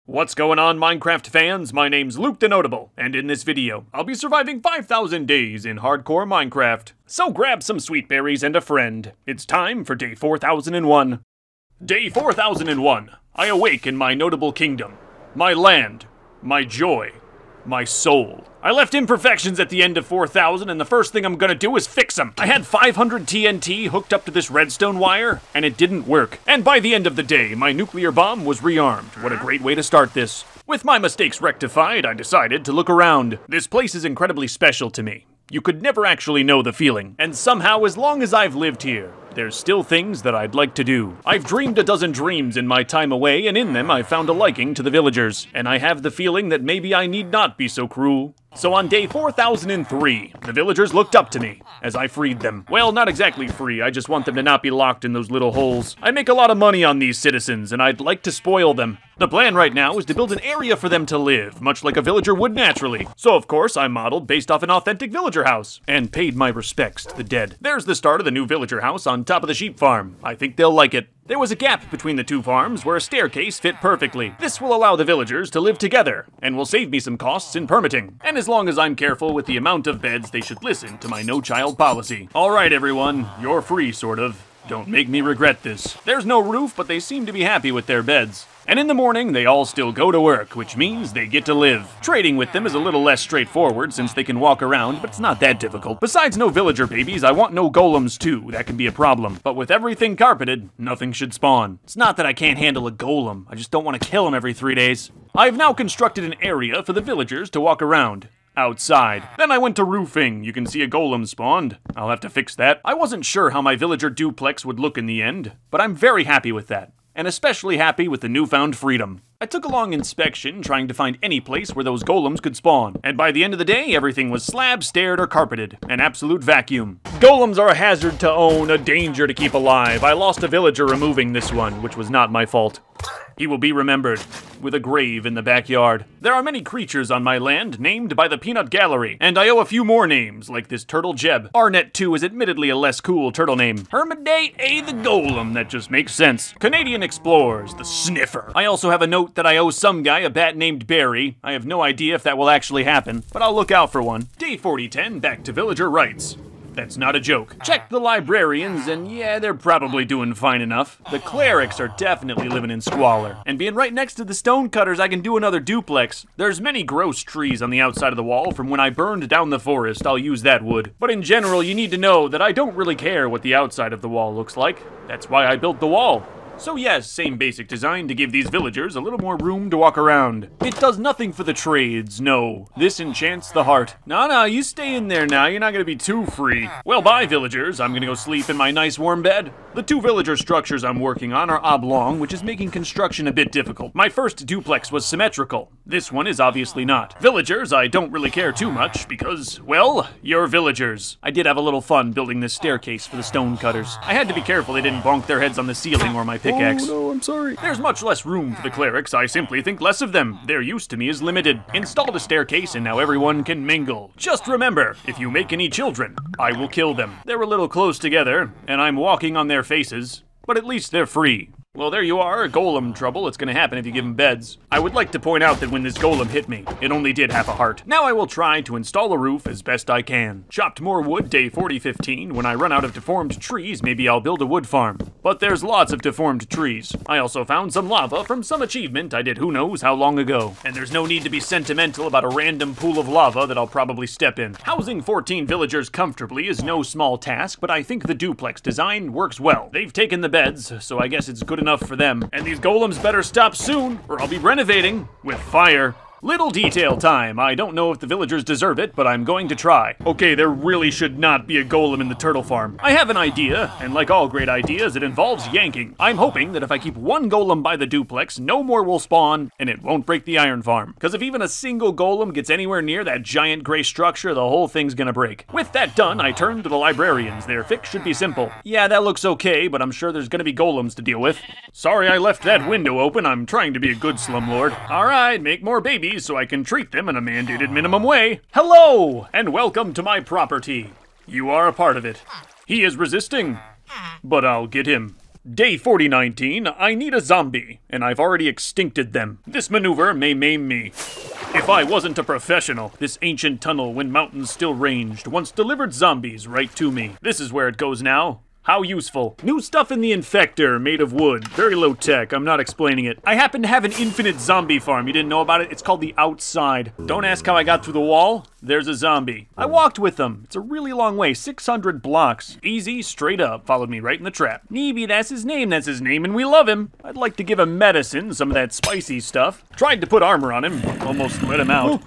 What's going on, Minecraft fans? My name's Luke TheNotable, and in this video, I'll be surviving 5,000 days in hardcore Minecraft. So grab some sweet berries and a friend. It's time for day 4001. Day 4001. I awake in my notable kingdom. My land. My joy. My soul. I left imperfections at the end of 4,000, and the first thing I'm gonna do is fix them. I had 500 TNT hooked up to this redstone wire, and it didn't work. And by the end of the day, my nuclear bomb was rearmed. What a great way to start this. With my mistakes rectified, I decided to look around. This place is incredibly special to me. You could never actually know the feeling. And somehow, as long as I've lived here, there's still things that I'd like to do. I've dreamed a dozen dreams in my time away, and in them I've found a liking to the villagers. And I have the feeling that maybe I need not be so cruel. So on day 4003, the villagers looked up to me as I freed them. Well, not exactly free, I just want them to not be locked in those little holes. I make a lot of money on these citizens, and I'd like to spoil them. The plan right now is to build an area for them to live, much like a villager would naturally. So of course, I modeled based off an authentic villager house, and paid my respects to the dead. There's the start of the new villager house on top of the sheep farm. I think they'll like it. There was a gap between the two farms where a staircase fit perfectly. This will allow the villagers to live together, and will save me some costs in permitting. And as long as I'm careful with the amount of beds, they should listen to my no-child policy. Alright everyone, you're free, sort of. Don't make me regret this. There's no roof, but they seem to be happy with their beds. And in the morning, they all still go to work, which means they get to live. Trading with them is a little less straightforward since they can walk around, but it's not that difficult. Besides no villager babies, I want no golems too. That can be a problem. But with everything carpeted, nothing should spawn. It's not that I can't handle a golem, I just don't want to kill them every 3 days. I've now constructed an area for the villagers to walk around. Outside. Then I went to roofing. You can see a golem spawned. I'll have to fix that. I wasn't sure how my villager duplex would look in the end, but I'm very happy with that. And especially happy with the newfound freedom. I took a long inspection trying to find any place where those golems could spawn, and by the end of the day, everything was slab, staired, or carpeted. An absolute vacuum. Golems are a hazard to own, a danger to keep alive. I lost a villager removing this one, which was not my fault. He will be remembered, with a grave in the backyard. There are many creatures on my land named by the Peanut Gallery, and I owe a few more names, like this turtle Jeb. Arnett 2 is admittedly a less cool turtle name. Hermidate A the Golem, that just makes sense. Canadian Explorers, the Sniffer. I also have a note that I owe some guy a bat named Barry. I have no idea if that will actually happen, but I'll look out for one. Day 4010, back to villager rights. That's not a joke. Check the librarians, and yeah, they're probably doing fine enough. The clerics are definitely living in squalor. And being right next to the stonecutters, I can do another duplex. There's many gross trees on the outside of the wall from when I burned down the forest. I'll use that wood. But in general, you need to know that I don't really care what the outside of the wall looks like. That's why I built the wall. So yes, same basic design to give these villagers a little more room to walk around. It does nothing for the trades, no. This enchants the heart. No, you stay in there now, you're not gonna be too free. Well, bye villagers, I'm gonna go sleep in my nice warm bed. The two villager structures I'm working on are oblong, which is making construction a bit difficult. My first duplex was symmetrical. This one is obviously not. Villagers, I don't really care too much because, well, you're villagers. I did have a little fun building this staircase for the stonecutters. I had to be careful they didn't bonk their heads on the ceiling or my pickaxe. Oh no, I'm sorry. There's much less room for the clerics, I simply think less of them. Their use to me is limited. Installed a staircase and now everyone can mingle. Just remember, if you make any children, I will kill them. They're a little close together, and I'm walking on their faces, but at least they're free. Well, there you are, golem trouble. It's gonna happen if you give them beds. I would like to point out that when this golem hit me, it only did half a heart. Now I will try to install a roof as best I can. Chopped more wood day 4015. When I run out of deformed trees, maybe I'll build a wood farm. But there's lots of deformed trees. I also found some lava from some achievement I did who knows how long ago. And there's no need to be sentimental about a random pool of lava that I'll probably step in. Housing 14 villagers comfortably is no small task, but I think the duplex design works well. They've taken the beds, so I guess it's good enough for them. And these golems better stop soon, or I'll be renovating with fire. Little detail time. I don't know if the villagers deserve it, but I'm going to try. Okay, there really should not be a golem in the turtle farm. I have an idea, and like all great ideas, it involves yanking. I'm hoping that if I keep one golem by the duplex, no more will spawn, and it won't break the iron farm. Because if even a single golem gets anywhere near that giant gray structure, the whole thing's gonna break. With that done, I turn to the librarians. Their fix should be simple. Yeah, that looks okay, but I'm sure there's gonna be golems to deal with. Sorry I left that window open. I'm trying to be a good slumlord. Alright, make more babies so I can treat them in a mandated minimum way. Hello, and welcome to my property. You are a part of it. He is resisting, but I'll get him. Day 4019, I need a zombie, and I've already extincted them. This maneuver may maim me. If I wasn't a professional, this ancient tunnel when mountains still ranged once delivered zombies right to me. This is where it goes now. How useful. New stuff in the infector, made of wood. Very low tech, I'm not explaining it. I happen to have an infinite zombie farm. You didn't know about it? It's called the Outside. Don't ask how I got through the wall. There's a zombie. I walked with them. It's a really long way, 600 blocks. Easy, straight up, followed me right in the trap. Neeby, that's his name, and we love him. I'd like to give him medicine, some of that spicy stuff. Tried to put armor on him, almost let him out.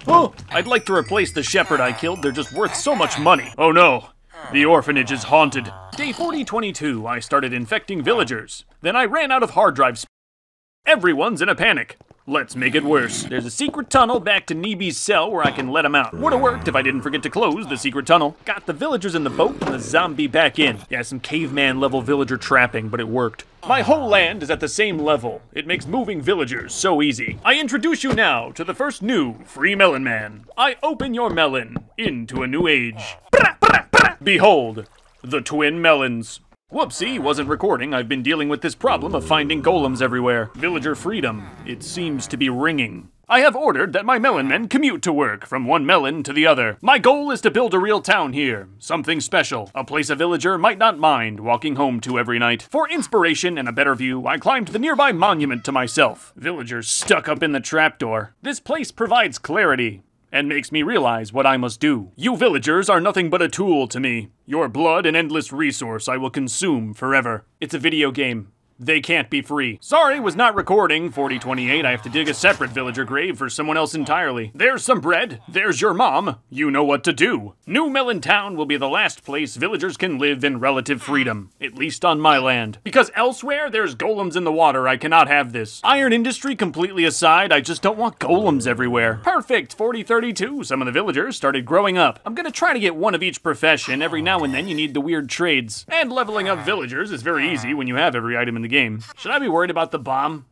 I'd like to replace the shepherd I killed. They're just worth so much money. Oh no. The orphanage is haunted. Day 4022, I started infecting villagers. Then I ran out of hard drives. Everyone's in a panic. Let's make it worse. There's a secret tunnel back to Neeby's cell where I can let him out. Would've worked if I didn't forget to close the secret tunnel. Got the villagers in the boat and the zombie back in. Yeah, some caveman level villager trapping, but it worked. My whole land is at the same level. It makes moving villagers so easy. I introduce you now to the first new Free Melon Man. I open your melon into a new age. Behold, the twin melons. Whoopsie, wasn't recording. I've been dealing with this problem of finding golems everywhere. Villager freedom. It seems to be ringing. I have ordered that my melon men commute to work from one melon to the other. My goal is to build a real town here. Something special. A place a villager might not mind walking home to every night. For inspiration and a better view, I climbed the nearby monument to myself. Villagers stuck up in the trapdoor. This place provides clarity and makes me realize what I must do. You villagers are nothing but a tool to me. Your blood an endless resource I will consume forever. It's a video game. They can't be free. Sorry, was not recording. 4028, I have to dig a separate villager grave for someone else entirely. There's some bread. There's your mom. You know what to do. New Melon Town will be the last place villagers can live in relative freedom. At least on my land. Because elsewhere, there's golems in the water. I cannot have this. Iron industry completely aside, I just don't want golems everywhere. Perfect. 4032, some of the villagers started growing up. I'm gonna try to get one of each profession. Every now and then you need the weird trades. And leveling up villagers is very easy when you have every item in the game. Should I be worried about the bomb?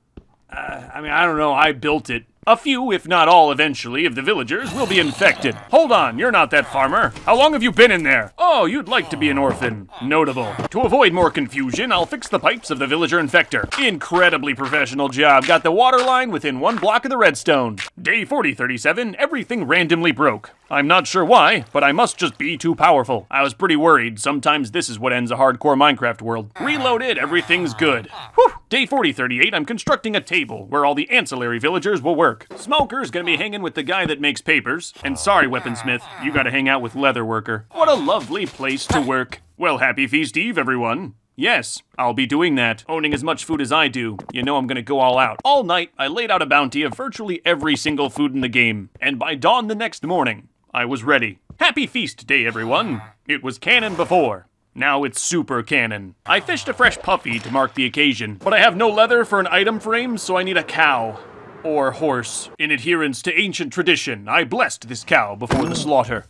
I don't know. I built it. A few, if not all eventually, of the villagers will be infected. Hold on, you're not that farmer. How long have you been in there? Oh, you'd like to be an orphan. Notable. To avoid more confusion, I'll fix the pipes of the villager infector. Incredibly professional job. Got the water line within 1 block of the redstone. Day 4037, everything randomly broke. I'm not sure why, but I must just be too powerful. I was pretty worried. Sometimes this is what ends a hardcore Minecraft world. Reloaded, everything's good. Whew. Day 4038, I'm constructing a table where all the ancillary villagers will work. Smoker's gonna be hanging with the guy that makes papers. And sorry, Weaponsmith, you gotta hang out with Leather Worker. What a lovely place to work. Well, happy Feast Eve, everyone. Yes, I'll be doing that. Owning as much food as I do, you know I'm gonna go all out. All night, I laid out a bounty of virtually every single food in the game. And by dawn the next morning, I was ready. Happy Feast Day, everyone. It was canon before. Now it's super canon. I fished a fresh puppy to mark the occasion, but I have no leather for an item frame, so I need a cow. Or horse. In adherence to ancient tradition, I blessed this cow before the slaughter.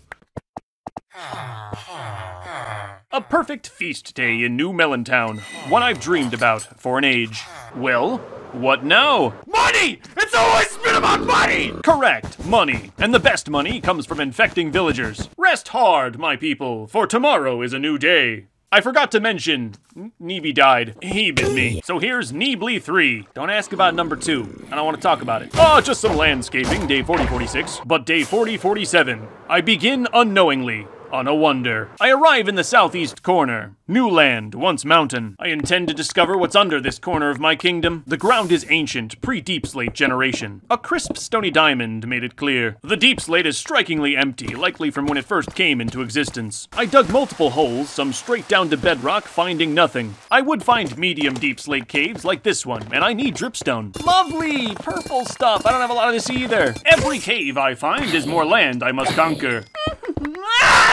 A perfect feast day in New Melon Town. One I've dreamed about for an age. Well, what now? Money! It's always been about money! Correct, money. And the best money comes from infecting villagers. Rest hard, my people, for tomorrow is a new day. I forgot to mention, Neeby died. He bit me. So here's Neebly 3. Don't ask about number 2. I don't want to talk about it. Oh, just some landscaping, day 4046. But day 4047, I begin unknowingly. On a wonder. I arrive in the southeast corner. New land, once mountain. I intend to discover what's under this corner of my kingdom. The ground is ancient, pre-deep slate generation. A crisp stony diamond made it clear. The deep slate is strikingly empty, likely from when it first came into existence. I dug multiple holes, some straight down to bedrock, finding nothing. I would find medium deep slate caves like this one, and I need dripstone. Lovely! Purple stuff. I don't have a lot of this either. Every cave I find is more land I must conquer.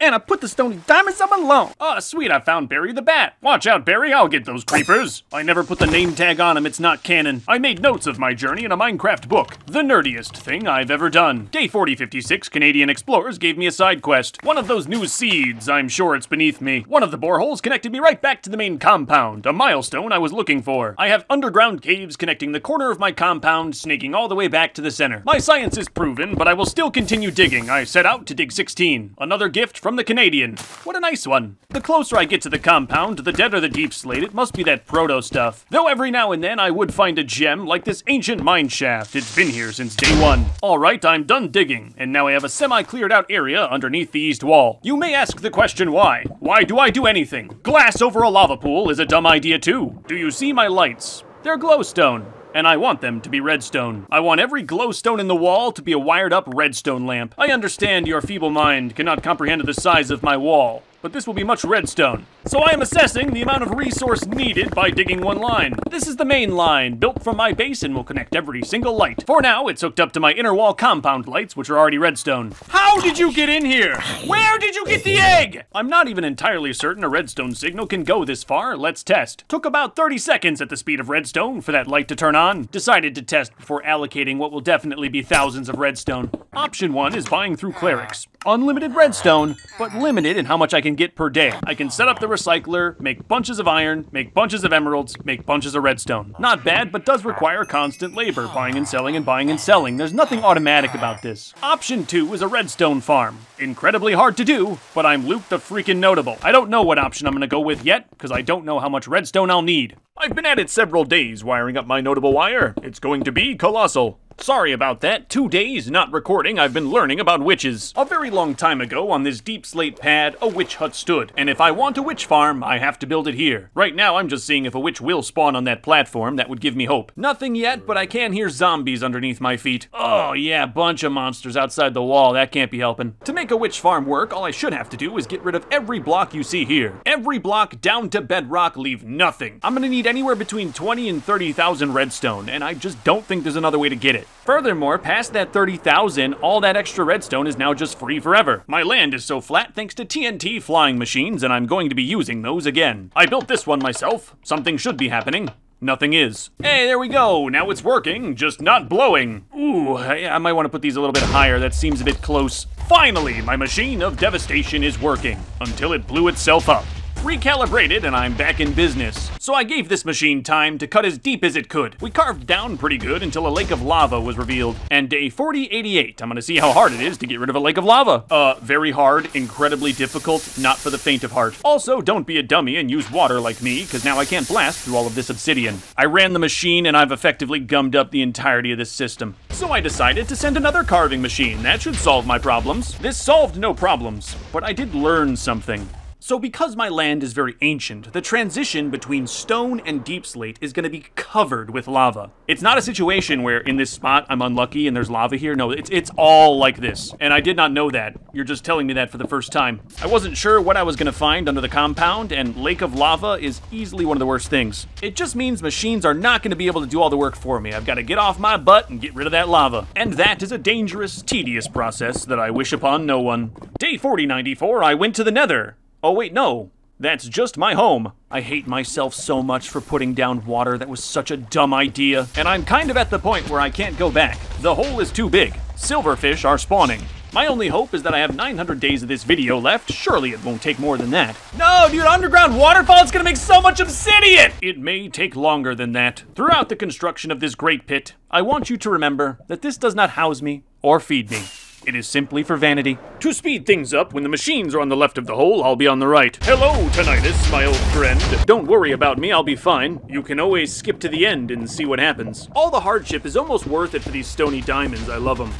And I put the stony diamonds up alone. Oh, sweet, I found Barry the Bat. Watch out, Barry, I'll get those creepers. I never put the name tag on him, it's not canon. I made notes of my journey in a Minecraft book. The nerdiest thing I've ever done. Day 4056, Canadian explorers gave me a side quest. One of those new seeds, I'm sure it's beneath me. One of the boreholes connected me right back to the main compound, a milestone I was looking for. I have underground caves connecting the corner of my compound, snaking all the way back to the center. My science is proven, but I will still continue digging. I set out to dig 16. Another gift from from the Canadian. What a nice one. The closer I get to the compound, the deader the deep slate. It must be that proto stuff. Though every now and then I would find a gem like this ancient mine shaft. It's been here since day one. Alright, I'm done digging, and now I have a semi-cleared out area underneath the east wall. You may ask the question why. Why do I do anything? Glass over a lava pool is a dumb idea too. Do you see my lights? They're glowstone. And I want them to be redstone. I want every glowstone in the wall to be a wired-up redstone lamp. I understand your feeble mind cannot comprehend the size of my wall, but this will be much redstone. So I am assessing the amount of resource needed by digging one line. This is the main line, built from my base and will connect every single light. For now, it's hooked up to my inner wall compound lights, which are already redstone. How did you get in here? Where did you get the egg? I'm not even entirely certain a redstone signal can go this far. Let's test. Took about 30 seconds at the speed of redstone for that light to turn on. Decided to test before allocating what will definitely be thousands of redstone. Option 1 is buying through clerics. Unlimited redstone, but limited in how much I can get per day. I can set up the recycler, make bunches of iron, make bunches of emeralds, make bunches of redstone. Not bad, but does require constant labor, buying and selling and buying and selling. There's nothing automatic about this. Option 2 is a redstone farm. Incredibly hard to do, but I'm Luke the freaking Notable. I don't know what option I'm gonna go with yet, because I don't know how much redstone I'll need. I've been at it several days wiring up my Notable wire. It's going to be colossal. Sorry about that. 2 days not recording, I've been learning about witches. A very long time ago on this deep slate pad, a witch hut stood. And if I want a witch farm, I have to build it here. Right now, I'm just seeing if a witch will spawn on that platform. That would give me hope. Nothing yet, but I can hear zombies underneath my feet. Oh yeah, bunch of monsters outside the wall. That can't be helping. To make a witch farm work, all I should have to do is get rid of every block you see here. Every block down to bedrock, leave nothing. I'm gonna need anywhere between 20 and 30,000 redstone, and I just don't think there's another way to get it. Furthermore, past that 30,000, all that extra redstone is now just free forever. My land is so flat thanks to TNT flying machines, and I'm going to be using those again. I built this one myself. Something should be happening. Nothing is. Hey, there we go. Now it's working, just not blowing. Ooh, I might want to put these a little bit higher. That seems a bit close. Finally, my machine of devastation is working, until it blew itself up. Recalibrated and I'm back in business. So I gave this machine time to cut as deep as it could. We carved down pretty good until a lake of lava was revealed. And day 4088, I'm gonna see how hard it is to get rid of a lake of lava. Very hard, incredibly difficult, not for the faint of heart. Also, don't be a dummy and use water like me, because now I can't blast through all of this obsidian. I ran the machine and I've effectively gummed up the entirety of this system. So I decided to send another carving machine. That should solve my problems. This solved no problems, but I did learn something. So because my land is very ancient, the transition between stone and deep slate is going to be covered with lava. It's not a situation where in this spot I'm unlucky and there's lava here. No, it's all like this. And I did not know that. You're just telling me that for the first time. I wasn't sure what I was going to find under the compound, and lake of lava is easily one of the worst things. It just means machines are not going to be able to do all the work for me. I've got to get off my butt and get rid of that lava. And that is a dangerous, tedious process that I wish upon no one. Day 4094, I went to the nether. Oh wait, no. That's just my home. I hate myself so much for putting down water. That was such a dumb idea. And I'm kind of at the point where I can't go back. The hole is too big. Silverfish are spawning. My only hope is that I have 900 days of this video left. Surely it won't take more than that. No, dude, underground waterfall is gonna make so much obsidian! It may take longer than that. Throughout the construction of this great pit, I want you to remember that this does not house me or feed me. It is simply for vanity. To speed things up, when the machines are on the left of the hole, I'll be on the right. Hello, Tinnitus, my old friend. Don't worry about me, I'll be fine. You can always skip to the end and see what happens. All the hardship is almost worth it for these stony diamonds, I love them.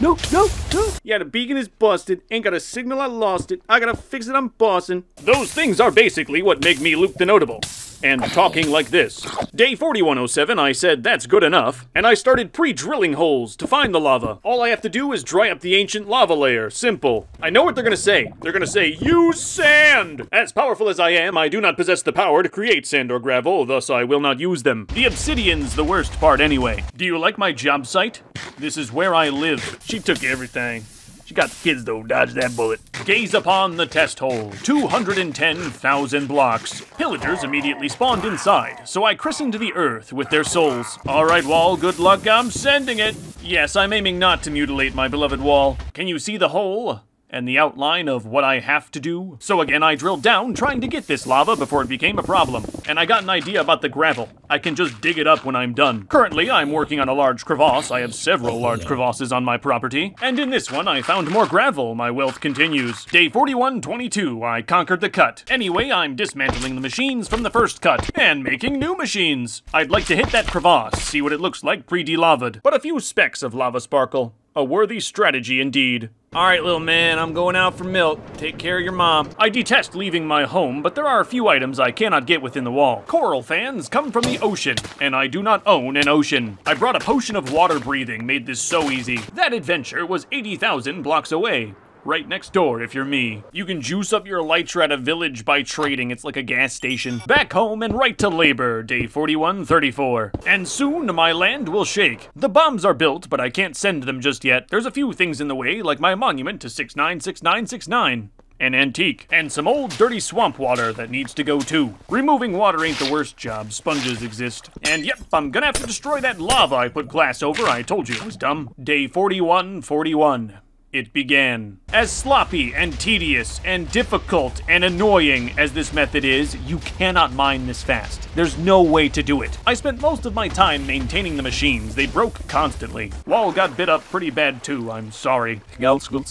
No. Yeah, the beacon is busted. Ain't got a signal, I lost it. I gotta fix it, I'm bossing. Those things are basically what make me Luke the Notable. And talking like this. Day 4107, I said that's good enough, and I started pre-drilling holes to find the lava. All I have to do is dry up the ancient lava layer. Simple. I know what they're gonna say. They're gonna say, use sand! As powerful as I am, I do not possess the power to create sand or gravel, thus I will not use them. The obsidian's the worst part anyway. Do you like my job site? This is where I live. She took everything. She got the kids, though. Dodge that bullet. Gaze upon the test hole. 210,000 blocks. Pillagers immediately spawned inside, so I christened the earth with their souls. All right, wall, good luck. I'm sending it. Yes, I'm aiming not to mutilate my beloved wall. Can you see the hole? and the outline of what I have to do. So again, I drilled down trying to get this lava before it became a problem. And I got an idea about the gravel. I can just dig it up when I'm done. Currently, I'm working on a large crevasse. I have several large crevasses on my property. And in this one, I found more gravel. My wealth continues. Day 4122, I conquered the cut. Anyway, I'm dismantling the machines from the first cut and making new machines. I'd like to hit that crevasse, see what it looks like pre-delavaed. But a few specks of lava sparkle. A worthy strategy indeed. Alright, little man, I'm going out for milk. Take care of your mom. I detest leaving my home, but there are a few items I cannot get within the wall. Coral fans come from the ocean, and I do not own an ocean. I brought a potion of water breathing, made this so easy. That adventure was 80,000 blocks away. Right next door if you're me. You can juice up your elytra at a village by trading. It's like a gas station. Back home and right to labor, day 4134. And soon my land will shake. The bombs are built, but I can't send them just yet. There's a few things in the way, like my monument to 696969. An antique, and some old dirty swamp water that needs to go too. Removing water ain't the worst job, sponges exist. And yep, I'm gonna have to destroy that lava I put glass over. I told you it was dumb. Day 4141. It began. As sloppy and tedious and difficult and annoying as this method is, you cannot mine this fast. There's no way to do it. I spent most of my time maintaining the machines. They broke constantly. Wall got bit up pretty bad too, I'm sorry. Wasn't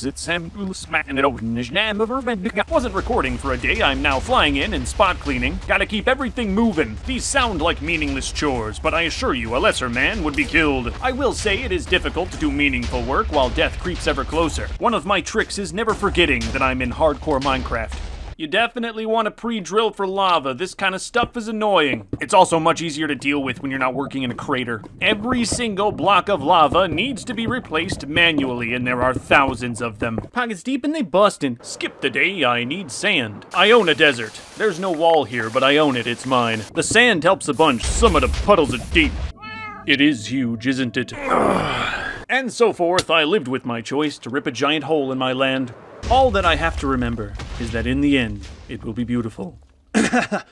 recording for a day, I'm now flying in and spot cleaning. Gotta keep everything moving. These sound like meaningless chores, but I assure you a lesser man would be killed. I will say it is difficult to do meaningful work while death creeps ever closer. One of my tricks is never forgetting that I'm in hardcore Minecraft. You definitely want to pre-drill for lava. This kind of stuff is annoying. It's also much easier to deal with when you're not working in a crater. Every single block of lava needs to be replaced manually, and there are thousands of them. Pockets deep and they bustin'. Skip the day, I need sand. I own a desert. There's no wall here, but I own it, it's mine. The sand helps a bunch. Some of the puddles are deep. It is huge, isn't it? And so forth, I lived with my choice to rip a giant hole in my land. All that I have to remember is that in the end, it will be beautiful. Okay,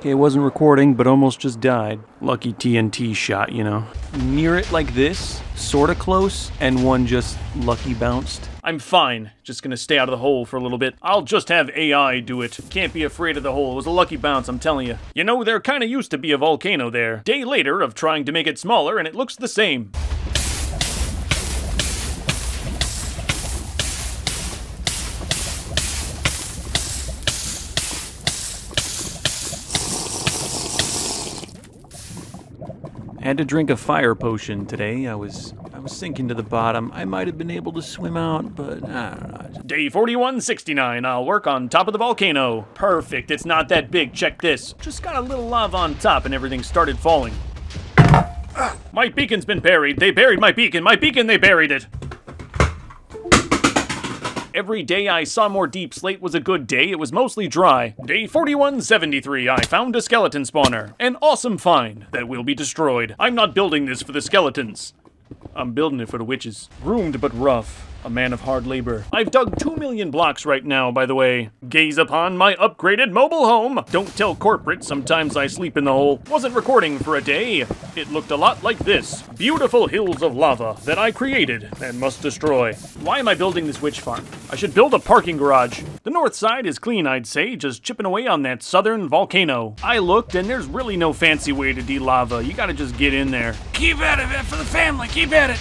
it wasn't recording, but almost just died. Lucky TNT shot, you know. Near it like this, sorta close, and one just lucky bounced. I'm fine, just gonna stay out of the hole for a little bit. I'll just have AI do it. Can't be afraid of the hole, it was a lucky bounce, I'm telling you. You know, there kinda used to be a volcano there. Day later of trying to make it smaller, and it looks the same. Had to drink a fire potion today. I was sinking to the bottom. I might have been able to swim out, but I don't know. Day 4169, I'll work on top of the volcano. Perfect, it's not that big, check this. Just got a little lava on top and everything started falling. My beacon's been buried. They buried my beacon. My beacon, they buried it. Every day I saw more deep slate was a good day. It was mostly dry. Day 4173, I found a skeleton spawner. An awesome find that will be destroyed. I'm not building this for the skeletons. I'm building it for the witches. Groomed but rough. A man of hard labor. I've dug 2 million blocks right now, by the way. Gaze upon my upgraded mobile home. Don't tell corporate, sometimes I sleep in the hole. Wasn't recording for a day. It looked a lot like this. Beautiful hills of lava that I created and must destroy. Why am I building this witch farm? I should build a parking garage. The north side is clean, I'd say, just chipping away on that southern volcano. I looked and there's really no fancy way to de-lava. You gotta just get in there. Keep at it, man, for the family, keep at it.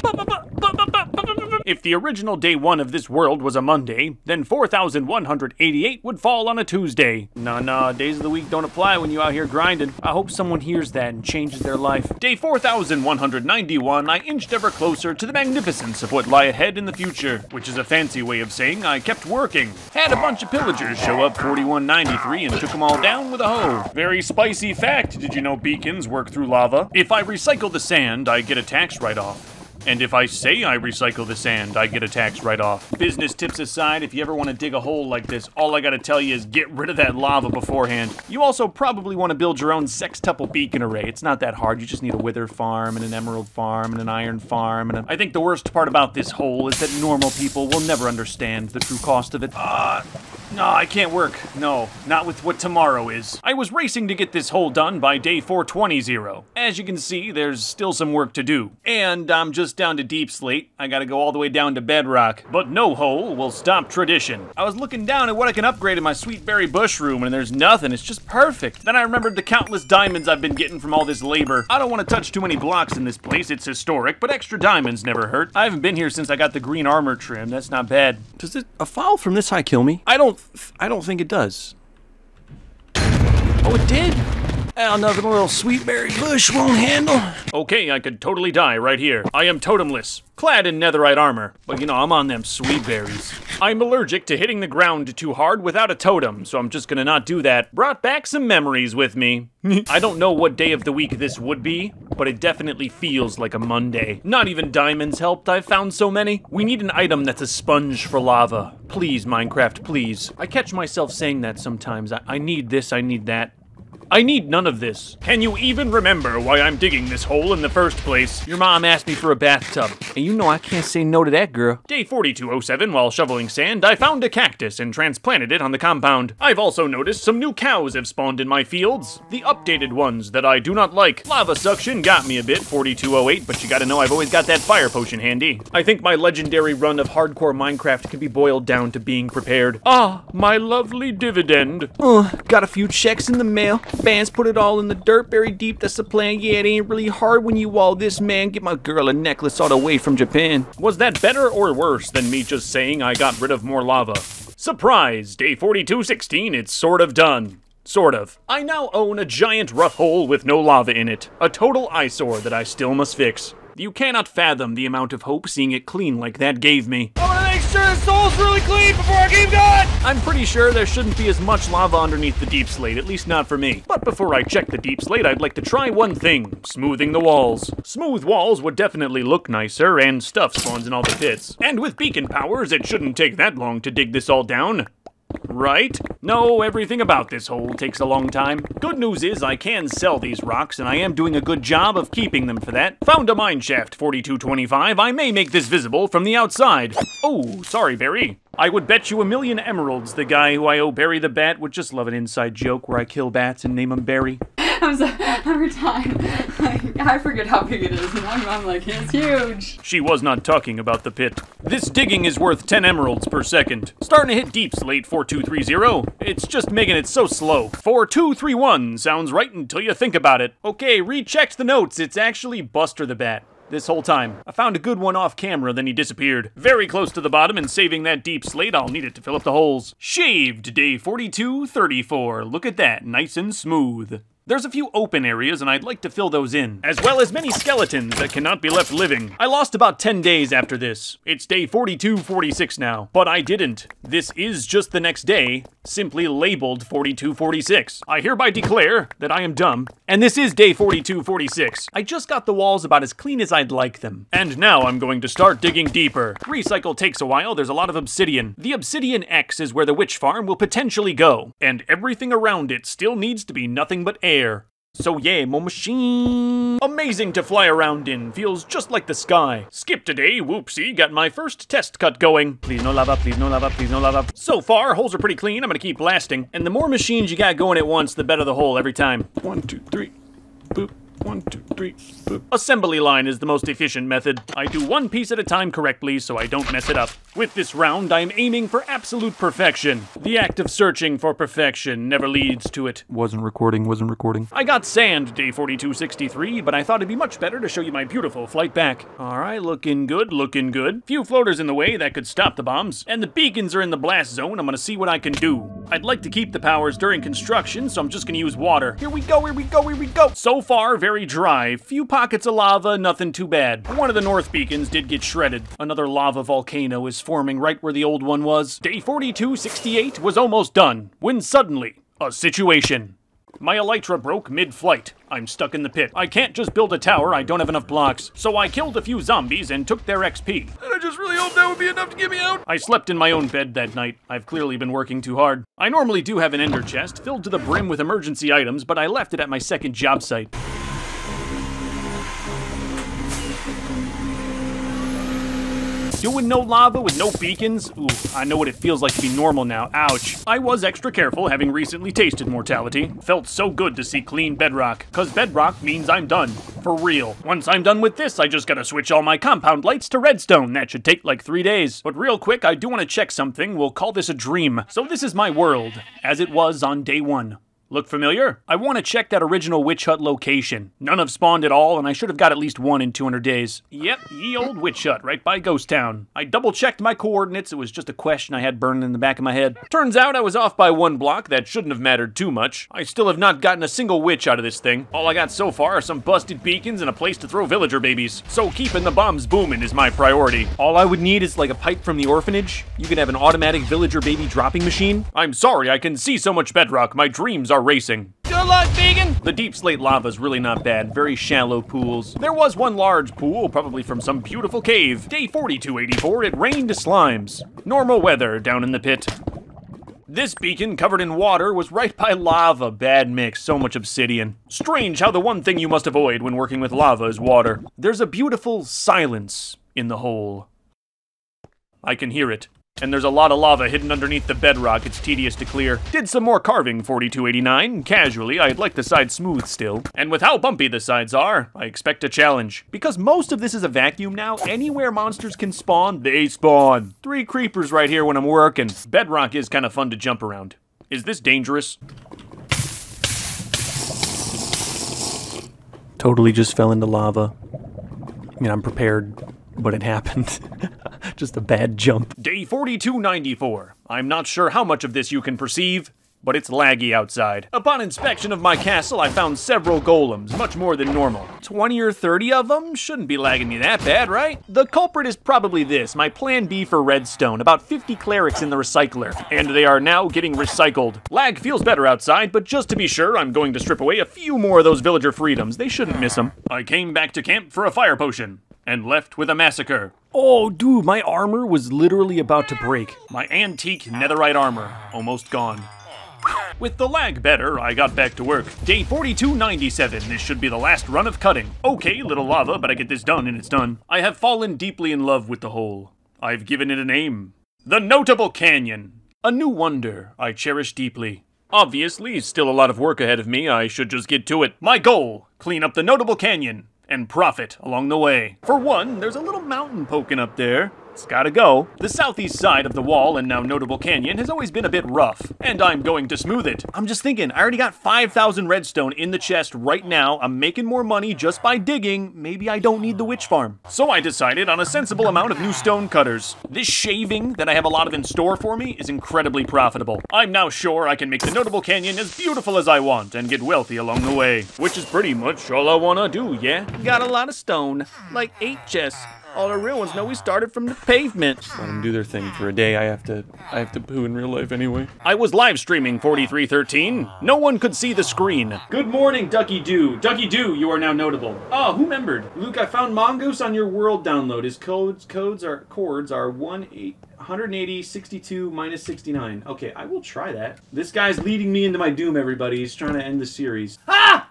If the original day 1 of this world was a Monday, then 4,188 would fall on a Tuesday. Nah, days of the week don't apply when you out here grinding. I hope someone hears that and changes their life. Day 4,191, I inched ever closer to the magnificence of what lie ahead in the future, which is a fancy way of saying I kept working. Had a bunch of pillagers show up 4193 and took them all down with a hoe. Very spicy fact, did you know beacons work through lava? If I recycle the sand, I get a tax write-off. And if I say I recycle the sand, I get a tax write-off. Business tips aside, if you ever want to dig a hole like this, all I gotta tell you is get rid of that lava beforehand. You also probably want to build your own sextuple beacon array. It's not that hard, you just need a wither farm, and an emerald farm, and an iron farm, and I think the worst part about this hole is that normal people will never understand the true cost of it. No, I can't work. No, not with what tomorrow is. I was racing to get this hole done by day 420. As you can see, there's still some work to do. And I'm just down to deep slate. I gotta go all the way down to bedrock. But no hole will stop tradition. I was looking down at what I can upgrade in my sweet berry bush room, and there's nothing. It's just perfect. Then I remembered the countless diamonds I've been getting from all this labor. I don't want to touch too many blocks in this place. It's historic, but extra diamonds never hurt. I haven't been here since I got the green armor trim. That's not bad. Does a foul from this high kill me? I don't think it does. Oh, it did. Oh, nothing a little sweet berry bush won't handle. Okay, I could totally die right here. I am totemless, clad in netherite armor. But you know, I'm on them sweet berries. I'm allergic to hitting the ground too hard without a totem, so I'm just gonna not do that. Brought back some memories with me. I don't know what day of the week this would be, but it definitely feels like a Monday. Not even diamonds helped, I've found so many. We need an item that's a sponge for lava. Please, Minecraft, please. I catch myself saying that sometimes. I need this, I need that. I need none of this. Can you even remember why I'm digging this hole in the first place? Your mom asked me for a bathtub. And you know I can't say no to that, girl. Day 4207, while shoveling sand, I found a cactus and transplanted it on the compound. I've also noticed some new cows have spawned in my fields. The updated ones that I do not like. Lava suction got me a bit, 4208, but you gotta know I've always got that fire potion handy. I think my legendary run of hardcore Minecraft can be boiled down to being prepared. Ah, my lovely dividend. Got a few checks in the mail. Bands put it all in the dirt, buried deep, that's the plan. Yeah, it ain't really hard when you all this, man. Get my girl a necklace all the way from Japan. Was that better or worse than me just saying I got rid of more lava? Surprise! Day 4216, it's sort of done. Sort of. I now own a giant rough hole with no lava in it. A total eyesore that I still must fix. You cannot fathom the amount of hope seeing it clean like that gave me. I want to make sure this hole's really clean before our game done! I'm pretty sure there shouldn't be as much lava underneath the deep slate, at least not for me. But before I check the deep slate, I'd like to try one thing, smoothing the walls. Smooth walls would definitely look nicer, and stuff spawns in all the pits. And with beacon powers, it shouldn't take that long to dig this all down. Right? No, everything about this hole takes a long time. Good news is I can sell these rocks, and I am doing a good job of keeping them for that. Found a mineshaft, 4225. I may make this visible from the outside. Oh, sorry, Barry. I would bet you 1,000,000 emeralds the guy who I owe Barry the Bat would just love an inside joke where I kill bats and name him Barry. Every time, I forget how big it is, and I'm like, it's huge. She was not talking about the pit. This digging is worth 10 emeralds per second. Starting to hit deep slate 4230. It's just making it so slow. 4231 sounds right until you think about it. Okay, rechecked the notes. It's actually Buster the Bat. This whole time. I found a good one off camera, then he disappeared. Very close to the bottom and saving that deep slate, I'll need it to fill up the holes. Shaved, day 4234. Look at that, nice and smooth. There's a few open areas and I'd like to fill those in, as well as many skeletons that cannot be left living. I lost about 10 days after this. It's day 4246 now, but I didn't. This is just the next day, simply labeled 4246. I hereby declare that I am dumb, and this is day 4246. I just got the walls about as clean as I'd like them. And now I'm going to start digging deeper. Recycle takes a while, there's a lot of obsidian. The obsidian X is where the witch farm will potentially go, and everything around it still needs to be nothing but air. So yeah, more machine. Amazing to fly around in, feels just like the sky. Skip today, whoopsie, got my first test cut going. Please no lava, please no lava, please no lava. So far, holes are pretty clean, I'm gonna keep blasting. And the more machines you got going at once, the better the hole every time. 1, 2, 3, boop. 1, 2, 3, boop. Assembly line is the most efficient method. I do one piece at a time correctly so I don't mess it up. With this round, I'm aiming for absolute perfection. The act of searching for perfection never leads to it. Wasn't recording. I got sand, day 4263, but I thought it'd be much better to show you my beautiful flight back. Alright, looking good, looking good. Few floaters in the way that could stop the bombs. And the beacons are in the blast zone, I'm gonna see what I can do. I'd like to keep the powers during construction, so I'm just gonna use water. Here we go, here we go, here we go. So far, very dry. Few pockets of lava, nothing too bad. One of the north beacons did get shredded. Another lava volcano is forming right where the old one was. Day 4268 was almost done, when suddenly, a situation. My elytra broke mid-flight. I'm stuck in the pit. I can't just build a tower, I don't have enough blocks. So I killed a few zombies and took their XP. And I just really hope that would be enough to get me out. I slept in my own bed that night. I've clearly been working too hard. I normally do have an ender chest, filled to the brim with emergency items, but I left it at my second job site. Doing no lava with no beacons? Ooh, I know what it feels like to be normal now. Ouch. I was extra careful, having recently tasted mortality. Felt so good to see clean bedrock, cause bedrock means I'm done. For real. Once I'm done with this, I just gotta switch all my compound lights to redstone. That should take like 3 days. But real quick, I do want to check something. We'll call this a dream. So this is my world, as it was on day 1. Look familiar? I want to check that original witch hut location. None have spawned at all, and I should have got at least one in 200 days. Yep, ye old witch hut, right by Ghost Town. I double-checked my coordinates. It was just a question I had burning in the back of my head. Turns out I was off by 1 block. That shouldn't have mattered too much. I still have not gotten a single witch out of this thing. All I got so far are some busted beacons and a place to throw villager babies. So keeping the bombs booming is my priority. All I would need is like a pipe from the orphanage. You could have an automatic villager baby dropping machine. I'm sorry, I can see so much bedrock. My dreams are racing. Good luck, vegan! The deep slate lava is really not bad. Very shallow pools. There was one large pool, probably from some beautiful cave. Day 4284, it rained slimes. Normal weather down in the pit. This beacon, covered in water, was right by lava. Bad mix, so much obsidian. Strange how the one thing you must avoid when working with lava is water. There's a beautiful silence in the hole. I can hear it. And there's a lot of lava hidden underneath the bedrock. It's tedious to clear. Did some more carving, 4289. Casually, I'd like the sides smooth still. And with how bumpy the sides are, I expect a challenge. Because most of this is a vacuum now, anywhere monsters can spawn, they spawn. 3 creepers right here when I'm working. Bedrock is kind of fun to jump around. Is this dangerous? Totally just fell into lava. I mean, I'm prepared, but it happened. Just a bad jump. Day 4294. I'm not sure how much of this you can perceive, but it's laggy outside. Upon inspection of my castle, I found several golems, much more than normal. 20 or 30 of them? Shouldn't be lagging me that bad, right? The culprit is probably this, my plan B for redstone. About 50 clerics in the recycler, and they are now getting recycled. Lag feels better outside, but just to be sure, I'm going to strip away a few more of those villager freedoms. They shouldn't miss them. I came back to camp for a fire potion, and left with a massacre. Oh, dude, my armor was literally about to break. My antique netherite armor, almost gone. With the lag better, I got back to work. Day 4297, this should be the last run of cutting. Okay, little lava, but I get this done and it's done. I have fallen deeply in love with the hole. I've given it a name. The Notable Canyon. A new wonder I cherish deeply. Obviously, still a lot of work ahead of me, I should just get to it. My goal, clean up the Notable Canyon. And profit along the way. For one, there's a little mountain poking up there. It's gotta go. The southeast side of the wall and now Notable Canyon has always been a bit rough, and I'm going to smooth it. I'm just thinking, I already got 5,000 redstone in the chest right now. I'm making more money just by digging. Maybe I don't need the witch farm. So I decided on a sensible amount of new stone cutters. This shaving that I have a lot of in store for me is incredibly profitable. I'm now sure I can make the Notable Canyon as beautiful as I want and get wealthy along the way, which is pretty much all I wanna do, yeah? Got a lot of stone, like 8 chests. All the real ones know we started from the pavement. Let them do their thing for a day. I have to poo in real life anyway. I was live streaming 4313. No one could see the screen. Good morning, Ducky Doo. Ducky Doo, you are now notable. Oh, who remembered? Luke, I found Mongoose on your world download. His chords are 180, 62, minus 69. Okay, I will try that. This guy's leading me into my doom, everybody. He's trying to end the series. Ah!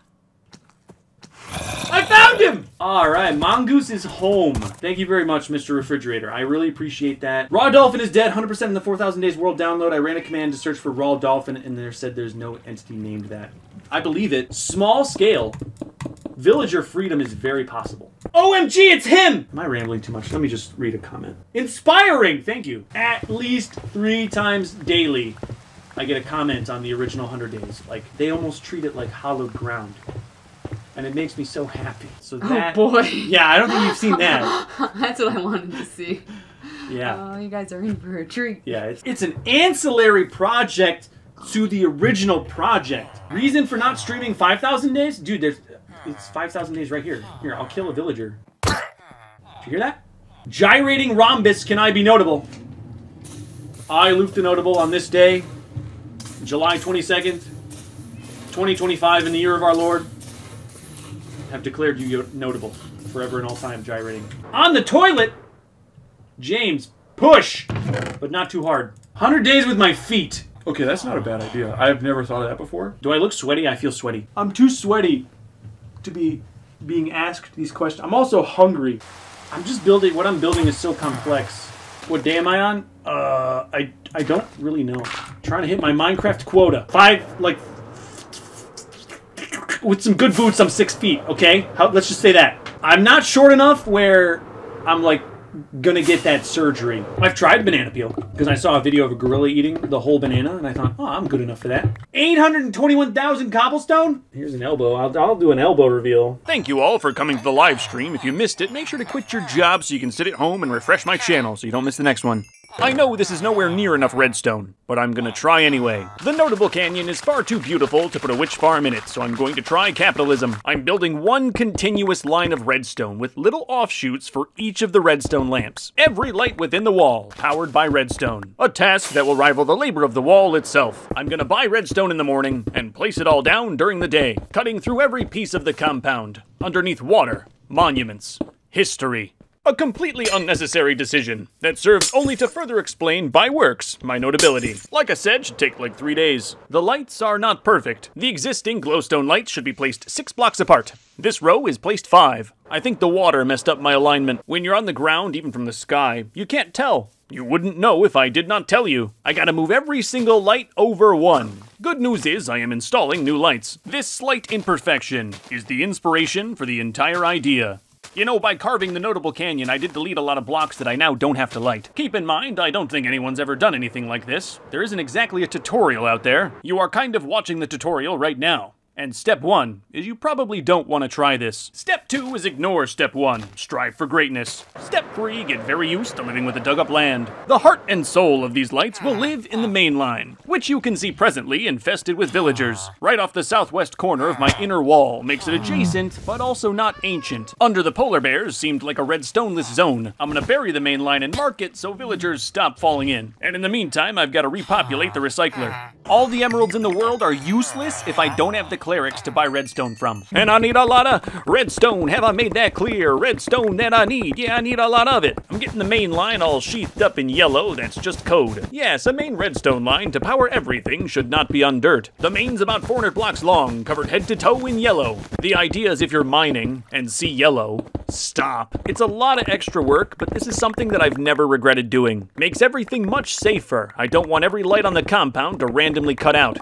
I found him! Alright, Mongoose is home. Thank you very much, Mr. Refrigerator. I really appreciate that. Raw Dolphin is dead, 100% in the 4,000 Days World download. I ran a command to search for Raw Dolphin, and there said there's no entity named that. I believe it. Small scale. Villager freedom is very possible. OMG, it's him! Am I rambling too much? Let me just read a comment. Inspiring! Thank you. At least 3 times daily, I get a comment on the original 100 Days. Like, they almost treat it like hallowed ground. And it makes me so happy. So that, oh boy. Yeah, I don't think you've seen that. That's what I wanted to see. Yeah. Oh, you guys are in for a treat. Yeah, it's an ancillary project to the original project. Reason for not streaming 5,000 days? Dude, it's 5,000 days right here. Here, I'll kill a villager. Did you hear that? Gyrating rhombus, can I be notable? I, Luke the Notable, on this day, July 22nd, 2025, in the year of our Lord, have declared you notable forever and all time, gyrating. On the toilet, James, push, but not too hard. 100 days with my feet. Okay, that's not a bad idea. I've never thought of that before. Do I look sweaty? I feel sweaty. I'm too sweaty to be being asked these questions. I'm also hungry. I'm just building, what I'm building is so complex. What day am I on? I don't really know. I'm trying to hit my Minecraft quota. With some good boots, I'm 6 feet, okay? Let's just say that. I'm not short enough where I'm, like, gonna get that surgery. I've tried banana peel, because I saw a video of a gorilla eating the whole banana, and I thought, oh, I'm good enough for that. 821,000 cobblestone? Here's an elbow. I'll do an elbow reveal. Thank you all for coming to the live stream. If you missed it, make sure to quit your job so you can sit at home and refresh my channel so you don't miss the next one. I know this is nowhere near enough redstone, but I'm gonna try anyway. The Notable Canyon is far too beautiful to put a witch farm in it, so I'm going to try capitalism. I'm building one continuous line of redstone with little offshoots for each of the redstone lamps. Every light within the wall, powered by redstone. A task that will rival the labor of the wall itself. I'm gonna buy redstone in the morning and place it all down during the day, cutting through every piece of the compound. Underneath water, monuments, history. A completely unnecessary decision that serves only to further explain by works my notability. Like I said, should take like 3 days. The lights are not perfect. The existing glowstone lights should be placed 6 blocks apart. This row is placed 5. I think the water messed up my alignment. When you're on the ground, even from the sky, you can't tell. You wouldn't know if I did not tell you. I gotta move every single light over 1. Good news is I am installing new lights. This slight imperfection is the inspiration for the entire idea. You know, by carving the Notable Canyon, I did delete a lot of blocks that I now don't have to light. Keep in mind, I don't think anyone's ever done anything like this. There isn't exactly a tutorial out there. You are kind of watching the tutorial right now. And step 1 is you probably don't want to try this. Step 2 is ignore step 1, strive for greatness. Step 3, get very used to living with the dug up land. The heart and soul of these lights will live in the main line, which you can see presently infested with villagers. Right off the southwest corner of my inner wall makes it adjacent, but also not ancient. Under the polar bears seemed like a redstoneless zone. I'm gonna bury the main line and mark it so villagers stop falling in. And in the meantime, I've got to repopulate the recycler. All the emeralds in the world are useless if I don't have the clerics to buy redstone from. And I need a lot of redstone, have I made that clear? Redstone that I need, yeah, I need a lot of it. I'm getting the main line all sheathed up in yellow, that's just code. Yes, a main redstone line to power everything should not be undirt. The main's about 400 blocks long, covered head to toe in yellow. The idea is if you're mining and see yellow, stop. It's a lot of extra work, but this is something that I've never regretted doing. Makes everything much safer. I don't want every light on the compound to randomly cut out.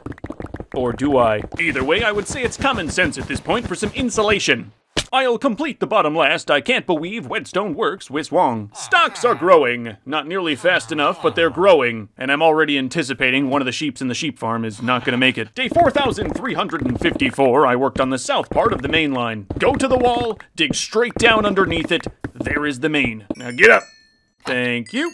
Or do I? Either way, I would say it's common sense at this point for some insulation. I'll complete the bottom last. I can't believe Whetstone works with Wong. Stocks are growing. Not nearly fast enough, but they're growing. And I'm already anticipating one of the sheeps in the sheep farm is not gonna make it. Day 4,354, I worked on the south part of the main line. Go to the wall, dig straight down underneath it. There is the main. Now get up. Thank you.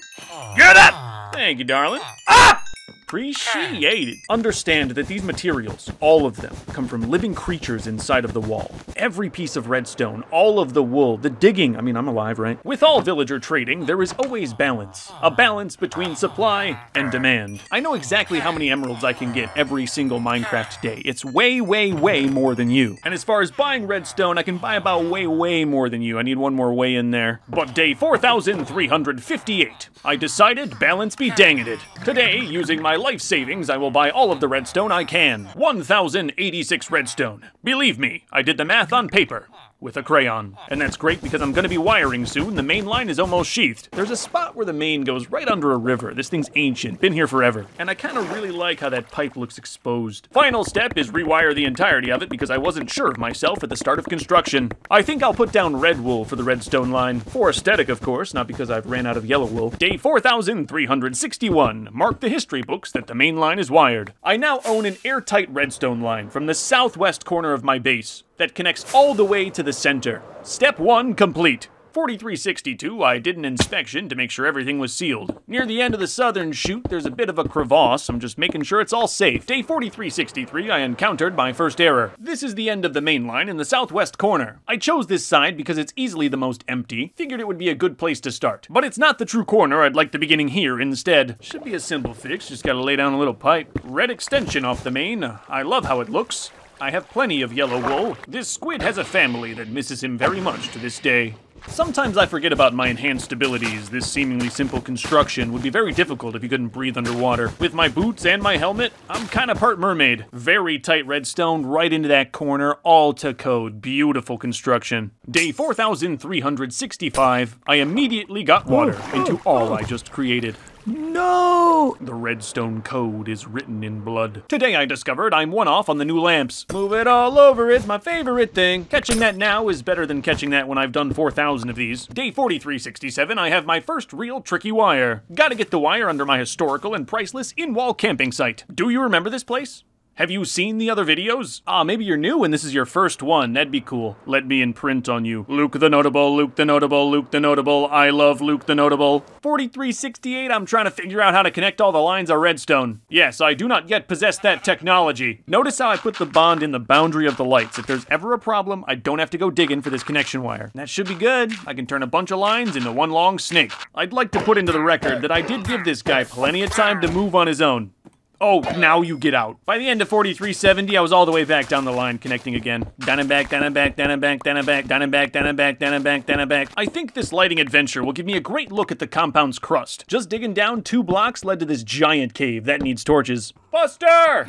Get up! Thank you, darling. Ah! Appreciate it. Understand that these materials, all of them, come from living creatures inside of the wall. Every piece of redstone, all of the wool, the digging, I mean, I'm alive, right? With all villager trading, there is always balance. A balance between supply and demand. I know exactly how many emeralds I can get every single Minecraft day. It's way, way, way more than you. And as far as buying redstone, I can buy about way, way more than you. I need one more way in there. But day 4,358, I decided balance be danged it. Today, using my life savings, I will buy all of the redstone I can. 1,086 redstone. Believe me, I did the math on paper. With a crayon. And that's great because I'm gonna be wiring soon. The main line is almost sheathed. There's a spot where the main goes right under a river. This thing's ancient, been here forever. And I kinda really like how that pipe looks exposed. Final step is rewire the entirety of it because I wasn't sure of myself at the start of construction. I think I'll put down red wool for the redstone line. For aesthetic, of course, not because I've ran out of yellow wool. Day 4,361. Mark the history books that the main line is wired. I now own an airtight redstone line from the southwest corner of my base that connects all the way to the center. Step 1 complete. 4362, I did an inspection to make sure everything was sealed. Near the end of the southern chute, there's a bit of a crevasse. I'm just making sure it's all safe. Day 4363, I encountered my first error. This is the end of the main line in the southwest corner. I chose this side because it's easily the most empty. Figured it would be a good place to start. But it's not the true corner. I'd like the beginning here instead. Should be a simple fix, just gotta lay down a little pipe. Red extension off the main. I love how it looks. I have plenty of yellow wool. This squid has a family that misses him very much to this day. Sometimes I forget about my enhanced abilities. This seemingly simple construction would be very difficult if you couldn't breathe underwater. With my boots and my helmet, I'm kinda part mermaid. Very tight redstone right into that corner, all to code. Beautiful construction. Day 4365, I immediately got water into all I just created. No! The redstone code is written in blood. Today I discovered I'm one off on the new lamps. Move it all over is my favorite thing. Catching that now is better than catching that when I've done 4,000 of these. Day 4367, I have my first real tricky wire. Gotta get the wire under my historical and priceless in-wall camping site. Do you remember this place? Have you seen the other videos? Maybe you're new and this is your first one. That'd be cool. Let me imprint on you. Luke the Notable, Luke the Notable, Luke the Notable. I love Luke the Notable. 4368, I'm trying to figure out how to connect all the lines of redstone. Yes, I do not yet possess that technology. Notice how I put the bond in the boundary of the lights. If there's ever a problem, I don't have to go digging for this connection wire. That should be good. I can turn a bunch of lines into one long snake. I'd like to put into the record that I did give this guy plenty of time to move on his own. Oh, now you get out. By the end of 4370, I was all the way back down the line, connecting again. Down and back, down and back, down and back, down and back, down and back, down and back, down and back, down and back. I think this lighting adventure will give me a great look at the compound's crust. Just digging down 2 blocks led to this giant cave that needs torches. Buster!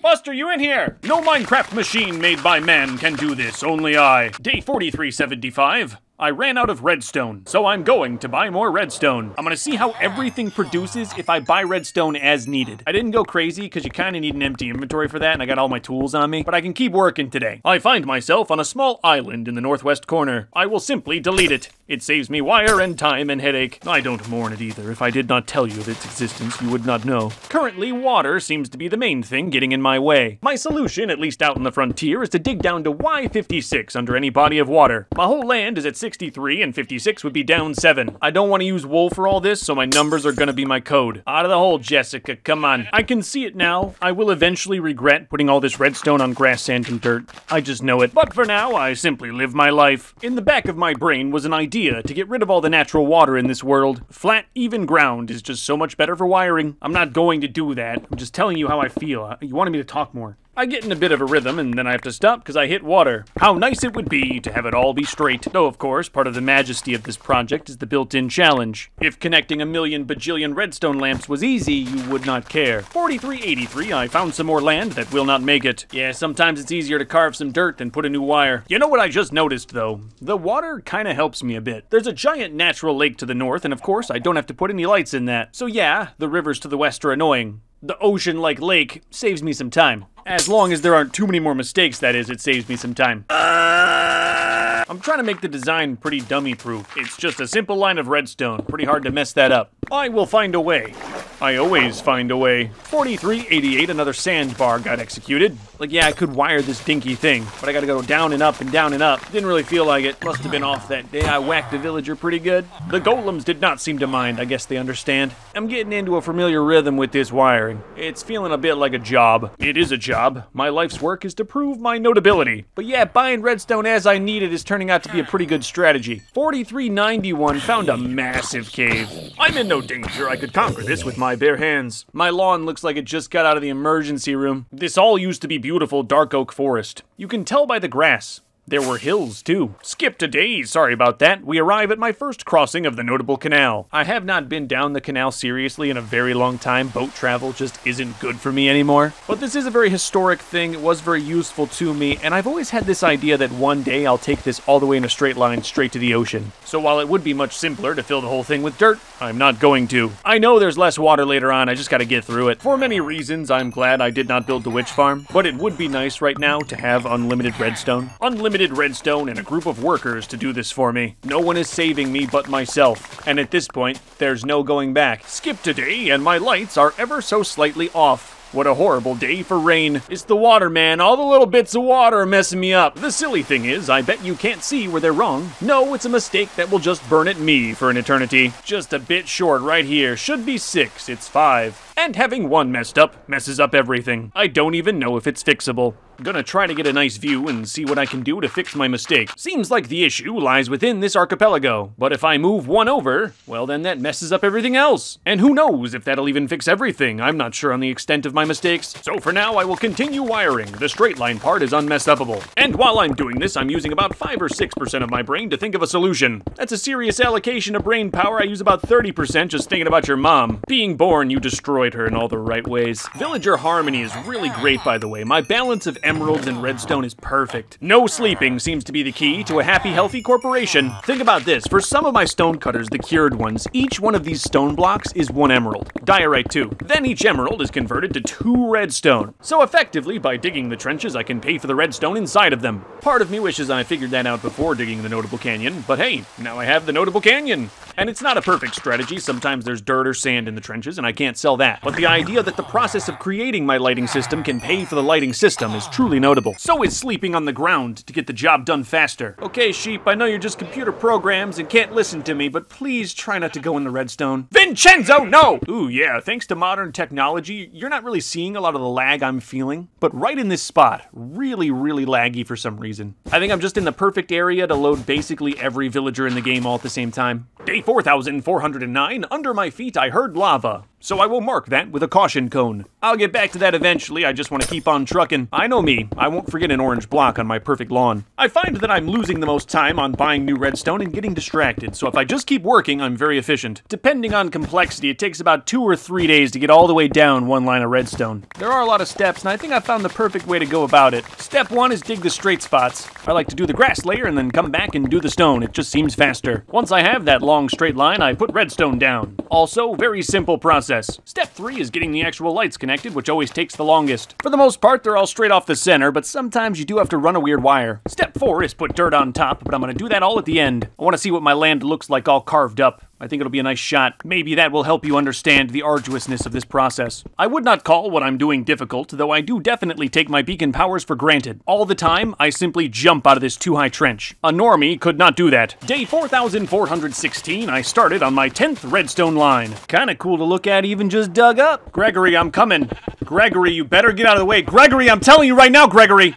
Buster, you in here? No Minecraft machine made by man can do this, only I. Day 4375. I ran out of redstone, so I'm going to buy more redstone. I'm gonna see how everything produces if I buy redstone as needed. I didn't go crazy because you kind of need an empty inventory for that and I got all my tools on me, but I can keep working today. I find myself on a small island in the northwest corner. I will simply delete it. It saves me wire and time and headache. I don't mourn it either. If I did not tell you of its existence, you would not know. Currently, water seems to be the main thing getting in my way. My solution, at least out in the frontier, is to dig down to Y56 under any body of water. My whole land is at 63 and 56 would be down 7. I don't want to use wool for all this, so my numbers are gonna be my code. Out of the hole, Jessica, come on. I can see it now. I will eventually regret putting all this redstone on grass, sand, and dirt. I just know it. But for now, I simply live my life. In the back of my brain was an idea to get rid of all the natural water in this world. Flat, even ground is just so much better for wiring. I'm not going to do that. I'm just telling you how I feel. You wanted me to talk more. I get in a bit of a rhythm and then I have to stop because I hit water. How nice it would be to have it all be straight. Though, of course, part of the majesty of this project is the built-in challenge. If connecting a million bajillion redstone lamps was easy, you would not care. 4383, I found some more land that will not make it. Yeah, sometimes it's easier to carve some dirt than put a new wire. You know what I just noticed, though? The water kind of helps me a bit. There's a giant natural lake to the north, and of course, I don't have to put any lights in that. So yeah, the rivers to the west are annoying. The ocean-like lake saves me some time. As long as there aren't too many more mistakes, that is, it saves me some time. I'm trying to make the design pretty dummy-proof. It's just a simple line of redstone. Pretty hard to mess that up. I will find a way. I always find a way. 4388, another sandbar got executed. Like, yeah, I could wire this dinky thing, but I gotta go down and up and down and up. Didn't really feel like it. Must have been off that day. I whacked a villager pretty good. The golems did not seem to mind. I guess they understand. I'm getting into a familiar rhythm with this wiring. It's feeling a bit like a job. It is a job. My life's work is to prove my notability. But yeah, buying redstone as I need it is turning out to be a pretty good strategy. 4391 found a massive cave. I'm in no danger. I could conquer this with my bare hands. My lawn looks like it just got out of the emergency room. This all used to be beautiful dark oak forest. You can tell by the grass. There were hills, too. Skip to days, sorry about that. We arrive at my first crossing of the Notable Canal. I have not been down the canal seriously in a very long time. Boat travel just isn't good for me anymore. But this is a very historic thing. It was very useful to me, and I've always had this idea that one day I'll take this all the way in a straight line straight to the ocean. So while it would be much simpler to fill the whole thing with dirt, I'm not going to. I know there's less water later on, I just gotta get through it. For many reasons, I'm glad I did not build the witch farm, but it would be nice right now to have unlimited redstone. Unlimited redstone and a group of workers to do this for me. No one is saving me but myself, and at this point, there's no going back. Skip today, and my lights are ever so slightly off. What a horrible day for rain. It's the water, man. All the little bits of water are messing me up. The silly thing is, I bet you can't see where they're wrong. No, it's a mistake that will just burn at me for an eternity. Just a bit short right here. Should be 6. It's 5. And having one messed up messes up everything. I don't even know if it's fixable. I'm gonna try to get a nice view and see what I can do to fix my mistake. Seems like the issue lies within this archipelago, but if I move one over, well then that messes up everything else. And who knows if that'll even fix everything. I'm not sure on the extent of my mistakes. So for now, I will continue wiring. The straight line part is unmessupable. And while I'm doing this, I'm using about 5 or 6% of my brain to think of a solution. That's a serious allocation of brain power. I use about 30% just thinking about your mom. Being born, you destroyed her in all the right ways. Villager harmony is really great, by the way. My balance of emeralds and redstone is perfect. No sleeping seems to be the key to a happy, healthy corporation. Think about this. For some of my stone cutters, the cured ones, each one of these stone blocks is 1 emerald. Diorite 2. Then each emerald is converted to 2 redstone. So effectively, by digging the trenches, I can pay for the redstone inside of them. Part of me wishes I figured that out before digging the Notable Canyon, but hey, now I have the Notable Canyon. And it's not a perfect strategy. Sometimes there's dirt or sand in the trenches, and I can't sell that. But the idea that the process of creating my lighting system can pay for the lighting system is truly notable. So is sleeping on the ground to get the job done faster. Okay, sheep, I know you're just computer programs and can't listen to me, but please try not to go in the redstone. Vincenzo, no! Ooh, yeah, thanks to modern technology, you're not really seeing a lot of the lag I'm feeling. But right in this spot, really, really laggy for some reason. I think I'm just in the perfect area to load basically every villager in the game all at the same time. Day 4409, under my feet I heard lava. So I will mark that with a caution cone. I'll get back to that eventually, I just want to keep on trucking. I know me, I won't forget an orange block on my perfect lawn. I find that I'm losing the most time on buying new redstone and getting distracted, so if I just keep working, I'm very efficient. Depending on complexity, it takes about 2 or 3 days to get all the way down 1 line of redstone. There are a lot of steps, and I think I found the perfect way to go about it. Step 1 is dig the straight spots. I like to do the grass layer and then come back and do the stone, it just seems faster. Once I have that long straight line, I put redstone down. Also, very simple process. Step 3 is getting the actual lights connected, which always takes the longest. For the most part, they're all straight off the center, but sometimes you do have to run a weird wire. Step 4 is put dirt on top, but I'm gonna do that all at the end. I wanna see what my land looks like all carved up. I think it'll be a nice shot. Maybe that will help you understand the arduousness of this process. I would not call what I'm doing difficult, though I do definitely take my beacon powers for granted. All the time, I simply jump out of this too-high trench. A normie could not do that. Day 4416, I started on my 10th redstone line. Kinda cool to look at, even just dug up. Gregory, I'm coming. Gregory, you better get out of the way. Gregory, I'm telling you right now, Gregory!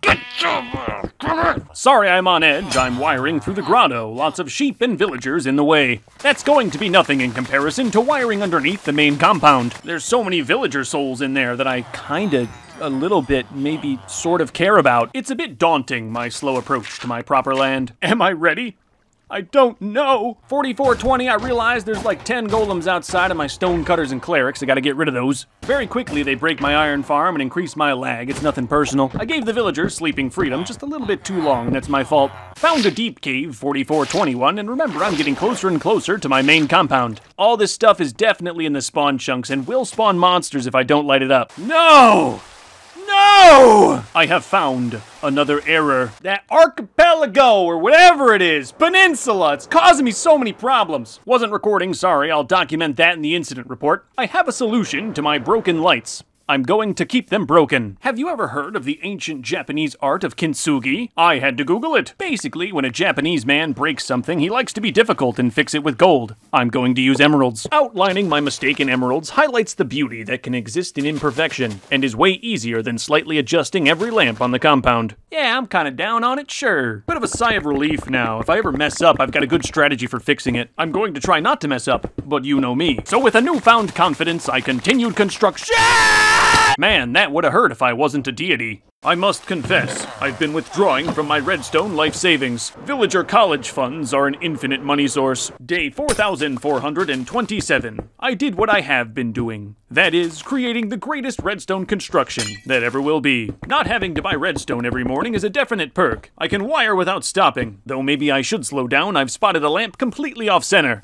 Sorry I'm on edge, I'm wiring through the grotto. Lots of sheep and villagers in the way. That's going to be nothing in comparison to wiring underneath the main compound. There's so many villager souls in there that I kinda, a little bit, maybe sort of care about. It's a bit daunting, my slow approach to my proper land. Am I ready? I don't know. 4420, I realize there's like 10 golems outside of my stone cutters and clerics. I gotta get rid of those. Very quickly, they break my iron farm and increase my lag. It's nothing personal. I gave the villagers sleeping freedom just a little bit too long, and that's my fault. Found a deep cave, 4421, and remember, I'm getting closer and closer to my main compound. All this stuff is definitely in the spawn chunks and will spawn monsters if I don't light it up. No! No! I have found another error. That archipelago, or whatever it is, peninsula, it's causing me so many problems. Wasn't recording, sorry, I'll document that in the incident report. I have a solution to my broken lights. I'm going to keep them broken. Have you ever heard of the ancient Japanese art of kintsugi? I had to Google it. Basically, when a Japanese man breaks something, he likes to be difficult and fix it with gold. I'm going to use emeralds. Outlining my mistake in emeralds highlights the beauty that can exist in imperfection, and is way easier than slightly adjusting every lamp on the compound. Yeah, I'm kinda down on it, sure. Bit of a sigh of relief now. If I ever mess up, I've got a good strategy for fixing it. I'm going to try not to mess up, but you know me. So with a newfound confidence, I continued construction. Man, that would have hurt if I wasn't a deity. I must confess, I've been withdrawing from my redstone life savings. Villager college funds are an infinite money source. Day 4427. I did what I have been doing. That is, creating the greatest redstone construction that ever will be. Not having to buy redstone every morning is a definite perk. I can wire without stopping. Though maybe I should slow down, I've spotted a lamp completely off center.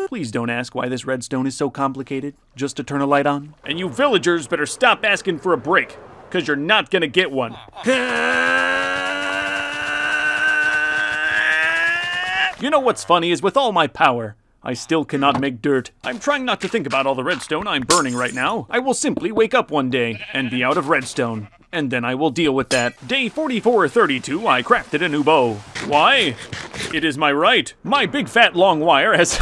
Please don't ask why this redstone is so complicated, just to turn a light on. And you villagers better stop asking for a break, because you're not gonna get one. You know what's funny is with all my power, I still cannot make dirt. I'm trying not to think about all the redstone I'm burning right now. I will simply wake up one day and be out of redstone. And then I will deal with that. Day 4432, I crafted a new bow. Why? It is my right. My big fat long wire has...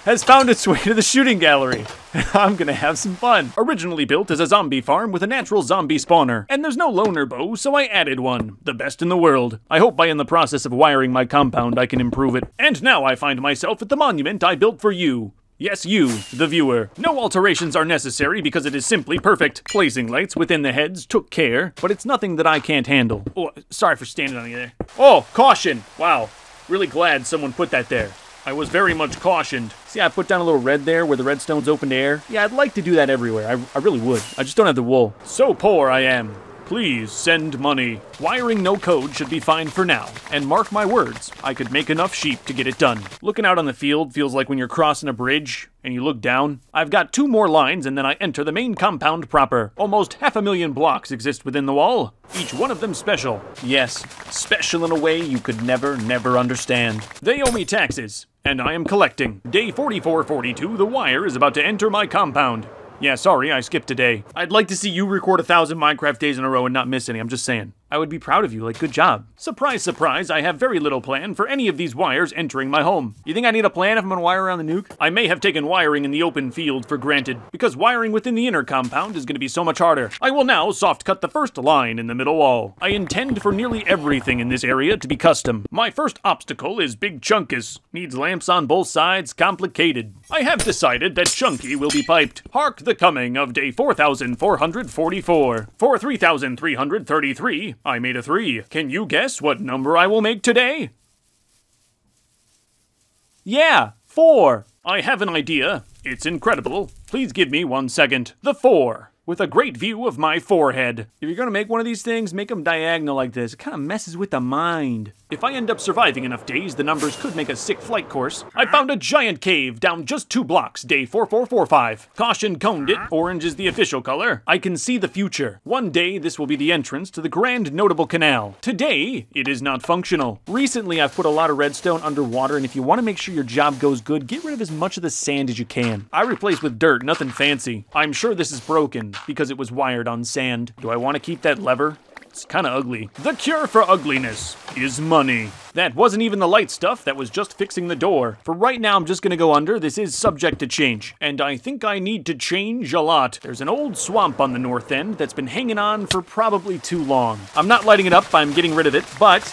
has found its way to the shooting gallery. I'm gonna have some fun. Originally built as a zombie farm with a natural zombie spawner, and there's no loner bow, so I added one. The best in the world. I hope by in the process of wiring my compound I can improve it. And now I find myself at the monument I built for you. Yes, you, the viewer. No alterations are necessary because it is simply perfect. Placing lights within the heads took care, but it's nothing that I can't handle. Oh, sorry for standing on you there. Oh, caution! Wow, really glad someone put that there. I was very much cautioned. See, I put down a little red there where the redstone's open to air. Yeah, I'd like to do that everywhere. I really would. I just don't have the wool. So poor I am. Please send money. Wiring no code should be fine for now. And mark my words, I could make enough sheep to get it done. Looking out on the field feels like when you're crossing a bridge and you look down. I've got 2 more lines and then I enter the main compound proper. Almost 500,000 blocks exist within the wall, each one of them special. Yes, special in a way you could never understand. They owe me taxes, and I am collecting. Day 4442, the wire is about to enter my compound. Yeah, sorry, I skipped a day. I'd like to see you record 1,000 Minecraft days in a row and not miss any, I'm just saying. I would be proud of you, like, good job. Surprise, surprise, I have very little plan for any of these wires entering my home. You think I need a plan if I'm gonna wire around the nuke? I may have taken wiring in the open field for granted, because wiring within the inner compound is gonna be so much harder. I will now soft cut the first line in the middle wall. I intend for nearly everything in this area to be custom. My first obstacle is Big Chunkus. Needs lamps on both sides, complicated. I have decided that Chunky will be piped. Hark the coming of day 4,444. For 3,333, I made a 3. Can you guess what number I will make today? Yeah, 4. I have an idea. It's incredible. Please give me 1 second. The 4. With a great view of my forehead. If you're gonna make one of these things, make them diagonal like this. It kind of messes with the mind. If I end up surviving enough days, the numbers could make a sick flight course. I found a giant cave down just 2 blocks, day 4445. Caution coned it. Orange is the official color. I can see the future. One day, this will be the entrance to the TheNotable canal. Today, it is not functional. Recently, I've put a lot of redstone underwater, and if you want to make sure your job goes good, get rid of as much of the sand as you can. I replaced with dirt, nothing fancy. I'm sure this is broken, because it was wired on sand. Do I want to keep that lever? It's kind of ugly. The cure for ugliness is money. That wasn't even the light stuff, that was just fixing the door. For right now, I'm just gonna go under. This is subject to change, and I think I need to change a lot. There's an old swamp on the north end that's been hanging on for probably too long. I'm not lighting it up, I'm getting rid of it, but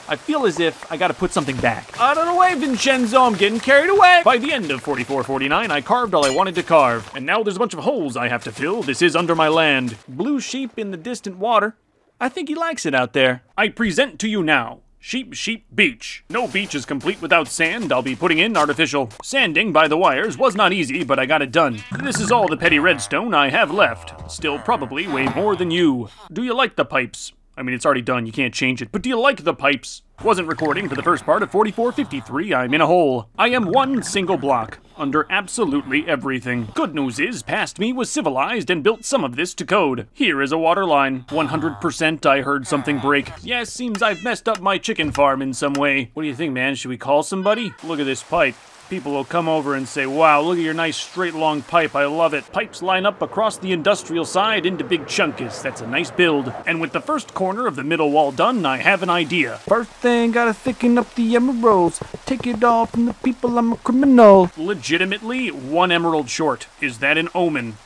I feel as if I gotta put something back. Out of the way, Vincenzo, I'm getting carried away. By the end of 4449, I carved all I wanted to carve, and now there's a bunch of holes I have to fill. This is under my land. Blue sheep in the distant water. I think he likes it out there. I present to you now, Sheep Beach. No beach is complete without sand. I'll be putting in artificial. Sanding by the wires was not easy, but I got it done. This is all the petty redstone I have left. Still probably way more than you. Do you like the pipes? I mean, it's already done, you can't change it, but do you like the pipes? Wasn't recording for the first part of 4453, I'm in a hole. I am 1 single block, under absolutely everything. Good news is, past me was civilized and built some of this to code. Here is a water line. 100% I heard something break. Yes, seems I've messed up my chicken farm in some way. What do you think, man? Should we call somebody? Look at this pipe. People will come over and say, wow, look at your nice straight long pipe, I love it. Pipes line up across the industrial side into Big Chunkus. That's a nice build. And with the first corner of the middle wall done, I have an idea. First thing, gotta thicken up the emeralds. Take it all from the people, I'm a criminal. Legitimately, 1 emerald short. Is that an omen?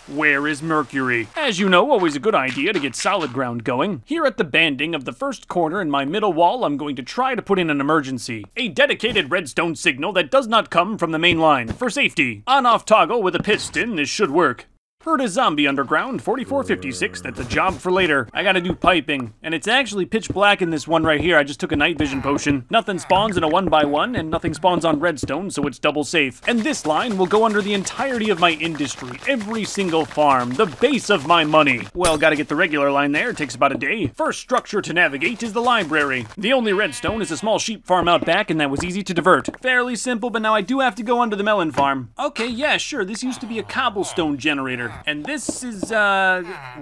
Where is Mercury? As you know, always a good idea to get solid ground going. Here at the banding of the first corner in my middle wall, I'm going to try to put in an emergency. A dedicated redstone signal that does not come from the main line. For safety. On-off toggle with a piston, this should work. Heard a zombie underground, 4456, that's a job for later. I gotta do piping, and it's actually pitch black in this one right here. I just took a night vision potion. Nothing spawns in a 1x1, and nothing spawns on redstone, so it's double safe. And this line will go under the entirety of my industry, every single farm, the base of my money. Well, gotta get the regular line there, it takes about a day. First structure to navigate is the library. The only redstone is a small sheep farm out back, and that was easy to divert. Fairly simple, but now I do have to go under the melon farm. Okay, yeah, sure, this used to be a cobblestone generator. here. And this is,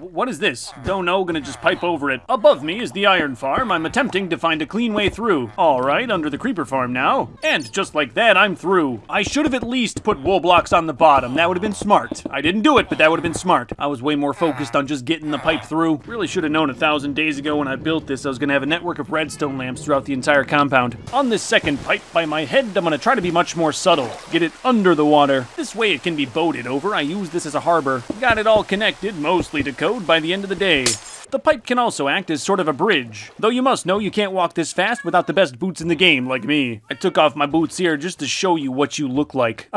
what is this? Don't know, gonna just pipe over it. Above me is the iron farm. I'm attempting to find a clean way through. All right, under the creeper farm now. And just like that, I'm through. I should have at least put wool blocks on the bottom. That would have been smart. I didn't do it, but that would have been smart. I was way more focused on just getting the pipe through. Really should have known 1,000 days ago when I built this, I was gonna have a network of redstone lamps throughout the entire compound. On this second pipe by my head, I'm gonna try to be much more subtle. Get it under the water. This way it can be boated over. I use this as a harbor. Got it all connected, mostly to code by the end of the day. The pipe can also act as sort of a bridge, though you must know you can't walk this fast without the best boots in the game, like me. I took off my boots here just to show you what you look like.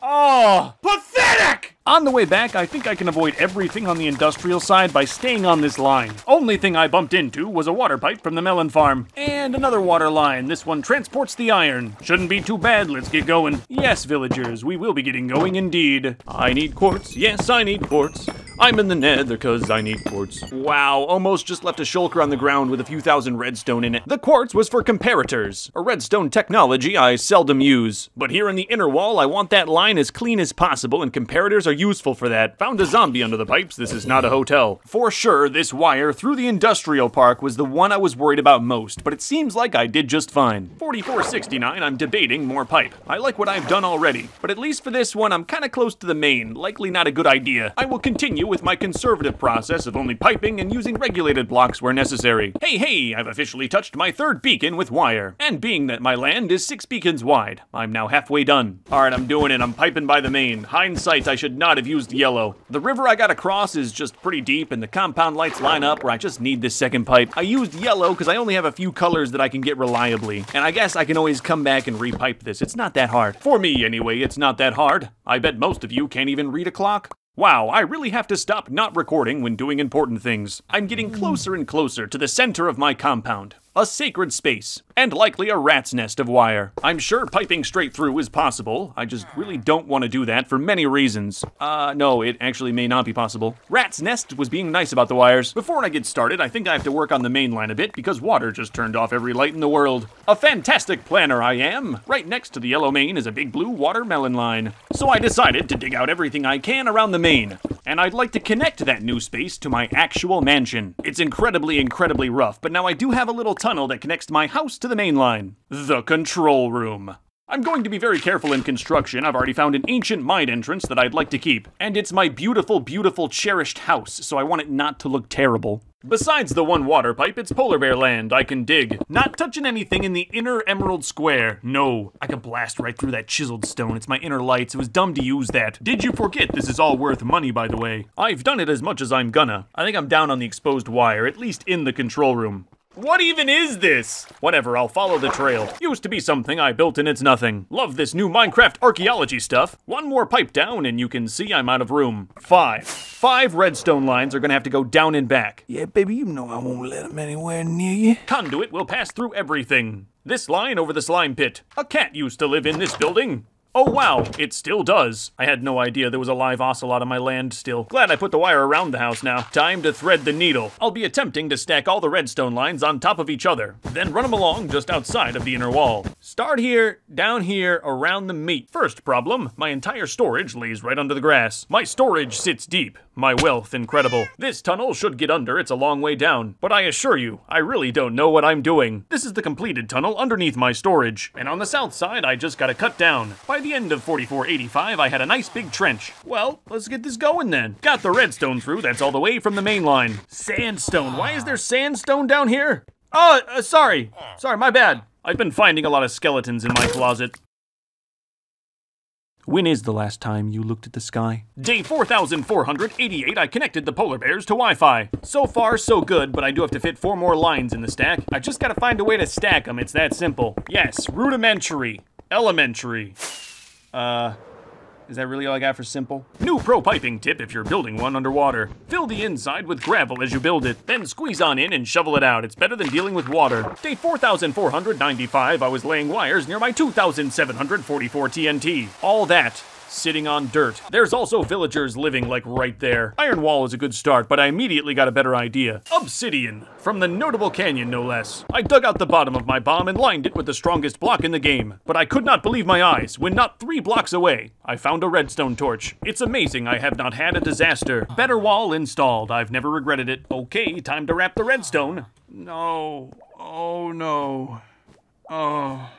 Oh, pathetic! On the way back, I think I can avoid everything on the industrial side by staying on this line. Only thing I bumped into was a water pipe from the melon farm. And another water line. This one transports the iron. Shouldn't be too bad, let's get going. Yes, villagers, we will be getting going indeed. I need quartz, yes, I need quartz. I'm in the nether cause I need quartz. Wow, almost just left a shulker on the ground with a few thousand redstone in it. The quartz was for comparators, a redstone technology I seldom use. But here in the inner wall, I want that line as clean as possible, and comparators are useful for that. Found a zombie under the pipes, this is not a hotel. For sure, this wire through the industrial park was the one I was worried about most, but it seems like I did just fine. 4469, I'm debating more pipe. I like what I've done already, but at least for this one, I'm kinda close to the main, likely not a good idea. I will continue with my conservative process of only piping and using regulated blocks where necessary. Hey, I've officially touched my third beacon with wire. And being that my land is 6 beacons wide, I'm now halfway done. Alright, I'm doing it, I'm piping by the main. Hindsight, I should not have used yellow. The river I got across is just pretty deep and the compound lights line up where I just need this second pipe. I used yellow because I only have a few colors that I can get reliably. And I guess I can always come back and repipe this. It's not that hard. For me, anyway, it's not that hard. I bet most of you can't even read a clock. Wow, I really have to stop not recording when doing important things. I'm getting closer and closer to the center of my compound. A sacred space, and likely a rat's nest of wire. I'm sure piping straight through is possible. I just really don't want to do that for many reasons. No, it actually may not be possible. Rat's nest was being nice about the wires. Before I get started, I think I have to work on the main line a bit because water just turned off every light in the world. A fantastic planner I am. Right next to the yellow main is a big blue watermelon line. So I decided to dig out everything I can around the main. And I'd like to connect that new space to my actual mansion. It's incredibly rough, but now I do have a little tunnel that connects my house to the main line. The control room. I'm going to be very careful in construction. I've already found an ancient mine entrance that I'd like to keep. And it's my beautiful, cherished house, so I want it not to look terrible. Besides the one water pipe, it's polar bear land. I can dig. Not touching anything in the inner emerald square. No, I can blast right through that chiseled stone. It's my inner lights. It was dumb to use that. Did you forget this is all worth money, by the way? I've done it as much as I'm gonna. I think I'm down on the exposed wire, at least in the control room. What even is this? Whatever, I'll follow the trail. Used to be something I built and it's nothing. Love this new Minecraft archaeology stuff. One more pipe down and you can see I'm out of room. 5 redstone lines are gonna have to go down and back. Yeah, baby, you know I won't let them anywhere near you. Conduit will pass through everything. This line over the slime pit. A cat used to live in this building. Oh wow, it still does. I had no idea there was a live ocelot on my land still. Glad I put the wire around the house now. Time to thread the needle. I'll be attempting to stack all the redstone lines on top of each other, then run them along just outside of the inner wall. Start here, down here, around the meat. First problem, my entire storage lays right under the grass. My storage sits deep, my wealth incredible. This tunnel should get under, it's a long way down. But I assure you, I really don't know what I'm doing. This is the completed tunnel underneath my storage. And on the south side, I just gotta cut down. By the end of 4485, I had a nice big trench. Well, let's get this going then. Got the redstone through, that's all the way from the main line. Sandstone, why is there sandstone down here? Oh, sorry, my bad. I've been finding a lot of skeletons in my closet. When is the last time you looked at the sky? Day 4488, I connected the polar bears to Wi-Fi. So far, so good, but I do have to fit 4 more lines in the stack. I just gotta find a way to stack them, it's that simple. Yes, rudimentary, elementary. Is that really all I got for simple? New pro piping tip if you're building one underwater. Fill the inside with gravel as you build it, then squeeze on in and shovel it out. It's better than dealing with water. Day 4495, I was laying wires near my 2744 TNT. All that sitting on dirt. There's also villagers living like right there. Iron wall is a good start, but I immediately got a better idea. Obsidian, from the Notable Canyon no less. I dug out the bottom of my bomb and lined it with the strongest block in the game, but I could not believe my eyes when not 3 blocks away, I found a redstone torch. It's amazing I have not had a disaster. Better wall installed, I've never regretted it. Okay, time to wrap the redstone. No, oh no, oh.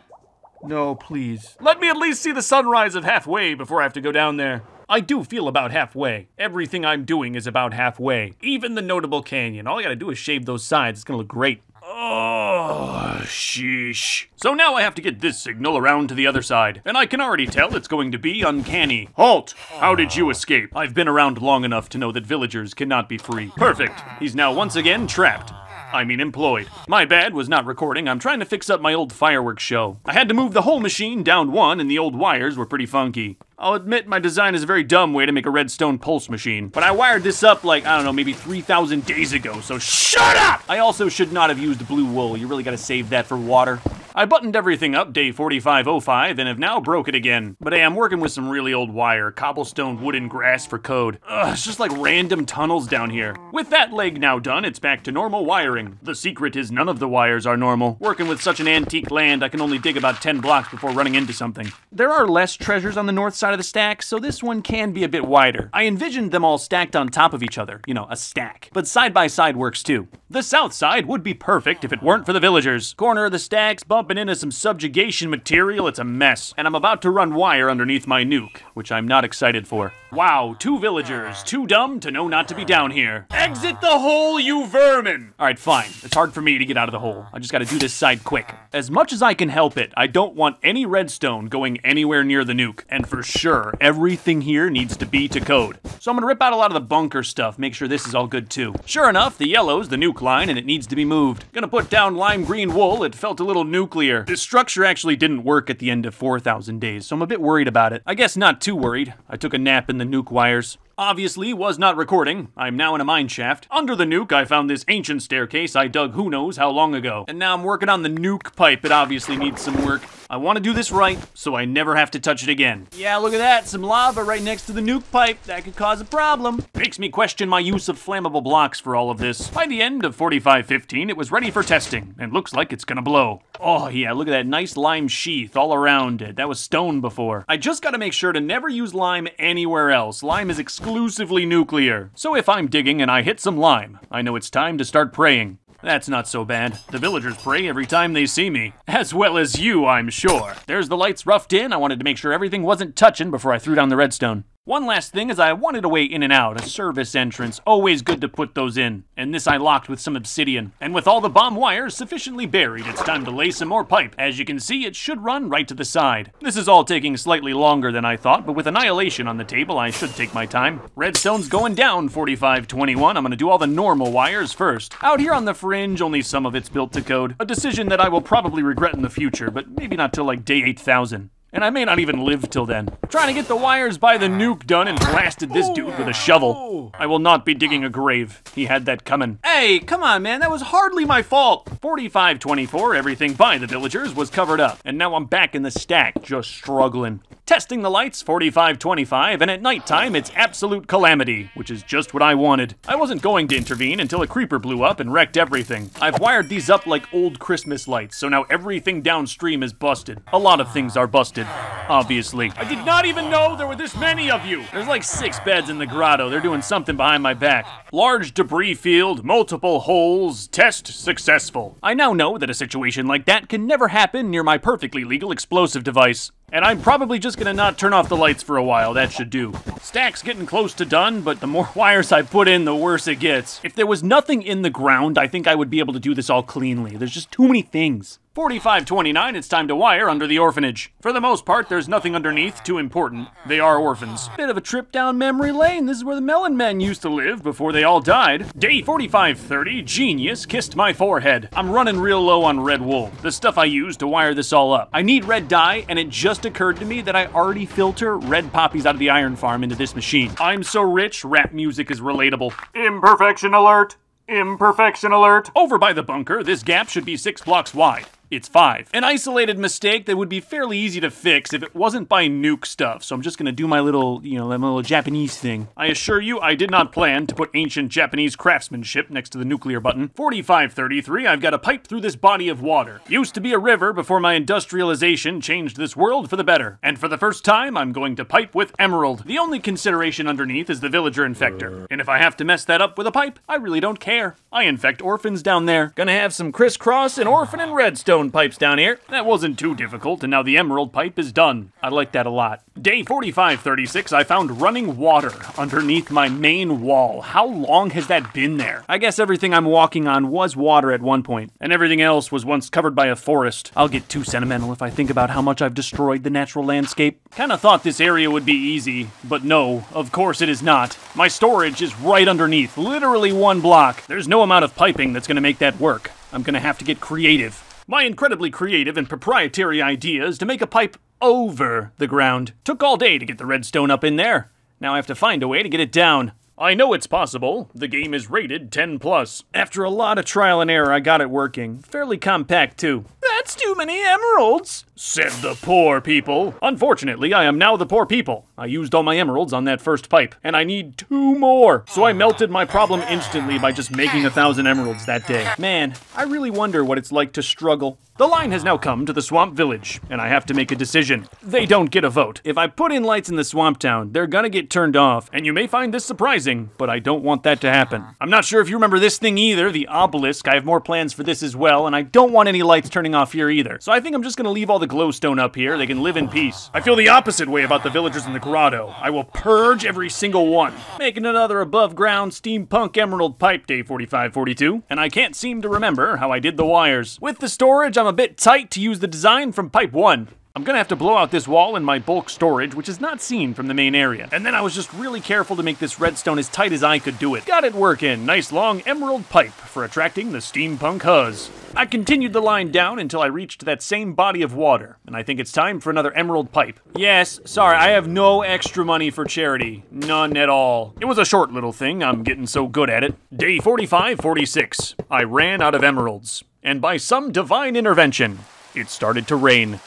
No, please. Let me at least see the sunrise of halfway before I have to go down there. I do feel about halfway. Everything I'm doing is about halfway. Even the Notable Canyon. All I gotta do is shave those sides. It's gonna look great. Oh, sheesh. So now I have to get this signal around to the other side. And I can already tell it's going to be uncanny. Halt! How did you escape? I've been around long enough to know that villagers cannot be free. Perfect. He's now once again trapped. I mean employed. My bad, was not recording. I'm trying to fix up my old fireworks show. I had to move the whole machine down one and the old wires were pretty funky. I'll admit my design is a very dumb way to make a redstone pulse machine, but I wired this up like, I don't know, maybe 3,000 days ago, so shut up! I also should not have used blue wool. You really gotta save that for water. I buttoned everything up day 4505 and have now broke it again. But hey, I'm working with some really old wire, cobblestone, wood, and grass for code. Ugh, it's just like random tunnels down here. With that leg now done, it's back to normal wiring. The secret is none of the wires are normal. Working with such an antique land, I can only dig about 10 blocks before running into something. There are less treasures on the north side of the stack, so this one can be a bit wider. I envisioned them all stacked on top of each other, you know, a stack. But side by side works too. The south side would be perfect if it weren't for the villagers. Corner of the stacks bumping into some subjugation material, it's a mess. And I'm about to run wire underneath my nuke, which I'm not excited for. Wow, 2 villagers, too dumb to know not to be down here. Exit the hole, you vermin! Alright, fine. It's hard for me to get out of the hole. I just gotta do this side quick. As much as I can help it, I don't want any redstone going anywhere near the nuke. And for sure, everything here needs to be to code. So I'm gonna rip out a lot of the bunker stuff, make sure this is all good too. Sure enough, the yellow's the nuke line and it needs to be moved. Gonna put down lime green wool, it felt a little nuclear. This structure actually didn't work at the end of 4,000 days, so I'm a bit worried about it. I guess not too worried. I took a nap in the nuke wires. Obviously was not recording. I'm now in a mine shaft. Under the nuke, I found this ancient staircase I dug who knows how long ago. And now I'm working on the nuke pipe. It obviously needs some work. I want to do this right, so I never have to touch it again. Yeah, look at that. Some lava right next to the nuke pipe. That could cause a problem. Makes me question my use of flammable blocks for all of this. By the end of 4515, it was ready for testing, and looks like it's gonna blow. Oh yeah, look at that nice lime sheath all around it. That was stone before. I just gotta make sure to never use lime anywhere else. Lime is exclusively nuclear. So if I'm digging and I hit some lime, I know it's time to start praying. That's not so bad. The villagers pray every time they see me. As well as you, I'm sure. There's the lights roughed in. I wanted to make sure everything wasn't touching before I threw down the redstone. One last thing is I wanted a way in and out, a service entrance. Always good to put those in. And this I locked with some obsidian. And with all the bomb wires sufficiently buried, it's time to lay some more pipe. As you can see, it should run right to the side. This is all taking slightly longer than I thought, but with annihilation on the table, I should take my time. Redstone's going down 4521. I'm gonna do all the normal wires first. Out here on the fringe, only some of it's built to code. A decision that I will probably regret in the future, but maybe not till like day 8,000. And I may not even live till then. Trying to get the wires by the nuke done and blasted this dude with a shovel. I will not be digging a grave. He had that coming. Hey, come on, man. That was hardly my fault. 4524, everything by the villagers was covered up. And now I'm back in the stack, just struggling. Testing the lights, 4525, and at nighttime, it's absolute calamity, which is just what I wanted. I wasn't going to intervene until a creeper blew up and wrecked everything. I've wired these up like old Christmas lights, so now everything downstream is busted. A lot of things are busted, obviously. I did not even know there were this many of you. There's like 6 beds in the grotto. They're doing something behind my back. Large debris field, multiple holes, test successful. I now know that a situation like that can never happen near my perfectly legal explosive device. And I'm probably just gonna not turn off the lights for a while, that should do. Stack's getting close to done, but the more wires I put in, the worse it gets. If there was nothing in the ground, I think I would be able to do this all cleanly. There's just too many things. 4529, it's time to wire under the orphanage. For the most part, there's nothing underneath too important. They are orphans. Bit of a trip down memory lane. This is where the Melon Men used to live before they all died. Day 4530, genius kissed my forehead. I'm running real low on red wool, the stuff I use to wire this all up. I need red dye, and it just occurred to me that I already filter red poppies out of the iron farm into this machine. I'm so rich, rap music is relatable. Imperfection alert! Imperfection alert! Over by the bunker, this gap should be 6 blocks wide. It's 5. An isolated mistake that would be fairly easy to fix if it wasn't by nuke stuff, so I'm just gonna do my little, my little Japanese thing. I assure you, I did not plan to put ancient Japanese craftsmanship next to the nuclear button. 4533, I've got a pipe through this body of water. Used to be a river before my industrialization changed this world for the better. And for the first time, I'm going to pipe with emerald. The only consideration underneath is the villager infector. And if I have to mess that up with a pipe, I really don't care. I infect orphans down there. Gonna have some crisscross and orphan and redstone pipes down here. That wasn't too difficult, and now the emerald pipe is done. I like that a lot. Day 4536, I found running water underneath my main wall. How long has that been there? I guess everything I'm walking on was water at one point, and everything else was once covered by a forest. I'll get too sentimental if I think about how much I've destroyed the natural landscape. Kinda thought this area would be easy, but no, of course it is not. My storage is right underneath, literally 1 block. There's no amount of piping that's gonna make that work. I'm gonna have to get creative. My incredibly creative and proprietary idea is to make a pipe over the ground. Took all day to get the redstone up in there. Now I have to find a way to get it down. I know it's possible. The game is rated 10+. After a lot of trial and error, I got it working. Fairly compact, too. That's too many emeralds, said the poor people. Unfortunately, I am now the poor people. I used all my emeralds on that first pipe, and I need 2 more. So I melted my problem instantly by just making 1,000 emeralds that day. Man, I really wonder what it's like to struggle. The line has now come to the Swamp Village, and I have to make a decision. They don't get a vote. If I put in lights in the Swamp Town, they're gonna get turned off, and you may find this surprising, but I don't want that to happen. I'm not sure if you remember this thing either, the obelisk. I have more plans for this as well, and I don't want any lights turning off here either. So I think I'm just gonna leave all the glowstone up here. They can live in peace. I feel the opposite way about the villagers in the grotto. I will purge every single one. Making another above ground steampunk emerald pipe, day 4542, and I can't seem to remember how I did the wires. With the storage, I'm a bit tight to use the design from pipe 1. I'm gonna have to blow out this wall in my bulk storage, which is not seen from the main area. And then I was just really careful to make this redstone as tight as I could do it. Got it working. Nice long emerald pipe for attracting the steampunk huzz. I continued the line down until I reached that same body of water, and I think it's time for another emerald pipe. Yes, sorry, I have no extra money for charity. None at all. It was a short little thing, I'm getting so good at it. Day 4546. I ran out of emeralds. And by some divine intervention, it started to rain.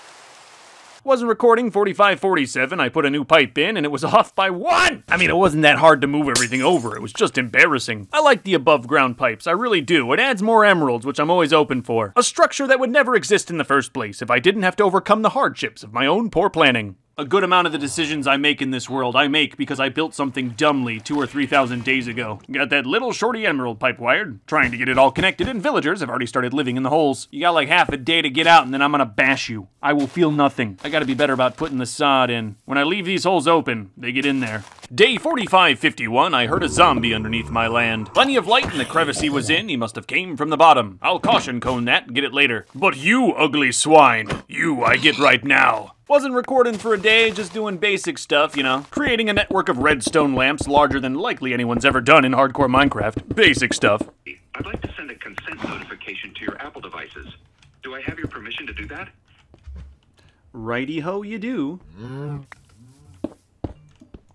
Wasn't recording 4547, I put a new pipe in and it was off by 1! I mean, it wasn't that hard to move everything over, it was just embarrassing. I like the above ground pipes, I really do. It adds more emeralds, which I'm always open for. A structure that would never exist in the first place if I didn't have to overcome the hardships of my own poor planning. A good amount of the decisions I make in this world, I make because I built something dumbly 2,000 or 3,000 days ago. Got that little shorty emerald pipe wired, trying to get it all connected, and villagers have already started living in the holes. You got like half a day to get out, and then I'm gonna bash you. I will feel nothing. I gotta be better about putting the sod in. When I leave these holes open, they get in there. Day 4551, I heard a zombie underneath my land. Plenty of light in the crevice he was in, he must have came from the bottom. I'll caution cone that and get it later. But you, ugly swine, you I get right now. Wasn't recording for a day, just doing basic stuff, you know. Creating a network of redstone lamps larger than likely anyone's ever done in hardcore Minecraft. Basic stuff. I'd like to send a consent notification to your Apple devices. Do I have your permission to do that? Righty-ho, you do.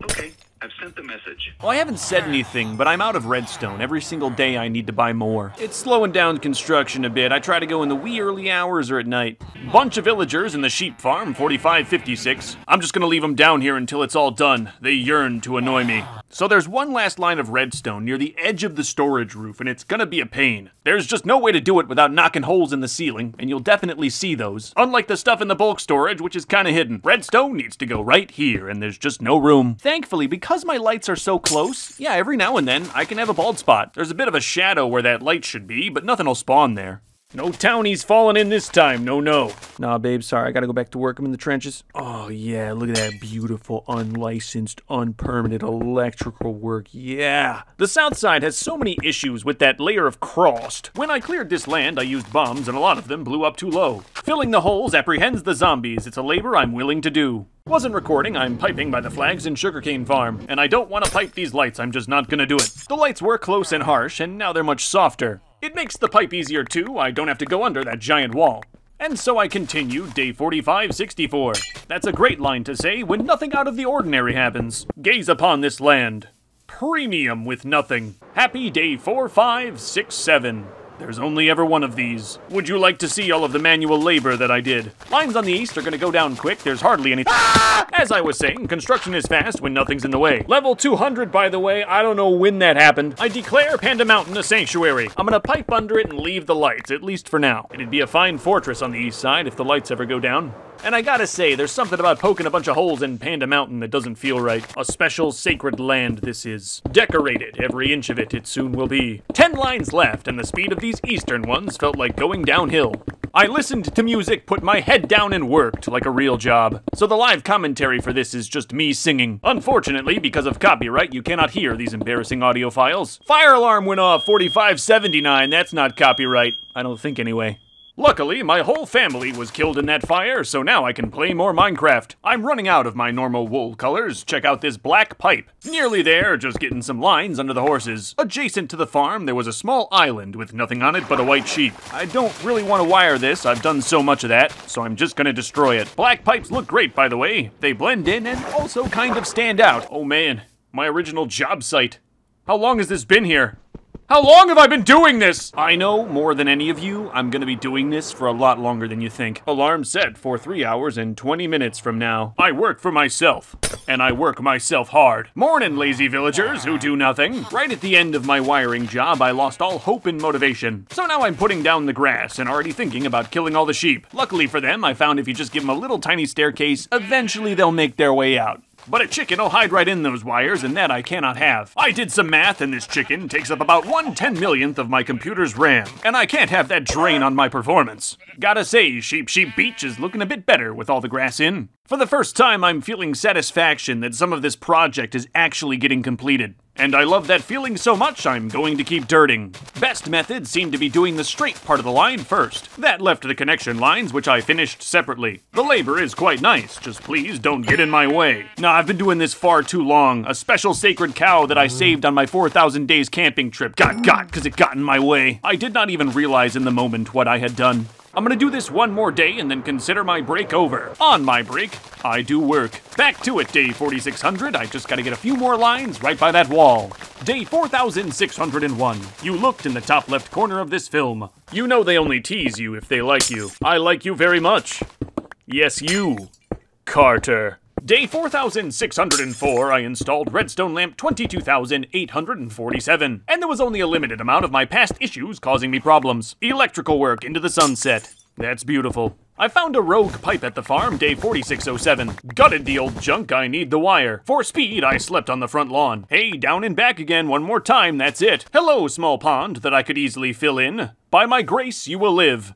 Okay, I've sent the message. Well, I haven't said anything, but I'm out of redstone. Every single day I need to buy more. It's slowing down construction a bit. I try to go in the wee early hours or at night. Bunch of villagers in the sheep farm, 4556. I'm just gonna leave them down here until it's all done. They yearn to annoy me. So there's one last line of redstone near the edge of the storage roof, and it's gonna be a pain. There's just no way to do it without knocking holes in the ceiling, and you'll definitely see those. Unlike the stuff in the bulk storage, which is kinda hidden. Redstone needs to go right here, and there's just no room. Thankfully, because my lights are so close, yeah, every now and then, I can have a bald spot. There's a bit of a shadow where that light should be, but nothing will spawn there. No townies falling in this time, no. Nah, babe, sorry, I gotta go back to work. I'm in the trenches. Oh, yeah, look at that beautiful, unlicensed, unpermitted electrical work, yeah. The south side has so many issues with that layer of frost. When I cleared this land, I used bombs, and a lot of them blew up too low. Filling the holes apprehends the zombies. It's a labor I'm willing to do. Wasn't recording, I'm piping by the flags in sugarcane farm, and I don't want to pipe these lights, I'm just not gonna do it. The lights were close and harsh, and now they're much softer. It makes the pipe easier too, I don't have to go under that giant wall. And so I continue, day 4564. That's a great line to say when nothing out of the ordinary happens. Gaze upon this land. Premium with nothing. Happy day 4567. There's only ever one of these. Would you like to see all of the manual labor that I did? Lines on the east are gonna go down quick. There's hardly any. As I was saying, construction is fast when nothing's in the way. Level 200, by the way, I don't know when that happened. I declare Panda Mountain a sanctuary. I'm gonna pipe under it and leave the lights, at least for now. It'd be a fine fortress on the east side if the lights ever go down. And I gotta say, there's something about poking a bunch of holes in Panda Mountain that doesn't feel right. A special sacred land this is. Decorated, every inch of it soon will be. 10 lines left, and the speed of these eastern ones felt like going downhill. I listened to music, put my head down, and worked like a real job. So the live commentary for this is just me singing. Unfortunately, because of copyright, you cannot hear these embarrassing audio files. Fire alarm went off, 4579, that's not copyright. I don't think anyway. Luckily, my whole family was killed in that fire, so now I can play more Minecraft. I'm running out of my normal wool colors. Check out this black pipe. Nearly there, just getting some lines under the horses. Adjacent to the farm, there was a small island with nothing on it but a white sheep. I don't really want to wire this. I've done so much of that, so I'm just gonna destroy it. Black pipes look great, by the way. They blend in and also kind of stand out. Oh man, my original job site. How long has this been here? How long have I been doing this? I know, more than any of you, I'm gonna be doing this for a lot longer than you think. Alarm set for 3 hours and 20 minutes from now. I work for myself, and I work myself hard. Mornin', lazy villagers who do nothing. Right at the end of my wiring job, I lost all hope and motivation. So now I'm putting down the grass and already thinking about killing all the sheep. Luckily for them, I found if you just give them a little tiny staircase, eventually they'll make their way out. But a chicken will hide right in those wires, and that I cannot have. I did some math, and this chicken takes up about 1/10,000,000th of my computer's RAM, and I can't have that drain on my performance. Gotta say, Sheep Beach is looking a bit better with all the grass in. For the first time, I'm feeling satisfaction that some of this project is actually getting completed. And I love that feeling so much, I'm going to keep dirting. Best method seemed to be doing the straight part of the line first. That left the connection lines, which I finished separately. The labor is quite nice, just please don't get in my way. Nah, I've been doing this far too long. A special sacred cow that I saved on my 4,000 days camping trip got, because it got in my way. I did not even realize in the moment what I had done. I'm gonna do this one more day and then consider my break over. On my break, I do work. Back to it, day 4600. I just gotta get a few more lines right by that wall. Day 4601. You looked in the top left corner of this film. You know they only tease you if they like you. I like you very much. Yes, you, Carter. Day 4604, I installed redstone lamp 22,847, and there was only a limited amount of my past issues causing me problems. Electrical work into the sunset. That's beautiful. I found a rogue pipe at the farm, day 4607. Gutted the old junk, I need the wire. For speed, I slept on the front lawn. Hey, down and back again one more time, that's it. Hello, small pond that I could easily fill in. By my grace, you will live.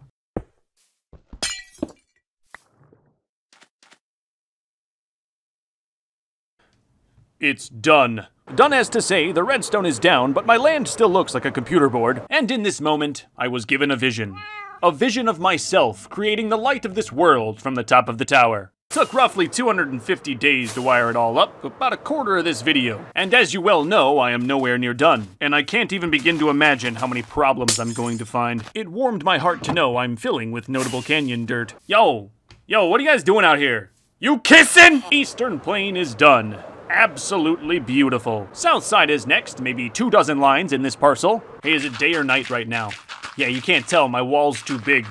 It's done. Done as to say, the redstone is down, but my land still looks like a computer board. And in this moment, I was given a vision. A vision of myself, creating the light of this world from the top of the tower. Took roughly 250 days to wire it all up, about a quarter of this video. And as you well know, I am nowhere near done. And I can't even begin to imagine how many problems I'm going to find. It warmed my heart to know I'm filling with Notable Canyon dirt. Yo, what are you guys doing out here? You kissing? Eastern Plain is done. Absolutely beautiful. South side is next, maybe 24 lines in this parcel. Hey, is it day or night right now? Yeah, you can't tell, my wall's too big.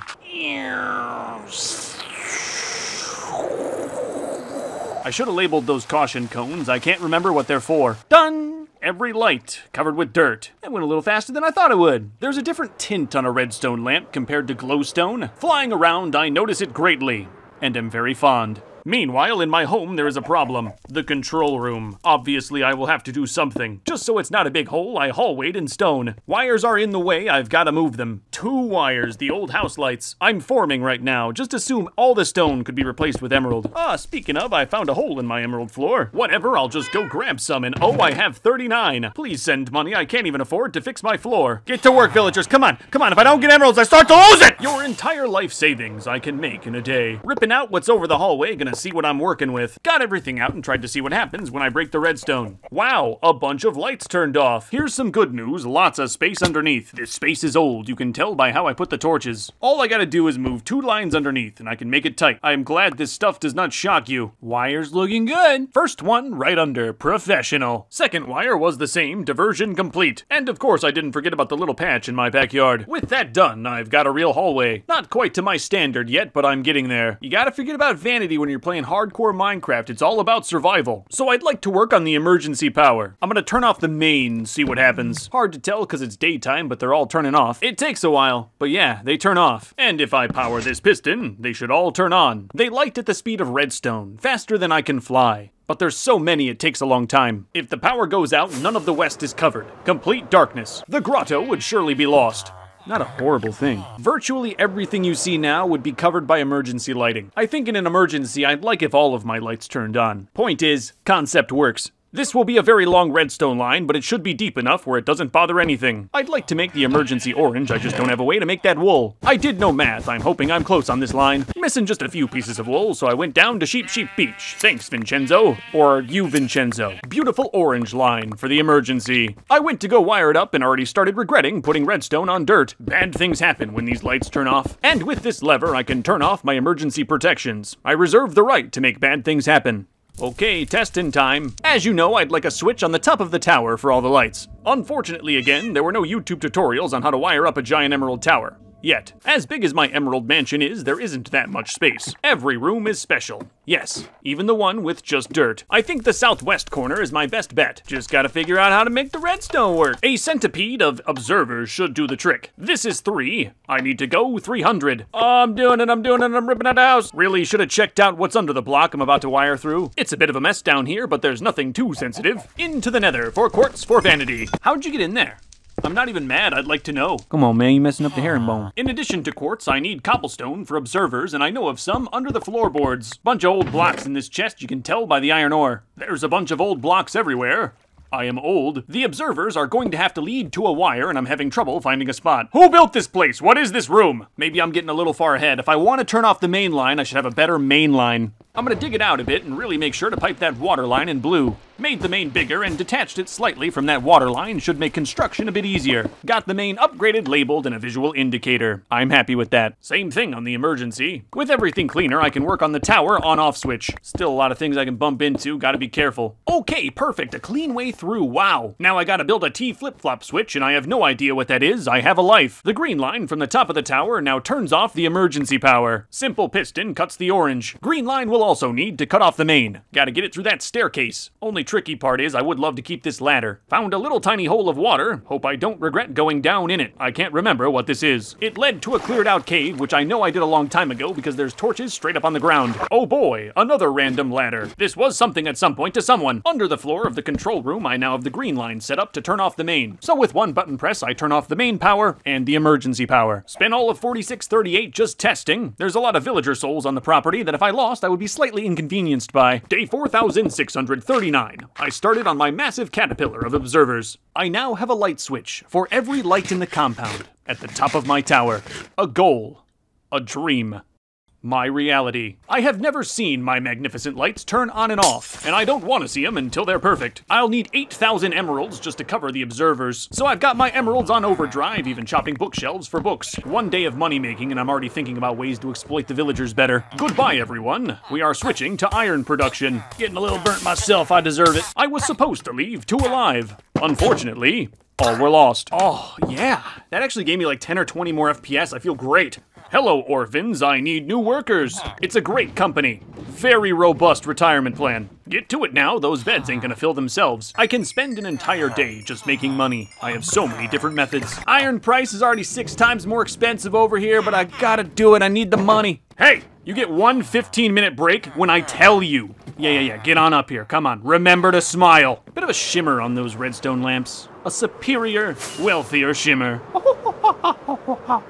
I should have labeled those caution cones. I can't remember what they're for. Done! Every light covered with dirt. That went a little faster than I thought it would. There's a different tint on a redstone lamp compared to glowstone. Flying around, I notice it greatly, and am very fond. Meanwhile, in my home, there is a problem. The control room. Obviously, I will have to do something. Just so it's not a big hole, I hallwayed in stone. Wires are in the way, I've got to move them. 2 wires, the old house lights. I'm forming right now. Just assume all the stone could be replaced with emerald. Speaking of, I found a hole in my emerald floor. Whatever, I'll just go grab some, and oh, I have 39. Please send money, I can't even afford to fix my floor. Get to work, villagers, come on, if I don't get emeralds, I start to lose it! Your entire life savings I can make in a day. Ripping out what's over the hallway, gonna see what I'm working with. Got everything out and tried to see what happens when I break the redstone. Wow, a bunch of lights turned off. Here's some good news, lots of space underneath. This space is old, you can tell by how I put the torches. All I gotta do is move 2 lines underneath and I can make it tight. I am glad this stuff does not shock you. Wire's looking good. First one right under, professional. Second wire was the same, diversion complete. And of course I didn't forget about the little patch in my backyard. With that done, I've got a real hallway. Not quite to my standard yet, but I'm getting there. You gotta forget about vanity when you're playing hardcore Minecraft. It's all about survival. So I'd like to work on the emergency power. I'm gonna turn off the main, see what happens. Hard to tell because it's daytime, but they're all turning off. It takes a while, but yeah, they turn off. And if I power this piston, they should all turn on. They light at the speed of redstone, faster than I can fly. But there's so many it takes a long time. If the power goes out, none of the west is covered. Complete darkness. The grotto would surely be lost. Not a horrible thing. Virtually everything you see now would be covered by emergency lighting. I think in an emergency, I'd like if all of my lights turned on. Point is, concept works. This will be a very long redstone line, but it should be deep enough where it doesn't bother anything. I'd like to make the emergency orange, I just don't have a way to make that wool. I did no math, I'm hoping I'm close on this line. Missing just a few pieces of wool, so I went down to Sheep Beach. Thanks, Vincenzo. Or you, Vincenzo. Beautiful orange line for the emergency. I went to go wire it up and already started regretting putting redstone on dirt. Bad things happen when these lights turn off. And with this lever, I can turn off my emergency protections. I reserve the right to make bad things happen. Okay, testing time. As you know, I'd like a switch on the top of the tower for all the lights. Unfortunately, again, there were no YouTube tutorials on how to wire up a giant emerald tower. Yet. As big as my emerald mansion is, there isn't that much space. Every room is special. Yes, even the one with just dirt. I think the southwest corner is my best bet. Just gotta figure out how to make the redstone work. A centipede of observers should do the trick. This is 3. I need to go 300. I'm doing it, I'm ripping it out. Really should have checked out what's under the block I'm about to wire through. It's a bit of a mess down here, but there's nothing too sensitive. Into the nether, for quartz, for vanity. How'd you get in there? I'm not even mad, I'd like to know. Come on, man, you messing up the herringbone. In addition to quartz, I need cobblestone for observers, and I know of some under the floorboards. Bunch of old blocks in this chest, you can tell by the iron ore. There's a bunch of old blocks everywhere. I am old. The observers are going to have to lead to a wire, and I'm having trouble finding a spot. Who built this place? What is this room? Maybe I'm getting a little far ahead. If I want to turn off the main line, I should have a better main line. I'm gonna dig it out a bit and really make sure to pipe that water line in blue. Made the main bigger and detached it slightly from that water line should make construction a bit easier. Got the main upgraded, labeled, and a visual indicator. I'm happy with that. Same thing on the emergency. With everything cleaner, I can work on the tower on-off switch. Still a lot of things I can bump into, gotta be careful. Okay, perfect, a clean way through, wow. Now I gotta build a T flip-flop switch and I have no idea what that is, I have a life. The green line from the top of the tower now turns off the emergency power. Simple piston cuts the orange. Green line will also need to cut off the main. Gotta get it through that staircase. Only tricky part is I would love to keep this ladder. Found a little tiny hole of water. Hope I don't regret going down in it. I can't remember what this is. It led to a cleared out cave, which I know I did a long time ago because there's torches straight up on the ground. Oh boy, another random ladder. This was something at some point to someone. Under the floor of the control room, I now have the green line set up to turn off the main. So with one button press, I turn off the main power and the emergency power. Spent all of 4638 just testing. There's a lot of villager souls on the property that if I lost, I would be slightly inconvenienced by. Day 4639. I started on my massive caterpillar of observers. I now have a light switch for every light in the compound at the top of my tower. A goal. A dream. My reality. I have never seen my magnificent lights turn on and off, and I don't want to see them until they're perfect. I'll need 8,000 emeralds just to cover the observers. So I've got my emeralds on overdrive, even chopping bookshelves for books. One day of money making, and I'm already thinking about ways to exploit the villagers better. Goodbye, everyone. We are switching to iron production. Getting a little burnt myself, I deserve it. I was supposed to leave 2 alive. Unfortunately, all were lost. Oh, yeah. That actually gave me like 10 or 20 more FPS. I feel great. Hello, orphans, I need new workers. It's a great company. Very robust retirement plan. Get to it now, those beds ain't gonna fill themselves. I can spend an entire day just making money. I have so many different methods. Iron price is already 6 times more expensive over here, but I gotta do it, I need the money. Hey, you get one 15-minute break when I tell you. Yeah, get on up here, come on. Remember to smile. Bit of a shimmer on those redstone lamps. A superior, wealthier shimmer.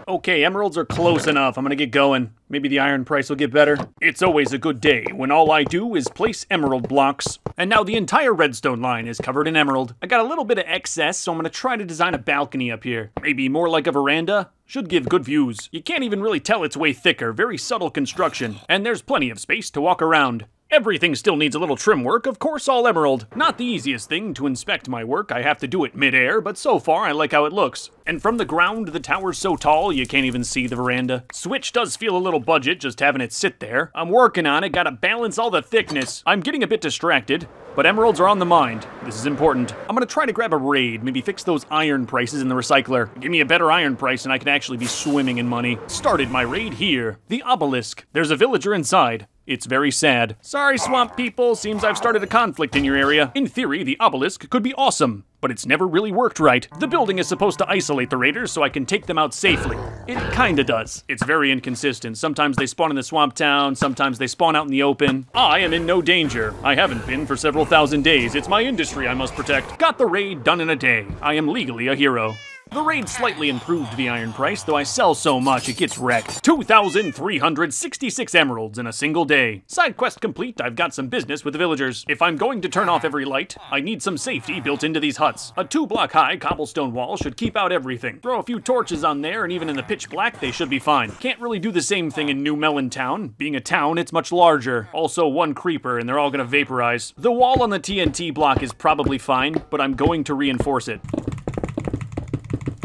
Okay, emeralds are close enough. I'm gonna get going. Maybe the iron price will get better. It's always a good day when all I do is place emerald blocks. And now the entire redstone line is covered in emerald. I got a little bit of excess, so I'm gonna try to design a balcony up here. Maybe more like a veranda. Should give good views. You can't even really tell it's way thicker, very subtle construction. And there's plenty of space to walk around. Everything still needs a little trim work, of course all emerald. Not the easiest thing to inspect my work, I have to do it mid-air, but so far I like how it looks. And from the ground, the tower's so tall you can't even see the veranda. Switch does feel a little budget just having it sit there. I'm working on it, gotta balance all the thickness. I'm getting a bit distracted, but emeralds are on the mind. This is important. I'm gonna try to grab a raid, maybe fix those iron prices in the recycler. Give me a better iron price and I can actually be swimming in money. Started my raid here. The obelisk. There's a villager inside. It's very sad. Sorry, swamp people. Seems I've started a conflict in your area. In theory, the obelisk could be awesome, but it's never really worked right. The building is supposed to isolate the raiders so I can take them out safely. It kinda does. It's very inconsistent. Sometimes they spawn in the swamp town, sometimes they spawn out in the open. I am in no danger. I haven't been for several thousand days. It's my industry I must protect. Got the raid done in a day. I am legally a hero. The raid slightly improved the iron price, though I sell so much it gets wrecked. 2,366 emeralds in a single day. Side quest complete, I've got some business with the villagers. If I'm going to turn off every light, I need some safety built into these huts. A 2-block high cobblestone wall should keep out everything. Throw a few torches on there, and even in the pitch black, they should be fine. Can't really do the same thing in New Melon Town. Being a town, it's much larger. Also, one creeper, and they're all gonna vaporize. The wall on the TNT block is probably fine, but I'm going to reinforce it.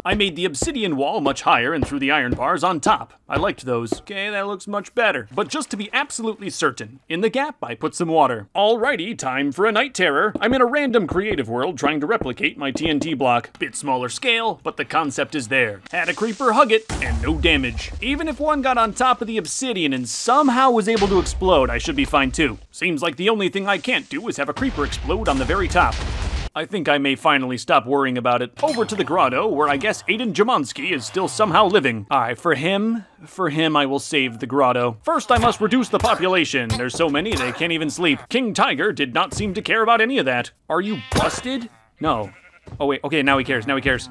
I made the obsidian wall much higher and threw the iron bars on top. I liked those. Okay, that looks much better. But just to be absolutely certain, in the gap I put some water. Alrighty, time for a night terror. I'm in a random creative world trying to replicate my TNT block. Bit smaller scale, but the concept is there. Had a creeper hug it, and no damage. Even if one got on top of the obsidian and somehow was able to explode, I should be fine too. Seems like the only thing I can't do is have a creeper explode on the very top. I think I may finally stop worrying about it. Over to the grotto, where I guess Aiden Jamonski is still somehow living. Alright, for him, I will save the grotto. First, I must reduce the population. There's so many they can't even sleep. King Tiger did not seem to care about any of that. Are you busted? No. Oh wait, okay, now he cares, now he cares.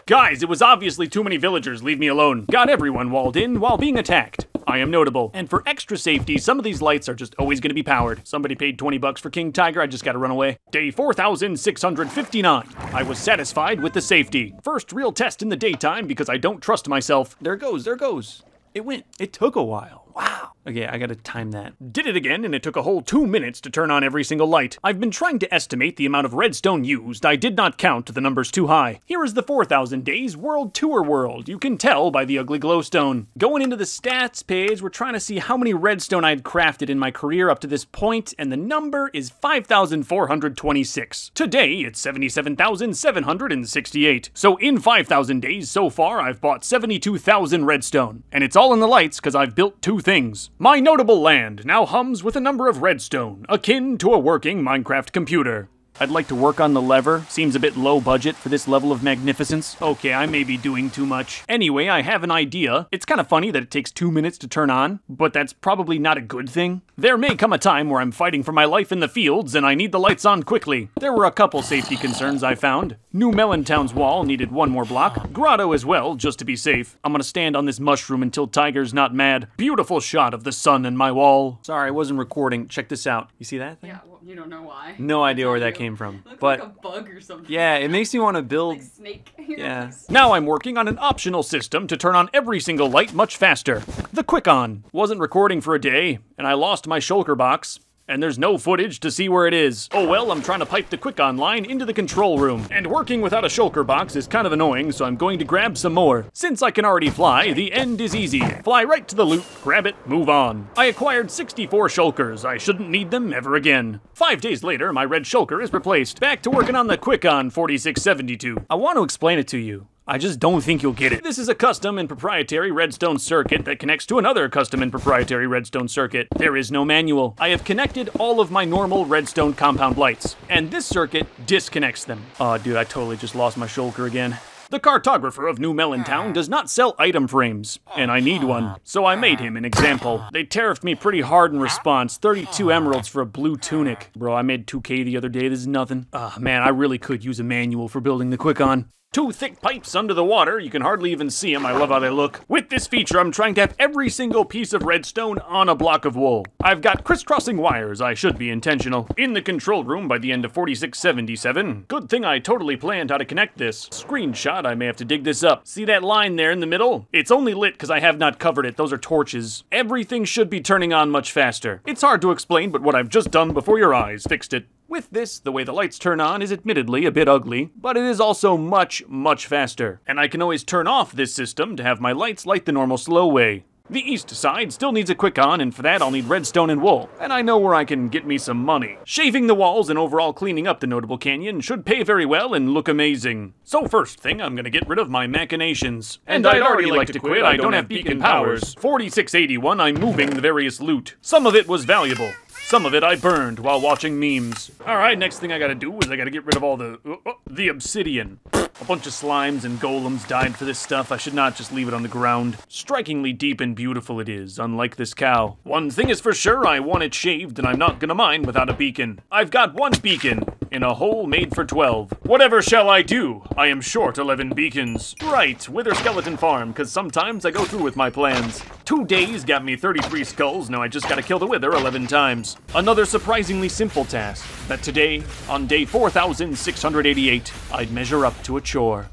Guys, it was obviously too many villagers, leave me alone. Got everyone walled in while being attacked. I am notable. And for extra safety, some of these lights are just always gonna be powered. Somebody paid 20 bucks for King Tiger, I just gotta run away. Day 4,659. I was satisfied with the safety. First real test in the daytime because I don't trust myself. There it goes, there it goes. It went. It took a while. Wow. Okay, I gotta time that. Did it again, and it took a whole 2 minutes to turn on every single light. I've been trying to estimate the amount of redstone used. I did not count, the number's too high. Here is the 4,000 Days World Tour world. You can tell by the ugly glowstone. Going into the stats page, we're trying to see how many redstone I'd crafted in my career up to this point, and the number is 5,426. Today, it's 77,768. So in 5,000 days so far, I've bought 72,000 redstone. And it's all in the lights, because I've built 2 things. My notable land now hums with a number of redstone, akin to a working Minecraft computer. I'd like to work on the lever. Seems a bit low budget for this level of magnificence. Okay, I may be doing too much. Anyway, I have an idea. It's kind of funny that it takes 2 minutes to turn on, but that's probably not a good thing. There may come a time where I'm fighting for my life in the fields and I need the lights on quickly. There were a couple safety concerns I found. New Melon Town's wall needed 1 more block. Grotto as well, just to be safe. I'm gonna stand on this mushroom until Tiger's not mad. Beautiful shot of the sun and my wall. Sorry, I wasn't recording. Check this out. You see that thing? Yeah, well, you don't know why. No idea where that came from. Looks But like a bug or something. yeah, it makes me want to build. Like snake. Yeah. Now I'm working on an optional system to turn on every single light much faster. The Quick On. Wasn't recording for a day, and I lost my shulker box. And there's no footage to see where it is. Oh well, I'm trying to pipe the Quick On line into the control room. And working without a shulker box is kind of annoying, so I'm going to grab some more. Since I can already fly, the end is easy. Fly right to the loot, grab it, move on. I acquired 64 shulkers. I shouldn't need them ever again. 5 days later, my red shulker is replaced. Back to working on the Quick On 4672. I want to explain it to you. I just don't think you'll get it. This is a custom and proprietary redstone circuit that connects to another custom and proprietary redstone circuit. There is no manual. I have connected all of my normal redstone compound lights, and this circuit disconnects them. Oh, dude, I totally just lost my shulker again. The cartographer of New Melon Town does not sell item frames, and I need one, so I made him an example. They tariffed me pretty hard in response, 32 emeralds for a blue tunic. Bro, I made 2K the other day, this is nothing. Man, I really could use a manual for building the Quick On. Two thick pipes under the water. You can hardly even see them. I love how they look. With this feature, I'm trying to have every single piece of redstone on a block of wool. I've got crisscrossing wires. I should be intentional. In the control room by the end of 4677. Good thing I totally planned how to connect this. Screenshot, I may have to dig this up. See that line there in the middle? It's only lit because I have not covered it. Those are torches. Everything should be turning on much faster. It's hard to explain, but what I've just done before your eyes fixed it. With this, the way the lights turn on is admittedly a bit ugly, but it is also much, much faster. And I can always turn off this system to have my lights light the normal slow way. The east side still needs a quick on, and for that I'll need redstone and wool. And I know where I can get me some money. Shaving the walls and overall cleaning up the Notable Canyon should pay very well and look amazing. So first thing, I'm gonna get rid of my machinations. And I'd already like to quit, I don't have beacon powers. 4681, I'm moving the various loot. Some of it was valuable. Some of it I burned while watching memes. Alright, next thing I gotta do is I gotta get rid of all the obsidian. A bunch of slimes and golems died for this stuff. I should not just leave it on the ground. Strikingly deep and beautiful it is, unlike this cow. One thing is for sure, I want it shaved, and I'm not gonna mine without a beacon. I've got one beacon in a hole made for 12. Whatever shall I do? I am short 11 beacons. Right, Wither Skeleton Farm, because sometimes I go through with my plans. 2 days got me 33 skulls, now I just gotta kill the Wither 11 times. Another surprisingly simple task, that today, on day 4688, I'd measure up to a chore.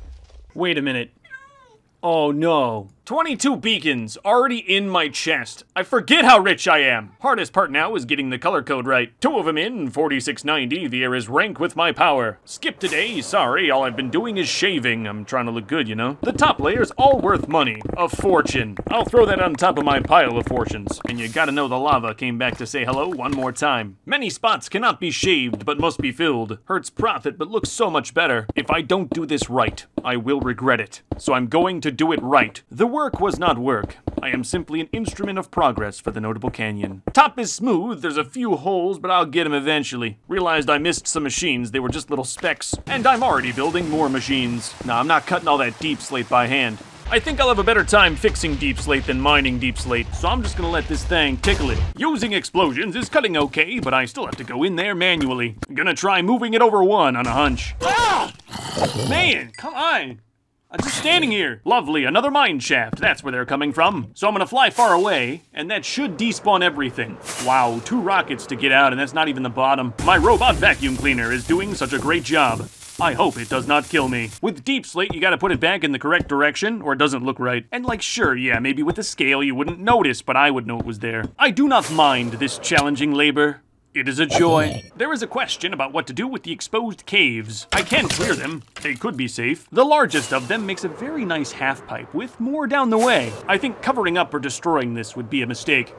Wait a minute. Oh no. 22 beacons already in my chest. I forget how rich I am. Hardest part now is getting the color code right. 2 of them in, 4690, the air is rank with my power. Skip today, sorry, all I've been doing is shaving. I'm trying to look good, you know? The top layer's all worth money. A fortune. I'll throw that on top of my pile of fortunes. And you gotta know the lava came back to say hello one more time. Many spots cannot be shaved, but must be filled. Hurts profit, but looks so much better. If I don't do this right, I will regret it. So I'm going to do it right. The work was not work. I am simply an instrument of progress for the Notable Canyon. Top is smooth, there's a few holes, but I'll get them eventually. Realized I missed some machines, they were just little specks. And I'm already building more machines. Nah, I'm not cutting all that deep slate by hand. I think I'll have a better time fixing deep slate than mining deep slate, so I'm just gonna let this thing tickle it. Using explosions is cutting okay, but I still have to go in there manually. I'm gonna try moving it over 1 on a hunch. Ah! Man, come on! I'm just standing here. Lovely, another mine shaft. That's where they're coming from. So I'm gonna fly far away, and that should despawn everything. Wow, 2 rockets to get out, and that's not even the bottom. My robot vacuum cleaner is doing such a great job. I hope it does not kill me. With deep slate, you gotta put it back in the correct direction, or it doesn't look right. And like, sure, yeah, maybe with the scale you wouldn't notice, but I would know it was there. I do not mind this challenging labor. It is a joy. There is a question about what to do with the exposed caves. I can clear them. They could be safe. The largest of them makes a very nice half pipe with more down the way. I think covering up or destroying this would be a mistake.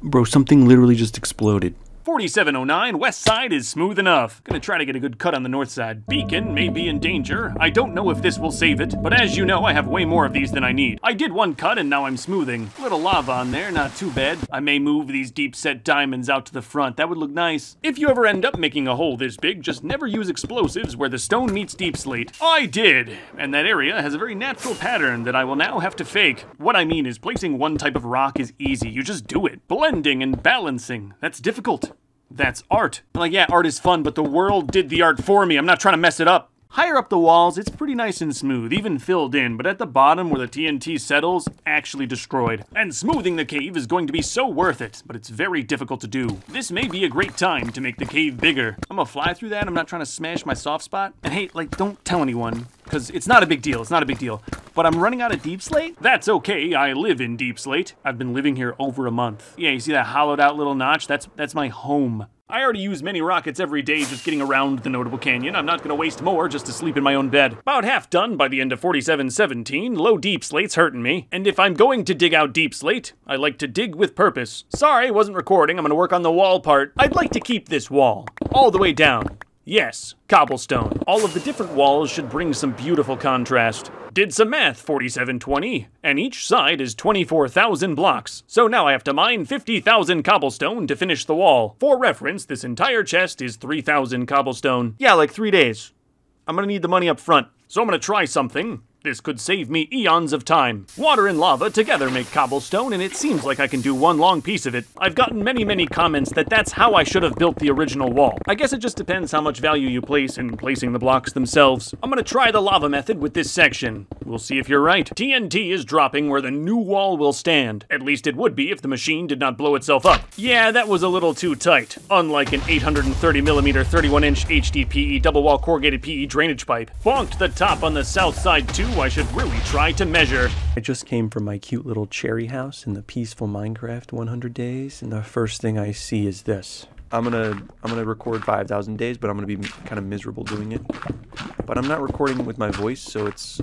Bro, something literally just exploded. 4709, west side is smooth enough. Gonna try to get a good cut on the north side. Beacon may be in danger. I don't know if this will save it, but as you know, I have way more of these than I need. I did 1 cut and now I'm smoothing. Little lava on there, not too bad. I may move these deep set diamonds out to the front. That would look nice. If you ever end up making a hole this big, just never use explosives where the stone meets deep slate. I did, and that area has a very natural pattern that I will now have to fake. What I mean is placing one type of rock is easy. You just do it. Blending and balancing, that's difficult. That's art. Like, yeah, art is fun, but the world did the art for me. I'm not trying to mess it up. Higher up the walls, it's pretty nice and smooth, even filled in, but at the bottom where the TNT settles, actually destroyed. And smoothing the cave is going to be so worth it, but it's very difficult to do. This may be a great time to make the cave bigger. I'm gonna fly through that, I'm not trying to smash my soft spot. And hey, like, don't tell anyone, because it's not a big deal, it's not a big deal. But I'm running out of deep slate? That's okay, I live in deep slate. I've been living here over a month. Yeah, you see that hollowed out little notch? That's my home. I already use many rockets every day just getting around the Notable Canyon. I'm not gonna waste more just to sleep in my own bed. About half done by the end of 4717. Low deep slate's hurting me. And if I'm going to dig out deep slate, I like to dig with purpose. Sorry, wasn't recording. I'm gonna work on the wall part. I'd like to keep this wall all the way down. Yes, cobblestone. All of the different walls should bring some beautiful contrast. Did some math, 4720, and each side is 24,000 blocks. So now I have to mine 50,000 cobblestone to finish the wall. For reference, this entire chest is 3,000 cobblestone. Yeah, like 3 days. I'm gonna need the money up front. So I'm gonna try something This could save me eons of time. Water and lava together make cobblestone, and it seems like I can do one long piece of it. I've gotten many comments that that's how I should have built the original wall. I guess it just depends how much value you place in placing the blocks themselves. I'm gonna try the lava method with this section. We'll see if you're right. TNT is dropping where the new wall will stand. At least it would be if the machine did not blow itself up. Yeah, that was a little too tight. Unlike an 830mm 31-inch HDPE double wall corrugated PE drainage pipe. Bonked the top on the south side too. I should really try to measure. I just came from my cute little cherry house in the peaceful Minecraft 100 days, and the first thing I see is this. I'm gonna record 5,000 days, but I'm gonna be kind of miserable doing it. But I'm not recording with my voice, so it's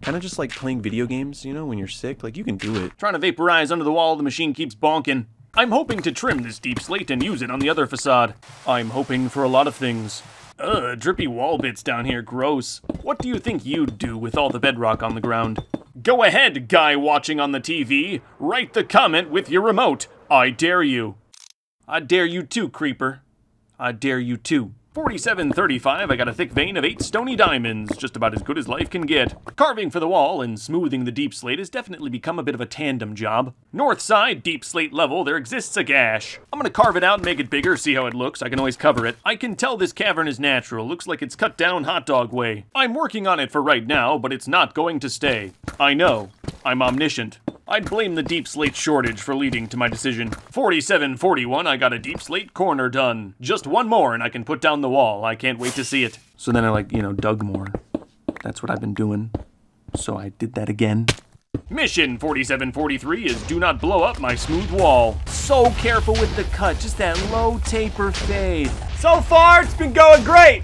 kind of just like playing video games, you know, when you're sick. Like, you can do it. Trying to vaporize under the wall, the machine keeps bonking. I'm hoping to trim this deep slate and use it on the other facade. I'm hoping for a lot of things. Ugh, drippy wall bits down here, gross. What do you think you'd do with all the bedrock on the ground? Go ahead, guy watching on the TV. Write the comment with your remote. I dare you. I dare you too, creeper. I dare you too. 4735, I got a thick vein of 8 stony diamonds, just about as good as life can get. Carving for the wall and smoothing the deep slate has definitely become a bit of a tandem job. North side, deep slate level, there exists a gash. I'm gonna carve it out and make it bigger, see how it looks. I can always cover it. I can tell this cavern is natural. Looks like it's cut down hot dog way. I'm working on it for right now, but it's not going to stay. I know. I'm omniscient. I'd blame the deep slate shortage for leading to my decision. 4741, I got a deep slate corner done. Just one more and I can put down the wall. I can't wait to see it. So then I dug more. That's what I've been doing. So I did that again. Mission 4743 is do not blow up my smooth wall. So careful with the cut, just that low taper fade. So far, it's been going great.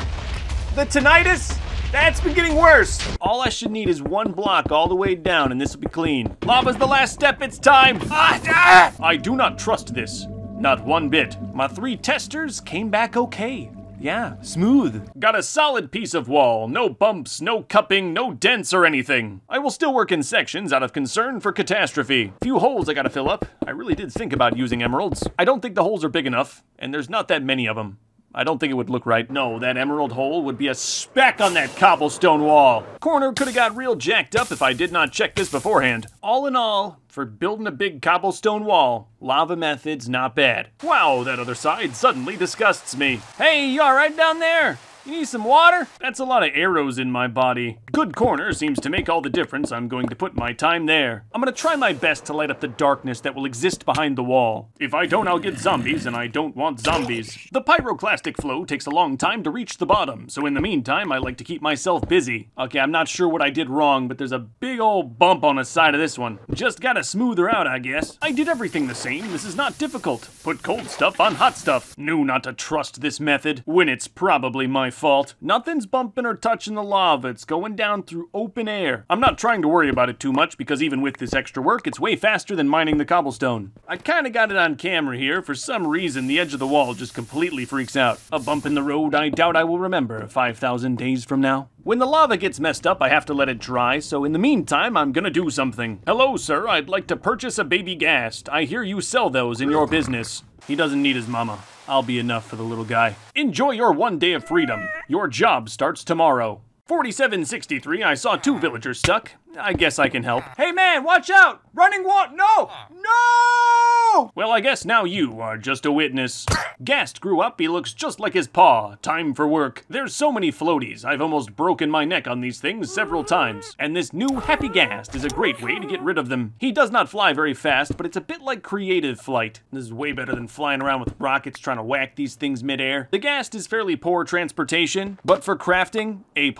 The tinnitus, that's been getting worse. All I should need is one block all the way down and this will be clean. Lava's the last step, it's time. I do not trust this, not one bit. My 3 testers came back okay. Yeah, smooth. Got a solid piece of wall, no bumps, no cupping, no dents or anything. I will still work in sections out of concern for catastrophe. Few holes I gotta fill up. I really did think about using emeralds. I don't think the holes are big enough, and there's not that many of them. I don't think it would look right. No, that emerald hole would be a speck on that cobblestone wall. Corner could have got real jacked up if I did not check this beforehand. All in all, for building a big cobblestone wall, lava method's not bad. Wow, that other side suddenly disgusts me. Hey, you all right down there? You need some water? That's a lot of arrows in my body. Good corner seems to make all the difference. I'm going to put my time there. I'm gonna try my best to light up the darkness that will exist behind the wall. If I don't, I'll get zombies, and I don't want zombies. The pyroclastic flow takes a long time to reach the bottom, so in the meantime, I like to keep myself busy. Okay, I'm not sure what I did wrong, but there's a big old bump on the side of this one. Just gotta smooth her out, I guess. I did everything the same. This is not difficult. Put cold stuff on hot stuff. Knew not to trust this method, when it's probably my fault. Nothing's bumping or touching the lava. It's going down through open air. I'm not trying to worry about it too much because even with this extra work, it's way faster than mining the cobblestone. I kinda got it on camera here. For some reason, the edge of the wall just completely freaks out. A bump in the road I doubt I will remember 5,000 days from now. When the lava gets messed up, I have to let it dry, so in the meantime, I'm gonna do something. Hello, sir. I'd like to purchase a baby ghast. I hear you sell those in your business. He doesn't need his mama. I'll be enough for the little guy. Enjoy your 1 day of freedom. Your job starts tomorrow. 4763, I saw 2 villagers stuck. I guess I can help. Hey man, watch out! Running water! No! No! Well, I guess now you are just a witness. Ghast grew up, he looks just like his paw. Time for work. There's so many floaties, I've almost broken my neck on these things several times. And this new Happy Ghast is a great way to get rid of them. He does not fly very fast, but it's a bit like creative flight. This is way better than flying around with rockets trying to whack these things midair. The Ghast is fairly poor transportation, but for crafting, A+.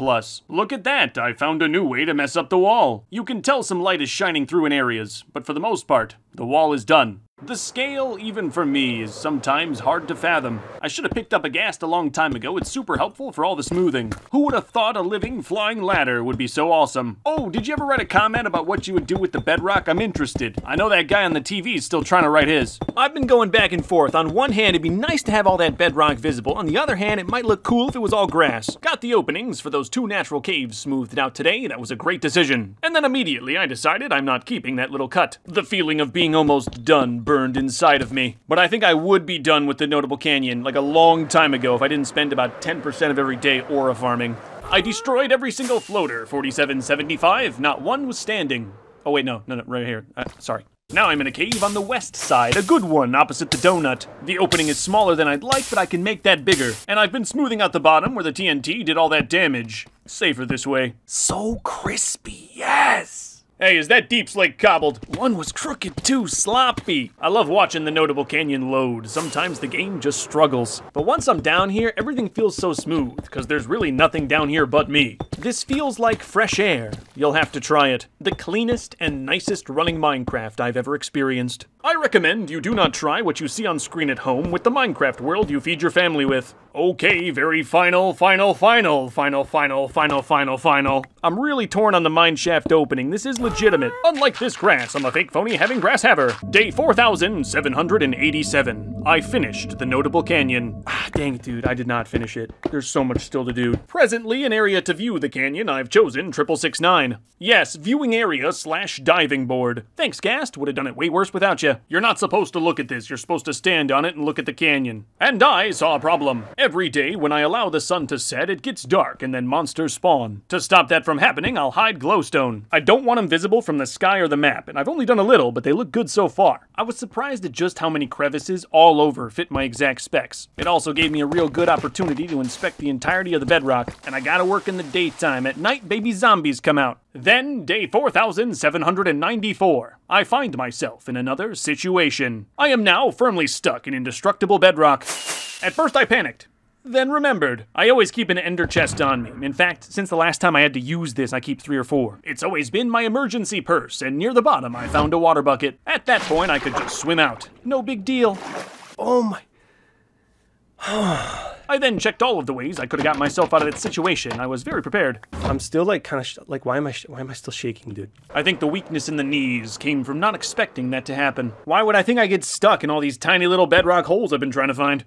Look at that, I found a new way to mess up the wall. You can tell some light is shining through in areas, but for the most part, the wall is done. The scale, even for me, is sometimes hard to fathom. I should have picked up a ghast a long time ago. It's super helpful for all the smoothing. Who would have thought a living flying ladder would be so awesome? Oh, did you ever write a comment about what you would do with the bedrock? I'm interested. I know that guy on the TV is still trying to write his. I've been going back and forth. On one hand, it'd be nice to have all that bedrock visible. On the other hand, it might look cool if it was all grass. Got the openings for those 2 natural caves smoothed out today. That was a great decision. And then immediately I decided I'm not keeping that little cut. The feeling of being almost done burned inside of me. But I think I would be done with the Notable Canyon like a long time ago if I didn't spend about 10% of every day aura farming. I destroyed every single floater, 4775, not one was standing. Oh wait, no, right here, sorry. Now I'm in a cave on the west side, a good one opposite the donut. The opening is smaller than I'd like, but I can make that bigger. And I've been smoothing out the bottom where the TNT did all that damage. Safer this way. So crispy, yes! Hey, is that Deep Slate cobbled? One was crooked too, sloppy. I love watching the Notable Canyon load. Sometimes the game just struggles. But once I'm down here, everything feels so smooth, because there's really nothing down here but me. This feels like fresh air. You'll have to try it. The cleanest and nicest running Minecraft I've ever experienced. I recommend you do not try what you see on screen at home with the Minecraft world you feed your family with. Okay, very final. I'm really torn on the mineshaft opening. This is legitimate. Unlike this grass, I'm a fake phony having grass haver. Day 4787. I finished the Notable Canyon. Ah, dang it, dude, I did not finish it. There's so much still to do. Presently, an area to view the canyon, I've chosen 6669. Yes, viewing area / diving board. Thanks, Gast. Would have done it way worse without you. You're not supposed to look at this. You're supposed to stand on it and look at the canyon. And I saw a problem. Every day, when I allow the sun to set, it gets dark and then monsters spawn. To stop that from happening, I'll hide glowstone. I don't want them visible from the sky or the map, and I've only done a little, but they look good so far. I was surprised at just how many crevices all over fit my exact specs. It also gave me a real good opportunity to inspect the entirety of the bedrock, and I gotta work in the daytime. At night, baby zombies come out. Then, day 4794, I find myself in another situation. I am now firmly stuck in indestructible bedrock. At first I panicked, then remembered. I always keep an ender chest on me. In fact, since the last time I had to use this, I keep 3 or 4. It's always been my emergency purse, and near the bottom I found a water bucket. At that point, I could just swim out. No big deal. Oh my... I then checked all of the ways I could have got myself out of that situation. I was very prepared. I'm still like kind of like, why am I still shaking, dude? I think the weakness in the knees came from not expecting that to happen. Why would I think I get stuck in all these tiny little bedrock holes I've been trying to find?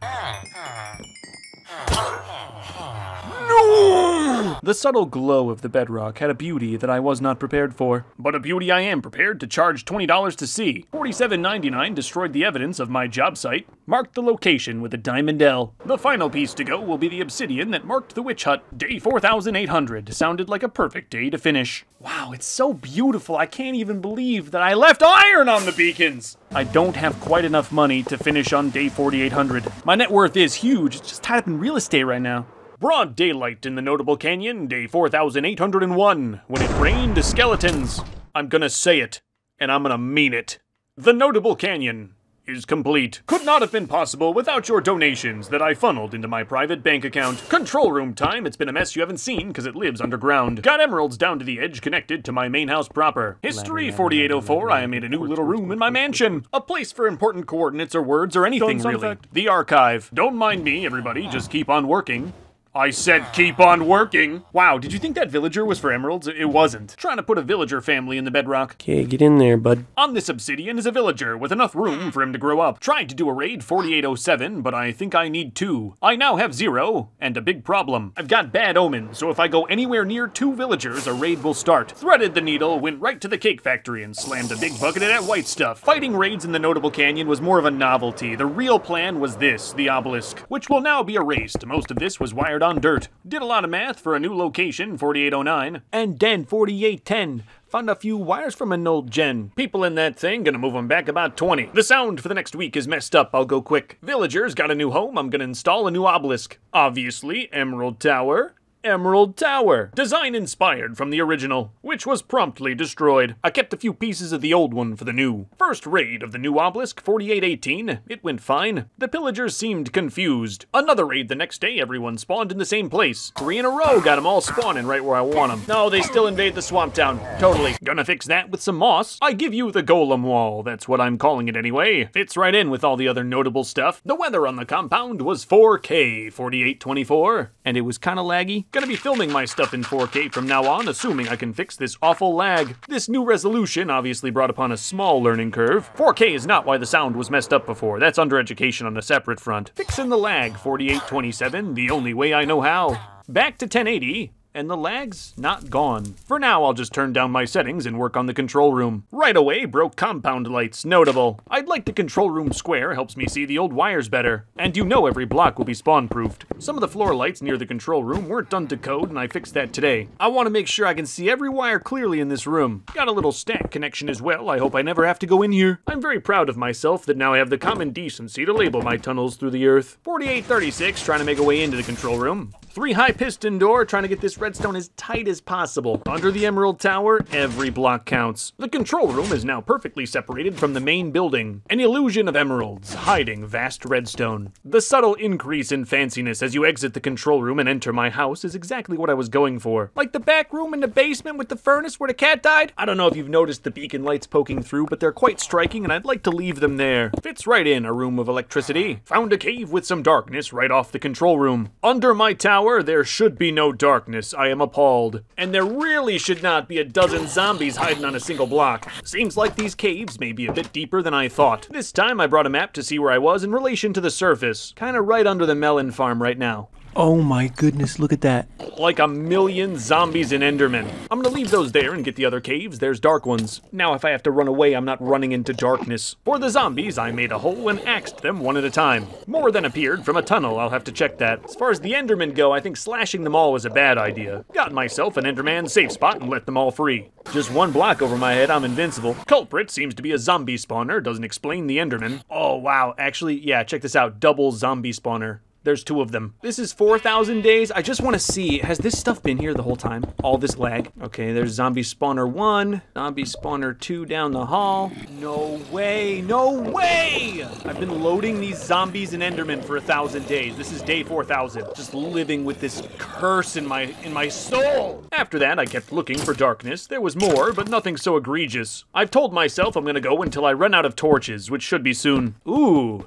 No! The subtle glow of the bedrock had a beauty that I was not prepared for. But a beauty I am prepared to charge $20 to see. $47.99 destroyed the evidence of my job site, marked the location with a diamond L. The final piece to go will be the obsidian that marked the witch hut. Day 4800 sounded like a perfect day to finish. Wow, it's so beautiful. I can't even believe that I left iron on the beacons. I don't have quite enough money to finish on day 4800. My net worth is huge. It's just tied up in real estate right now. Broad daylight in the Notable Canyon, day 4801, when it rained skeletons. I'm gonna say it, and I'm gonna mean it. The Notable Canyon is complete. Could not have been possible without your donations that I funneled into my private bank account. Control room time, it's been a mess you haven't seen because it lives underground. Got emeralds down to the edge connected to my main house proper. History 4804, I made a new little room in my mansion. A place for important coordinates or words or anything really. The archive. Don't mind me, everybody, just keep on working. I said keep on working. Wow, did you think that villager was for emeralds? It wasn't. Trying to put a villager family in the bedrock. Okay, get in there, bud. On this obsidian is a villager with enough room for him to grow up. Tried to do a raid 4807, but I think I need 2. I now have 0, and a big problem. I've got bad omens, so if I go anywhere near 2 villagers, a raid will start. Threaded the needle, went right to the cake factory and slammed a big bucket of that white stuff. Fighting raids in the Notable Canyon was more of a novelty. The real plan was this, the obelisk, which will now be erased. Most of this was wired on dirt. Did a lot of math for a new location, 4809. And then 4810. Found a few wires from an old gen. People in that thing, gonna move them back about 20. The sound for the next week is messed up, I'll go quick. Villagers got a new home, I'm gonna install a new obelisk. Obviously, Emerald Tower. Emerald Tower. Design inspired from the original, which was promptly destroyed. I kept a few pieces of the old one for the new. First raid of the new obelisk, 4818. It went fine. The pillagers seemed confused. Another raid the next day, everyone spawned in the same place. 3 in a row, got them all spawning right where I want them. No, they still invade the swamp town. Totally. Gonna fix that with some moss. I give you the golem wall. That's what I'm calling it anyway. Fits right in with all the other notable stuff. The weather on the compound was 4K 4824. And it was kinda laggy. Gonna be filming my stuff in 4K from now on, assuming I can fix this awful lag. This new resolution obviously brought upon a small learning curve. 4K is not why the sound was messed up before. That's under education on a separate front. Fixing the lag, 4827, the only way I know how. Back to 1080. and the lag's not gone. For now, I'll just turn down my settings and work on the control room. Right away, broke compound lights, notable. I'd like the control room square, helps me see the old wires better. And you know every block will be spawn-proofed. Some of the floor lights near the control room weren't done to code, and I fixed that today. I want to make sure I can see every wire clearly in this room. Got a little stack connection as well, I hope I never have to go in here. I'm very proud of myself that now I have the common decency to label my tunnels through the earth. 4836, trying to make a way into the control room. 3 high piston door, trying to get this redstone as tight as possible. Under the Emerald Tower, every block counts. The control room is now perfectly separated from the main building. An illusion of emeralds, hiding vast redstone. The subtle increase in fanciness as you exit the control room and enter my house is exactly what I was going for. Like the back room in the basement with the furnace where the cat died? I don't know if you've noticed the beacon lights poking through, but they're quite striking and I'd like to leave them there. Fits right in a room of electricity. Found a cave with some darkness right off the control room. Under my tower, there should be no darkness, I am appalled. And there really should not be a dozen zombies hiding on a single block. Seems like these caves may be a bit deeper than I thought. This time I brought a map to see where I was in relation to the surface. Kinda right under the melon farm right now. Oh my goodness, look at that. Like a million zombies and endermen. I'm gonna leave those there and get the other caves, there's dark ones. Now if I have to run away, I'm not running into darkness. For the zombies, I made a hole and axed them one at a time. More than appeared from a tunnel, I'll have to check that. As far as the endermen go, I think slashing them all was a bad idea. Got myself an enderman safe spot and let them all free. Just 1 block over my head, I'm invincible. Culprit seems to be a zombie spawner, doesn't explain the enderman. Oh wow, actually, yeah, check this out, double zombie spawner. There's 2 of them. This is 4,000 days. I just want to see, has this stuff been here the whole time? All this lag? Okay, there's zombie spawner 1, zombie spawner 2 down the hall. No way, no way! I've been loading these zombies and endermen for 1,000 days. This is day 4,000. Just living with this curse in my soul. After that, I kept looking for darkness. There was more, but nothing so egregious. I've told myself I'm gonna go until I run out of torches, which should be soon. Ooh.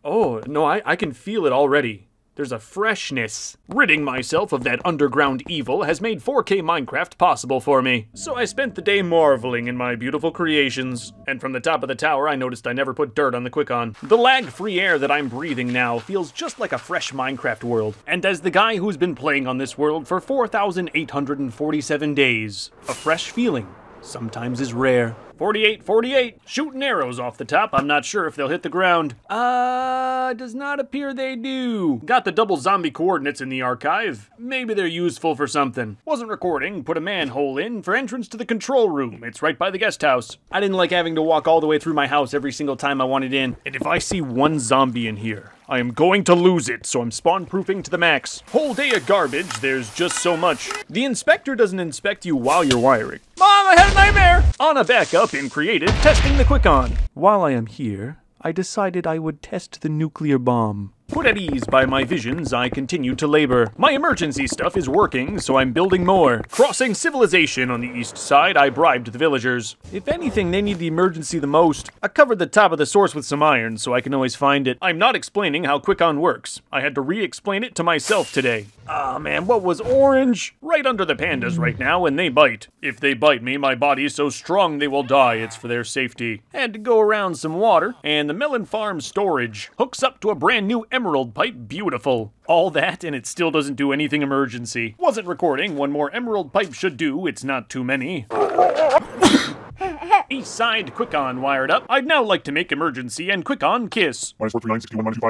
Oh, no, I can feel it already. There's a freshness. Ridding myself of that underground evil has made 4K Minecraft possible for me. So I spent the day marveling in my beautiful creations. And from the top of the tower, I noticed I never put dirt on the quick-on. The lag-free air that I'm breathing now feels just like a fresh Minecraft world. And as the guy who's been playing on this world for 4,847 days, a fresh feeling sometimes is rare. 48, shooting arrows off the top. I'm not sure if they'll hit the ground. Does not appear they do. Got the double zombie coordinates in the archive. Maybe they're useful for something. Wasn't recording, put a manhole in for entrance to the control room. It's right by the guest house. I didn't like having to walk all the way through my house every single time I wanted in. And if I see 1 zombie in here, I am going to lose it, so I'm spawn-proofing to the max. Whole day of garbage, there's just so much. The inspector doesn't inspect you while you're wiring. Mom, I had a nightmare! On a backup in creative, testing the quick-on. While I am here, I decided I would test the nuclear bomb. Put at ease by my visions, I continue to labor. My emergency stuff is working, so I'm building more. Crossing civilization on the east side, I bribed the villagers. If anything, they need the emergency the most. I covered the top of the source with some iron, so I can always find it. I'm not explaining how quick-on works. I had to re-explain it to myself today. Ah man, what was orange? Right under the pandas right now, and they bite. If they bite me, my body's so strong they will die. It's for their safety. Had to go around some water, and the melon farm storage hooks up to a brand new emerald pipe. Beautiful. All that, and it still doesn't do anything emergency. Wasn't recording. 1 more emerald pipe should do. It's not too many. East side quick-on wired up. I'd now like to make emergency and quick-on kiss.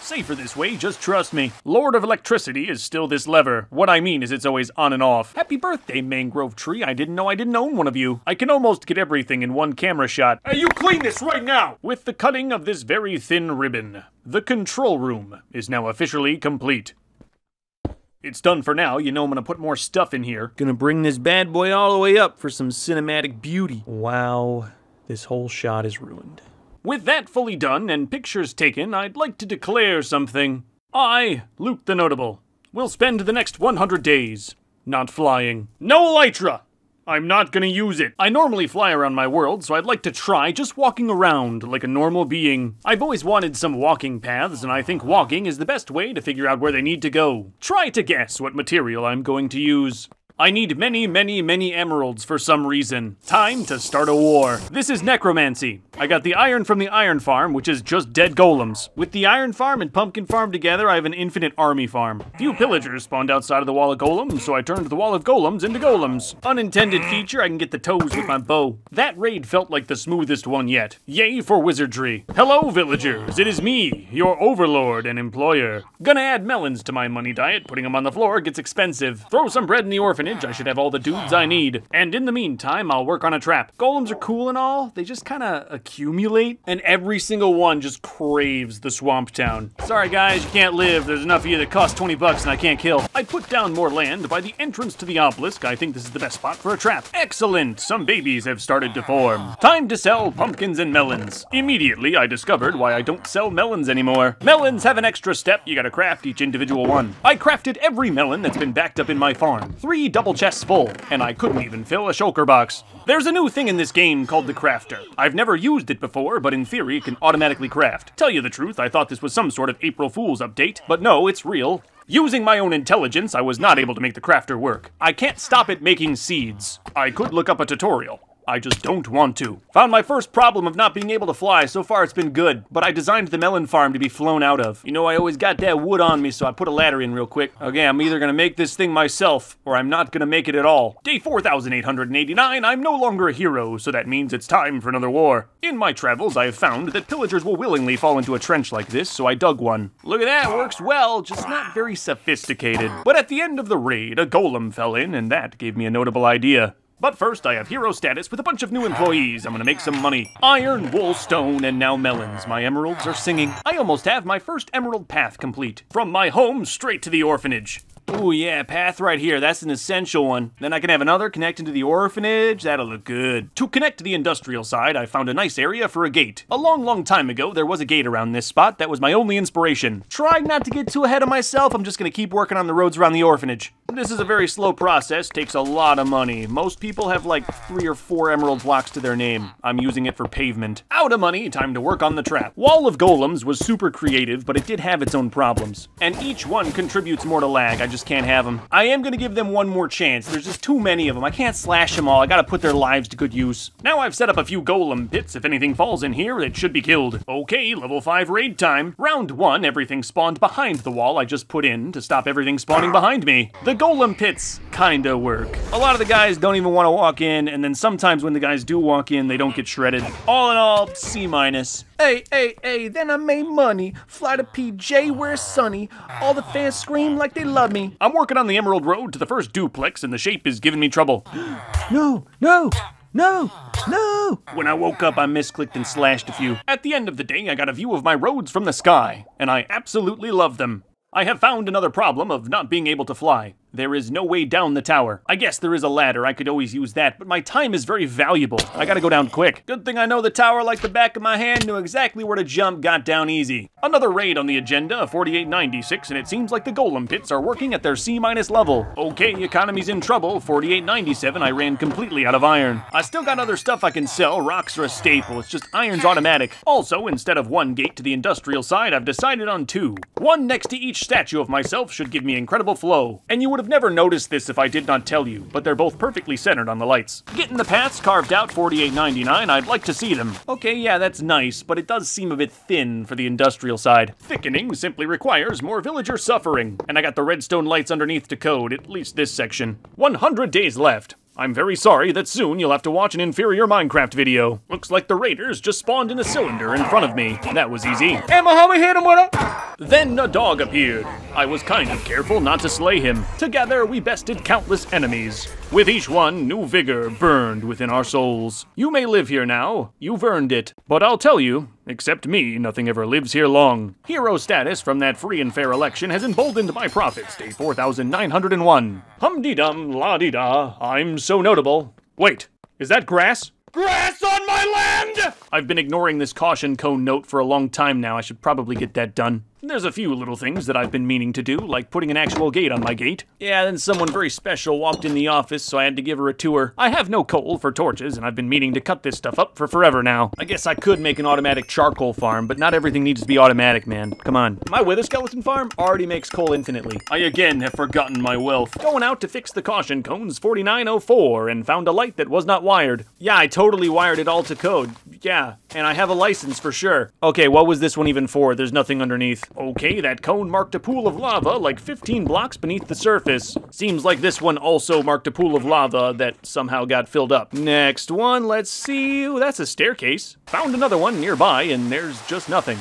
Safer this way, just trust me. Lord of Electricity is still this lever. What I mean is it's always on and off. Happy birthday, mangrove tree. I didn't know I didn't own one of you. I can almost get everything in 1 camera shot. Hey, you clean this right now! With the cutting of this very thin ribbon. The control room is now officially complete. It's done for now. You know I'm gonna put more stuff in here. Gonna bring this bad boy all the way up for some cinematic beauty. Wow, this whole shot is ruined. With that fully done and pictures taken, I'd like to declare something. I, Luke the Notable, will spend the next 100 days not flying. No elytra! I'm not gonna use it. I normally fly around my world, so I'd like to try just walking around like a normal being. I've always wanted some walking paths, and I think walking is the best way to figure out where they need to go. Try to guess what material I'm going to use. I need many, many, many emeralds for some reason. Time to start a war. This is necromancy. I got the iron from the iron farm, which is just dead golems. With the iron farm and pumpkin farm together, I have an infinite army farm. Few pillagers spawned outside of the wall of golems, so I turned the wall of golems into golems. Unintended feature, I can get the toes with my bow. That raid felt like the smoothest one yet. Yay for wizardry. Hello, villagers. It is me, your overlord and employer. Gonna add melons to my money diet. Putting them on the floor gets expensive. Throw some bread in the orphanage. I should have all the dudes I need. And in the meantime, I'll work on a trap. Golems are cool and all. They just kind of accumulate. And every single one just craves the swamp town. Sorry guys, you can't live. There's enough of you that cost 20 bucks and I can't kill. I put down more land by the entrance to the obelisk. I think this is the best spot for a trap. Excellent. Some babies have started to form. Time to sell pumpkins and melons. Immediately, I discovered why I don't sell melons anymore. Melons have an extra step. You gotta craft each individual one. I crafted every melon that's been backed up in my farm. 3 double chests full, and I couldn't even fill a shulker box. There's a new thing in this game called the crafter. I've never used it before, but in theory it can automatically craft. Tell you the truth, I thought this was some sort of April Fool's update, but no, it's real. Using my own intelligence, I was not able to make the crafter work. I can't stop it making seeds. I could look up a tutorial. I just don't want to. Found my first problem of not being able to fly. So far it's been good, but I designed the melon farm to be flown out of. You know, I always got that wood on me, so I put a ladder in real quick. Okay, I'm either gonna make this thing myself, or I'm not gonna make it at all. Day 4,889, I'm no longer a hero, so that means it's time for another war. In my travels, I have found that pillagers will willingly fall into a trench like this, so I dug one. Look at that, works well, just not very sophisticated. But at the end of the raid, a golem fell in, and that gave me a notable idea. But first, I have hero status with a bunch of new employees. I'm gonna make some money. Iron, wool, stone, and now melons. My emeralds are singing. I almost have my first emerald path complete. From my home straight to the orphanage. Ooh yeah, path right here, that's an essential one. Then I can have another connecting to the orphanage, that'll look good. To connect to the industrial side, I found a nice area for a gate. A long time ago, there was a gate around this spot, that was my only inspiration. Trying not to get too ahead of myself, I'm just gonna keep working on the roads around the orphanage. This is a very slow process, takes a lot of money. Most people have like 3 or 4 emerald blocks to their name. I'm using it for pavement. Out of money, time to work on the trap. Wall of Golems was super creative, but it did have its own problems. And each one contributes more to lag, I just can't have them. I am gonna give them one more chance. There's just too many of them. I can't slash them all. I gotta put their lives to good use. Now I've set up a few golem pits. If anything falls in here, it should be killed. Okay, level 5 raid time. Round 1, everything spawned behind the wall I just put in to stop everything spawning behind me. The golem pits kinda work. A lot of the guys don't even want to walk in, and then sometimes when the guys do walk in, they don't get shredded. All in all, C-. Hey, then I made money. Fly to PJ where it's sunny. All the fans scream like they love me. I'm working on the Emerald Road to the first duplex, and the shape is giving me trouble. No! When I woke up, I misclicked and slashed a few. At the end of the day, I got a view of my roads from the sky, and I absolutely love them. I have found another problem of not being able to fly. There is no way down the tower. I guess there is a ladder, I could always use that, but my time is very valuable. I gotta go down quick. Good thing I know the tower like the back of my hand, knew exactly where to jump, got down easy. Another raid on the agenda, 4896, and it seems like the golem pits are working at their C- level. Okay, economy's in trouble, 4897, I ran completely out of iron. I still got other stuff I can sell, rocks are a staple, it's just iron's automatic. Also, instead of 1 gate to the industrial side, I've decided on 2. 1 next to each statue of myself should give me incredible flow. And you would have never noticed this if I did not tell you, but they're both perfectly centered on the lights. Getting the paths carved out, 4899, I'd like to see them. Okay, yeah, that's nice, but it does seem a bit thin for the industrial side. Thickening simply requires more villager suffering. And I got the redstone lights underneath to code, at least this section. 100 days left. I'm very sorry that soon you'll have to watch an inferior Minecraft video. Looks like the raiders just spawned in a cylinder in front of me. That was easy. And my homie hit him with a... Then a dog appeared. I was kind of careful not to slay him. Together we bested countless enemies. With each one, new vigor burned within our souls. You may live here now. You've earned it. But I'll tell you, except me, nothing ever lives here long. Hero status from that free and fair election has emboldened my profits, day 4,901. Hum-dee-dum, la-dee-da, I'm so notable. Wait, is that grass? Grass on my land! I've been ignoring this caution cone note for a long time now. I should probably get that done. There's a few little things that I've been meaning to do, like putting an actual gate on my gate. Yeah, then someone very special walked in the office, so I had to give her a tour. I have no coal for torches, and I've been meaning to cut this stuff up for forever now. I guess I could make an automatic charcoal farm, but not everything needs to be automatic, man. Come on. My wither skeleton farm already makes coal infinitely. I again have forgotten my wealth. Going out to fix the caution cones 4904 and found a light that was not wired. Yeah, I totally wired it all to code. Yeah, and I have a license for sure. Okay, what was this one even for? There's nothing underneath. Okay, that cone marked a pool of lava like 15 blocks beneath the surface. Seems like this one also marked a pool of lava that somehow got filled up. Next one, let's see. Ooh, that's a staircase. Found another one nearby and there's just nothing.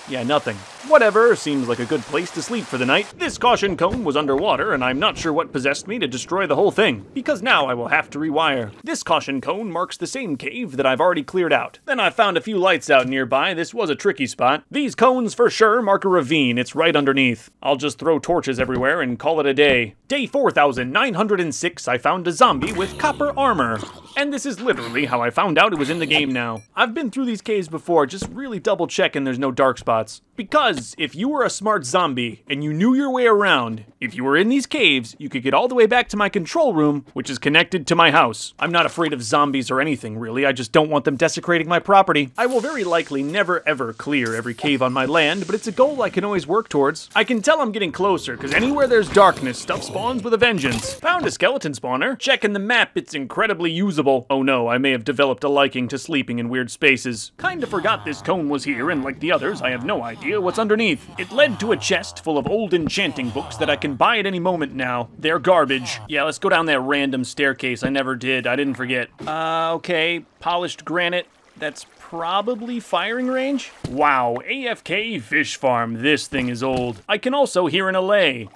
Yeah, nothing. Whatever, seems like a good place to sleep for the night. This caution cone was underwater, and I'm not sure what possessed me to destroy the whole thing, because now I will have to rewire. This caution cone marks the same cave that I've already cleared out. Then I found a few lights out nearby. This was a tricky spot. These cones for sure mark a ravine. It's right underneath. I'll just throw torches everywhere and call it a day. Day 4906, I found a zombie with copper armor. And this is literally how I found out it was in the game now. I've been through these caves before, just really double checking there's no dark spots. Because if you were a smart zombie and you knew your way around, if you were in these caves, you could get all the way back to my control room, which is connected to my house. I'm not afraid of zombies or anything, really. I just don't want them desecrating my property. I will very likely never ever clear every cave on my land, but it's a goal I can always work towards. I can tell I'm getting closer, because anywhere there's darkness, stuff spawns with a vengeance. Found a skeleton spawner. Checking the map, it's incredibly usable. Oh no, I may have developed a liking to sleeping in weird spaces. Kinda forgot this cone was here, and like the others, I have no idea what's underneath. It led to a chest full of old enchanting books that I can buy at any moment now. They're garbage. Yeah, let's go down that random staircase. I never did. I didn't forget. Okay. Polished granite. That's probably firing range? Wow, AFK fish farm. This thing is old. I can also hear an allay.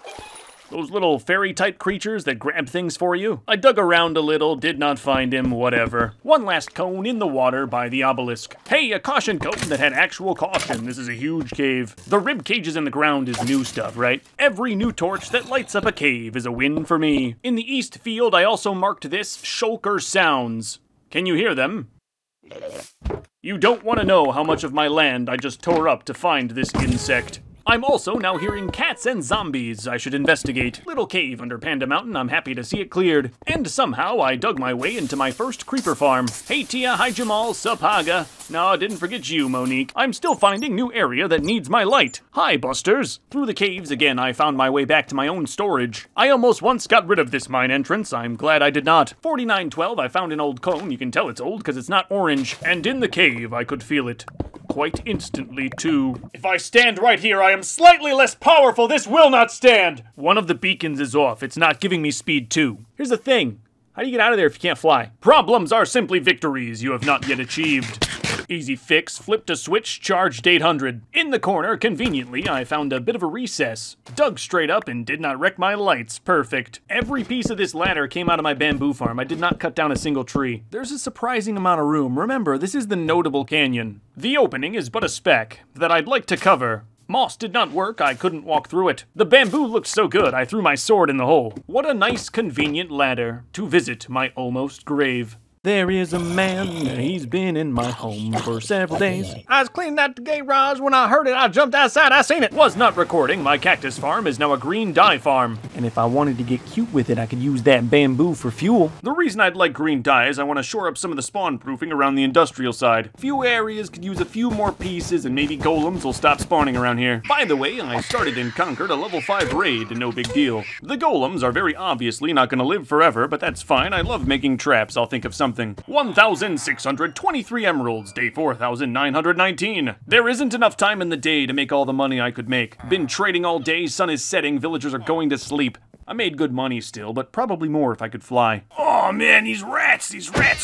Those little fairy-type creatures that grab things for you. I dug around a little, did not find him, whatever. One last cone in the water by the obelisk. Hey, a caution cone that had actual caution. This is a huge cave. The rib cages in the ground is new stuff, right? Every new torch that lights up a cave is a win for me. In the east field, I also marked this shulker sounds. Can you hear them? You don't want to know how much of my land I just tore up to find this insect. I'm also now hearing cats and zombies I should investigate. Little cave under Panda Mountain, I'm happy to see it cleared. And somehow I dug my way into my first creeper farm. Hey Tia, hi Jamal, sup Haga. No, I didn't forget you, Monique. I'm still finding new area that needs my light. Hi, Busters. Through the caves again, I found my way back to my own storage. I almost once got rid of this mine entrance. I'm glad I did not. 4912, I found an old cone. You can tell it's old because it's not orange. And in the cave, I could feel it. Quite instantly, too. If I stand right here, I am slightly less powerful. This will not stand. One of the beacons is off. It's not giving me speed, too. Here's the thing. How do you get out of there if you can't fly? Problems are simply victories you have not yet achieved. Easy fix, flipped a switch, charged 800. In the corner, conveniently, I found a bit of a recess. Dug straight up and did not wreck my lights. Perfect. Every piece of this ladder came out of my bamboo farm. I did not cut down a single tree. There's a surprising amount of room. Remember, this is the Notable Canyon. The opening is but a speck that I'd like to cover. Moss did not work, I couldn't walk through it. The bamboo looked so good, I threw my sword in the hole. What a nice, convenient ladder to visit my almost grave. There is a man, he's been in my home for several days. I was cleaning out the garage when I heard it. I jumped outside, I seen it. Was not recording. My cactus farm is now a green dye farm. And if I wanted to get cute with it, I could use that bamboo for fuel. The reason I'd like green dye is I want to shore up some of the spawn proofing around the industrial side. Few areas could use a few more pieces and maybe golems will stop spawning around here. By the way, I started and conquered a level 5 raid, no big deal. The golems are very obviously not going to live forever, but that's fine. I love making traps. I'll think of something. 1,623 emeralds, day 4,919. There isn't enough time in the day to make all the money I could make. Been trading all day, sun is setting, villagers are going to sleep. I made good money still, but probably more if I could fly. Oh man, these rats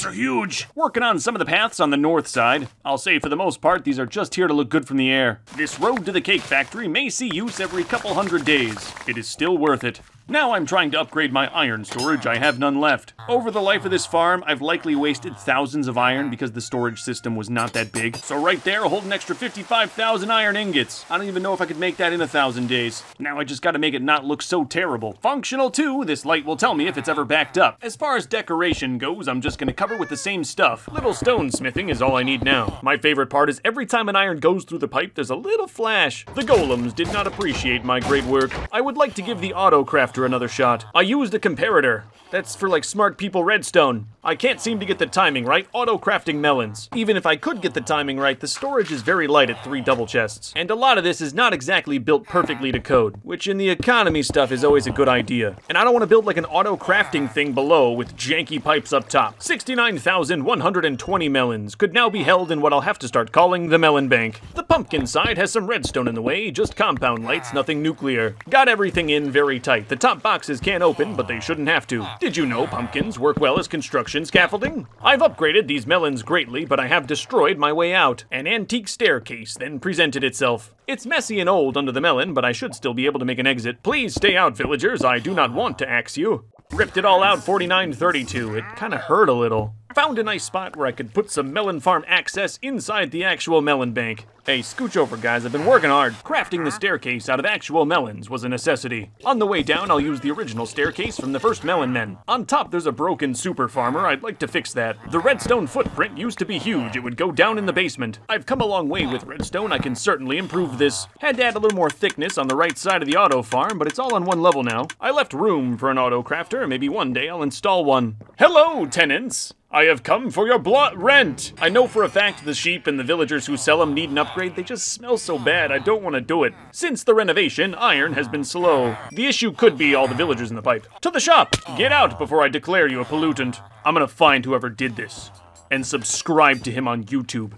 are huge. Working on some of the paths on the north side. I'll say for the most part, these are just here to look good from the air. This road to the cake factory may see use every couple hundred days. It is still worth it. Now I'm trying to upgrade my iron storage. I have none left. Over the life of this farm, I've likely wasted thousands of iron because the storage system was not that big. So right there, hold an extra 55,000 iron ingots. I don't even know if I could make that in 1,000 days. Now I just gotta make it not look so terrible. Functional too, this light will tell me if it's ever backed up. As far as decoration goes, I'm just gonna cover with the same stuff. Little stone smithing is all I need now. My favorite part is every time an iron goes through the pipe, there's a little flash. The golems did not appreciate my great work. I would like to give the auto crafter another shot. I used a comparator. That's for like smart people redstone. I can't seem to get the timing right, auto-crafting melons. Even if I could get the timing right, the storage is very light at 3 double chests. And a lot of this is not exactly built perfectly to code, which in the economy stuff is always a good idea. And I don't want to build like an auto-crafting thing below with janky pipes up top. 69,120 melons could now be held in what I'll have to start calling the melon bank. The pumpkin side has some redstone in the way, just compound lights, nothing nuclear. Got everything in very tight. The top boxes can't open, but they shouldn't have to. Did you know pumpkins work well as construction scaffolding? I've upgraded these melons greatly, but I have destroyed my way out. An antique staircase then presented itself. It's messy and old under the melon, but I should still be able to make an exit. Please stay out, villagers. I do not want to axe you. Ripped it all out 4932. It kind of hurt a little. Found a nice spot where I could put some melon farm access inside the actual melon bank. Hey, scooch over, guys. I've been working hard. Crafting the staircase out of actual melons was a necessity. On the way down, I'll use the original staircase from the first melon men. On top, there's a broken super farmer. I'd like to fix that. The redstone footprint used to be huge. It would go down in the basement. I've come a long way with redstone. I can certainly improve this. Had to add a little more thickness on the right side of the auto farm, but it's all on one level now. I left room for an auto crafter. Maybe one day I'll install one. Hello, tenants. I have come for your rent! I know for a fact the sheep and the villagers who sell them need an upgrade. They just smell so bad, I don't want to do it. Since the renovation, iron has been slow. The issue could be all the villagers in the pipe. To the shop! Get out before I declare you a pollutant. I'm gonna find whoever did this. And subscribe to him on YouTube.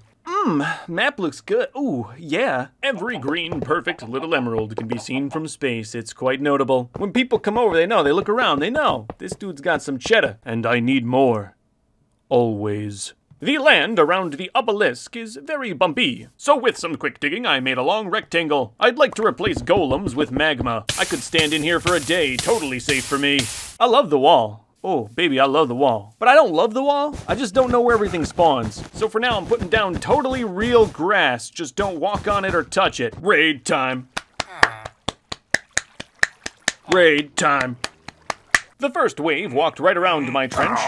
Map looks good. Ooh, yeah. Every green, perfect little emerald can be seen from space. It's quite notable. When people come over, they know. They look around, they know. This dude's got some cheddar, and I need more. Always. The land around the obelisk is very bumpy, so with some quick digging I made a long rectangle. I'd like to replace golems with magma. I could stand in here for a day, totally safe for me. I love the wall. Oh, baby, I love the wall. But I don't love the wall, I just don't know where everything spawns. So for now I'm putting down totally real grass, just don't walk on it or touch it. Raid time. Raid time. The first wave walked right around my trench.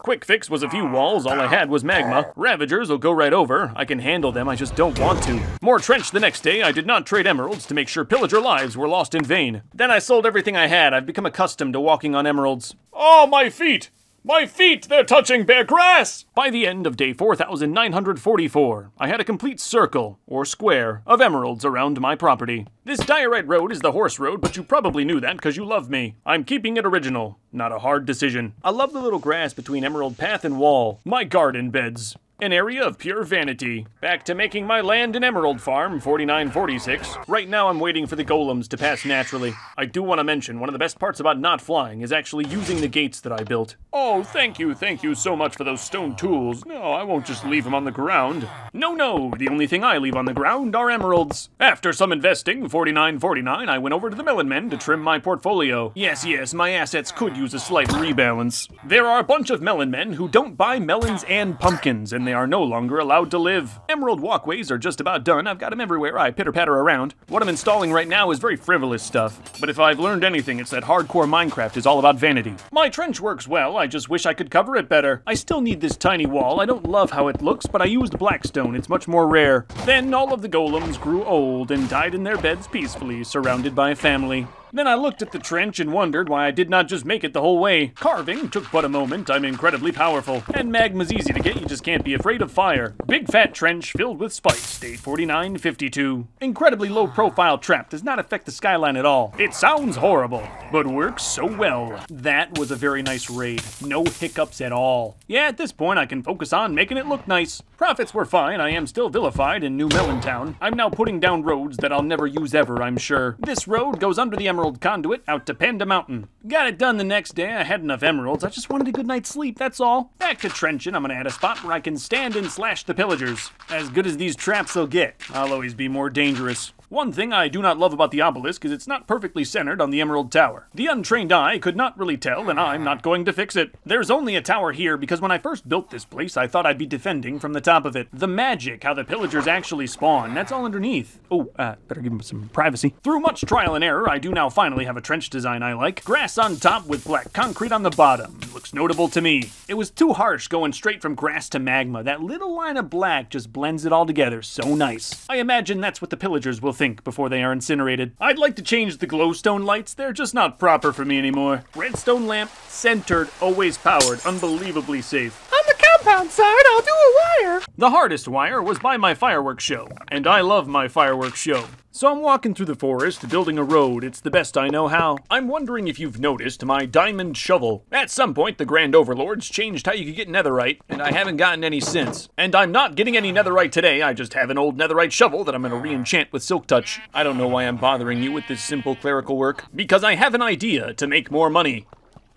Quick fix was a few walls, all I had was magma. Ravagers will go right over. I can handle them, I just don't want to. More trench the next day. I did not trade emeralds to make sure pillager lives were lost in vain. Then I sold everything I had. I've become accustomed to walking on emeralds. Oh, my feet! My feet, they're touching bare grass! By the end of day 4,944, I had a complete circle, or square, of emeralds around my property. This diorite road is the horse road, but you probably knew that because you love me. I'm keeping it original. Not a hard decision. I love the little grass between emerald path and wall. My garden beds. An area of pure vanity. Back to making my land an emerald farm, 4946. Right now I'm waiting for the golems to pass naturally. I do want to mention, one of the best parts about not flying is actually using the gates that I built. Oh, thank you so much for those stone tools. No, I won't just leave them on the ground. No, the only thing I leave on the ground are emeralds. After some investing, 4949, I went over to the melon men to trim my portfolio. Yes, my assets could use a slight rebalance. There are a bunch of melon men who don't buy melons and pumpkins, and they are no longer allowed to live. Emerald walkways are just about done. I've got them everywhere. I pitter-patter around. What I'm installing right now is very frivolous stuff. But if I've learned anything, it's that hardcore Minecraft is all about vanity. My trench works well. I just wish I could cover it better. I still need this tiny wall. I don't love how it looks, but I used blackstone. It's much more rare. Then all of the golems grew old and died in their beds peacefully, surrounded by family. Then I looked at the trench and wondered why I did not just make it the whole way. Carving took but a moment. I'm incredibly powerful. And magma's easy to get, you just can't be afraid of fire. Big fat trench filled with spikes, day 4952. Incredibly low profile trap does not affect the skyline at all. It sounds horrible, but works so well. That was a very nice raid. No hiccups at all. Yeah, at this point I can focus on making it look nice. Profits were fine. I am still vilified in New Melontown. I'm now putting down roads that I'll never use ever, I'm sure. This road goes under the Emerald Conduit out to Panda Mountain. Got it done the next day. I had enough emeralds. I just wanted a good night's sleep, that's all. Back to trenching. I'm gonna add a spot where I can stand and slash the pillagers. As good as these traps will get. I'll always be more dangerous. One thing I do not love about the obelisk is it's not perfectly centered on the Emerald Tower. The untrained eye could not really tell, and I'm not going to fix it. There's only a tower here because when I first built this place, I thought I'd be defending from the top of it. The magic, how the pillagers actually spawn, that's all underneath. Oh, better give them some privacy. Through much trial and error, I do now finally have a trench design I like. Grass on top with black concrete on the bottom. Looks notable to me. It was too harsh going straight from grass to magma. That little line of black just blends it all together so nice. I imagine that's what the pillagers will think before they are incinerated. I'd like to change the glowstone lights. They're just not proper for me anymore. Redstone lamp, centered, always powered, unbelievably safe. On the compound side, I'll do a wire. The hardest wire was by my fireworks show, and I love my fireworks show. So I'm walking through the forest, building a road. It's the best I know how. I'm wondering if you've noticed my diamond shovel. At some point, the Grand Overlords changed how you could get netherite, and I haven't gotten any since. And I'm not getting any netherite today, I just have an old netherite shovel that I'm gonna re-enchant with silk touch. I don't know why I'm bothering you with this simple clerical work. Because I have an idea to make more money.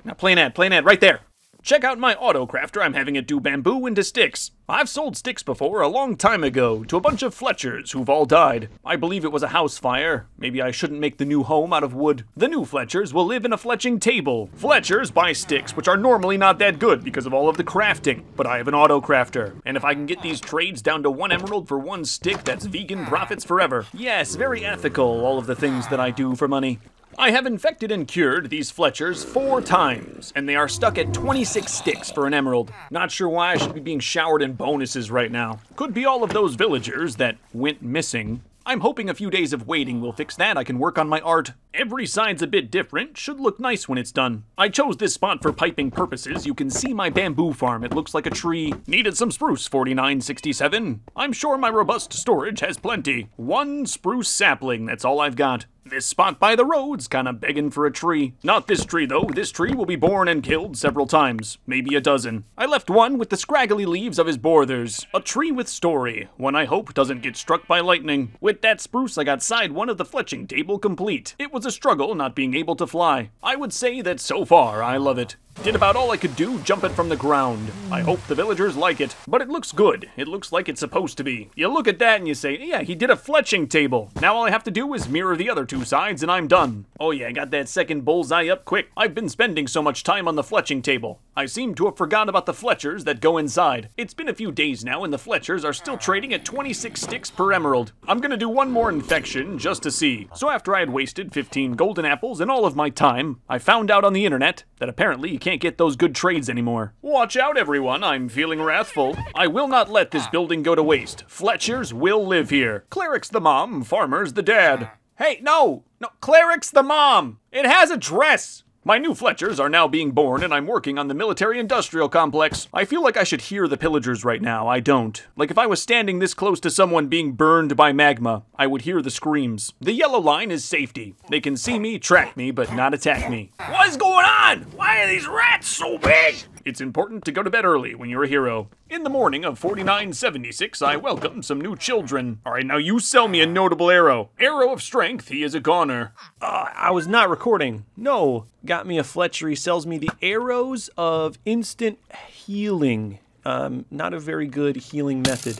Now play an ad, right there. Check out my auto crafter. I'm having it do bamboo into sticks. I've sold sticks before a long time ago to a bunch of Fletchers who've all died. I believe it was a house fire. Maybe I shouldn't make the new home out of wood. The new Fletchers will live in a fletching table. Fletchers buy sticks, which are normally not that good because of all of the crafting, but I have an auto crafter. And if I can get these trades down to 1 emerald for 1 stick, that's vegan profits forever. Yes, very ethical, all of the things that I do for money. I have infected and cured these Fletchers 4 times, and they are stuck at 26 sticks for an emerald. Not sure why I should be being showered in bonuses right now. Could be all of those villagers that went missing. I'm hoping a few days of waiting will fix that. I can work on my art. Every side's a bit different. Should look nice when it's done. I chose this spot for piping purposes. You can see my bamboo farm. It looks like a tree. Needed some spruce, 4967. I'm sure my robust storage has plenty. 1 spruce sapling, that's all I've got. This spot by the road's kinda begging for a tree. Not this tree though, this tree will be born and killed several times, maybe a dozen. I left one with the scraggly leaves of his borthers. A tree with story, one I hope doesn't get struck by lightning. With that spruce I got side 1 of the fletching table complete. It was a struggle not being able to fly. I would say that so far I love it. Did about all I could do, jump it from the ground. I hope the villagers like it. But it looks good. It looks like it's supposed to be. You look at that and you say, yeah, he did a fletching table. Now all I have to do is mirror the other 2 sides and I'm done. Oh yeah, I got that second bullseye up quick. I've been spending so much time on the fletching table. I seem to have forgotten about the Fletchers that go inside. It's been a few days now and the Fletchers are still trading at 26 sticks per emerald. I'm gonna do 1 more infection just to see. So after I had wasted 15 golden apples and all of my time, I found out on the internet that apparently you can't get those good trades anymore. Watch out everyone, I'm feeling wrathful. I will not let this building go to waste. Fletchers will live here. Cleric's the mom, farmer's the dad. Hey, no, Cleric's the mom. It has a dress. My new Fletchers are now being born, and I'm working on the military-industrial complex. I feel like I should hear the pillagers right now. I don't. Like if I was standing this close to someone being burned by magma, I would hear the screams. The yellow line is safety. They can see me, track me, but not attack me. What's going on? Why are these rats so big? It's important to go to bed early when you're a hero. In the morning of 4976, I welcome some new children. All right, now you sell me a notable arrow. Arrow of strength, he is a goner. I was not recording. No. Got me a Fletcher. He sells me the arrows of instant healing. Not a very good healing method.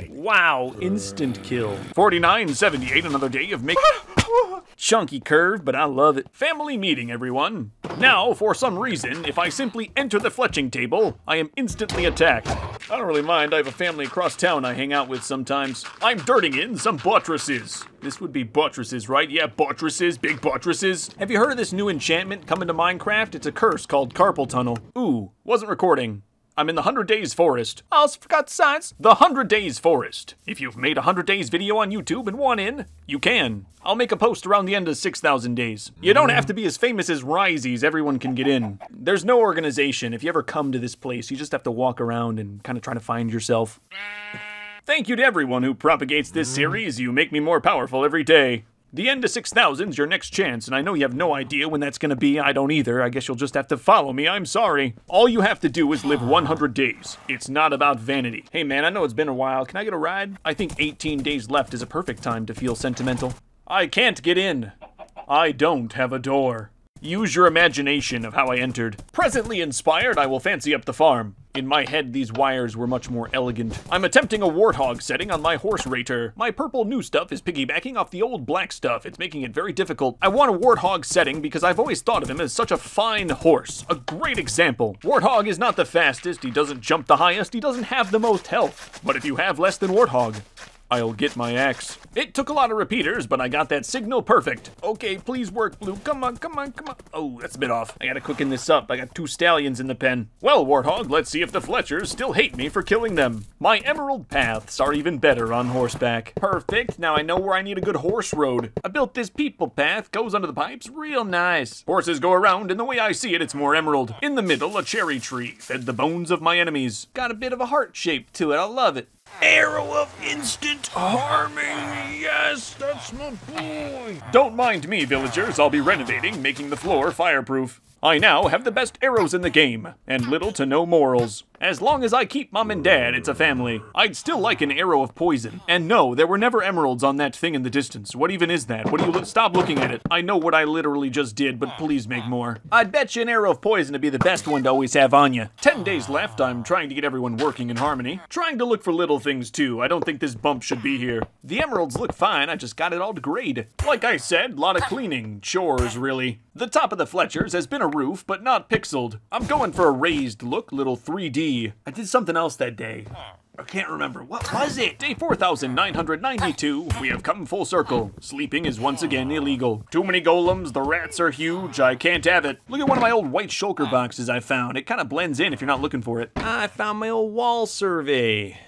Wow, instant kill. 4978, another day of making... Chunky curve, but I love it. Family meeting, everyone. Now, for some reason, if I simply enter the fletching table, I am instantly attacked. I don't really mind, I have a family across town I hang out with sometimes. I'm dirting in some buttresses. This would be buttresses, right? Yeah, buttresses, big buttresses. Have you heard of this new enchantment coming to Minecraft? It's a curse called carpal tunnel. Ooh, wasn't recording. I'm in the 100 Days Forest. I also forgot the signs. The 100 Days Forest. If you've made a 100 Days video on YouTube and want in, you can. I'll make a post around the end of 6,000 days. You don't have to be as famous as Ryzies, everyone can get in. There's no organization. If you ever come to this place, you just have to walk around and kind of try to find yourself. Thank you to everyone who propagates this series. You make me more powerful every day. The end of 6,000's your next chance, and I know you have no idea when that's gonna be. I don't either. I guess you'll just have to follow me. I'm sorry. All you have to do is live 100 days. It's not about vanity. Hey man, I know it's been a while. Can I get a ride? I think 18 days left is a perfect time to feel sentimental. I can't get in. I don't have a door. Use your imagination of how I entered. Presently inspired, I will fancy up the farm. In my head, these wires were much more elegant. I'm attempting a warthog setting on my horse rater. My purple new stuff is piggybacking off the old black stuff. It's making it very difficult. I want a warthog setting because I've always thought of him as such a fine horse. A great example. Warthog is not the fastest, he doesn't jump the highest, he doesn't have the most health. But if you have less than Warthog, I'll get my axe. It took a lot of repeaters, but I got that signal perfect. Okay, please work, Blue. Come on, come on, come on. Oh, that's a bit off. I gotta quicken this up. I got 2 stallions in the pen. Well, Warthog, let's see if the Fletchers still hate me for killing them. My emerald paths are even better on horseback. Perfect. Now I know where I need a good horse road. I built this people path, goes under the pipes, real nice. Horses go around, and the way I see it, it's more emerald. In the middle, a cherry tree, fed the bones of my enemies. Got a bit of a heart shape to it. I love it. Arrow of instant harming. Yes, that's my boy. Don't mind me, villagers. I'll be renovating, making the floor fireproof. I now have the best arrows in the game, and little to no morals. As long as I keep Mom and Dad, it's a family. I'd still like an arrow of poison. And no, there were never emeralds on that thing in the distance. What even is that? What do you stop looking at it? I know what I literally just did, but please make more. I'd bet you an arrow of poison to be the best one to always have on you. 10 days left. I'm trying to get everyone working in harmony. Trying to look for little things too. I don't think this bump should be here. The emeralds look fine. I just got it all to grade. Like I said, a lot of cleaning. Chores, really. The top of the Fletchers has been a roof, but not pixeled. I'm going for a raised look, little 3D. I did something else that day. I can't remember. What was it? Day 4,992. We have come full circle. Sleeping is once again illegal. Too many golems. The rats are huge. I can't have it. Look at one of my old white shulker boxes I found. It kind of blends in if you're not looking for it. I found my old wall survey.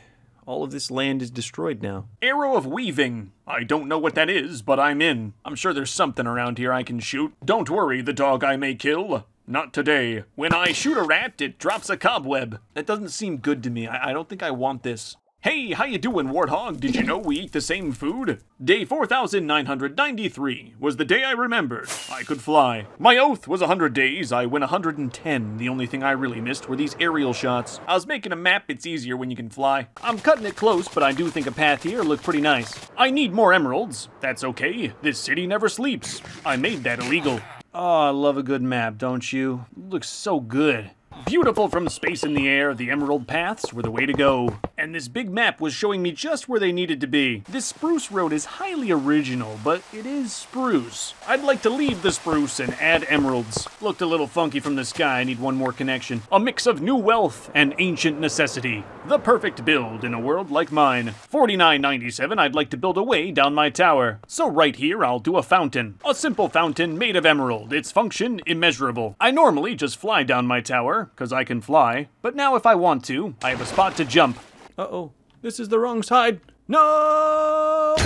All of this land is destroyed now. Arrow of weaving. I don't know what that is, but I'm in. I'm sure there's something around here I can shoot. Don't worry, the dog I may kill. Not today. When I shoot a rat, it drops a cobweb. That doesn't seem good to me. I don't think I want this. Hey, how you doing, Warthog? Did you know we eat the same food? Day 4,993 was the day I remembered I could fly. My oath was 100 days. I went 110. The only thing I really missed were these aerial shots. I was making a map. It's easier when you can fly. I'm cutting it close, but I do think a path here looked pretty nice. I need more emeralds. That's okay. This city never sleeps. I made that illegal. Oh, I love a good map, don't you? It looks so good. Beautiful from space in the air, the emerald paths were the way to go. And this big map was showing me just where they needed to be. This spruce road is highly original, but it is spruce. I'd like to leave the spruce and add emeralds. Looked a little funky from the sky, I need one more connection. A mix of new wealth and ancient necessity. The perfect build in a world like mine. 49.97, I'd like to build a way down my tower. So right here, I'll do a fountain. A simple fountain made of emerald. Its function, immeasurable. I normally just fly down my tower, because I can fly. But now if I want to, I have a spot to jump. Uh-oh, this is the wrong side. No!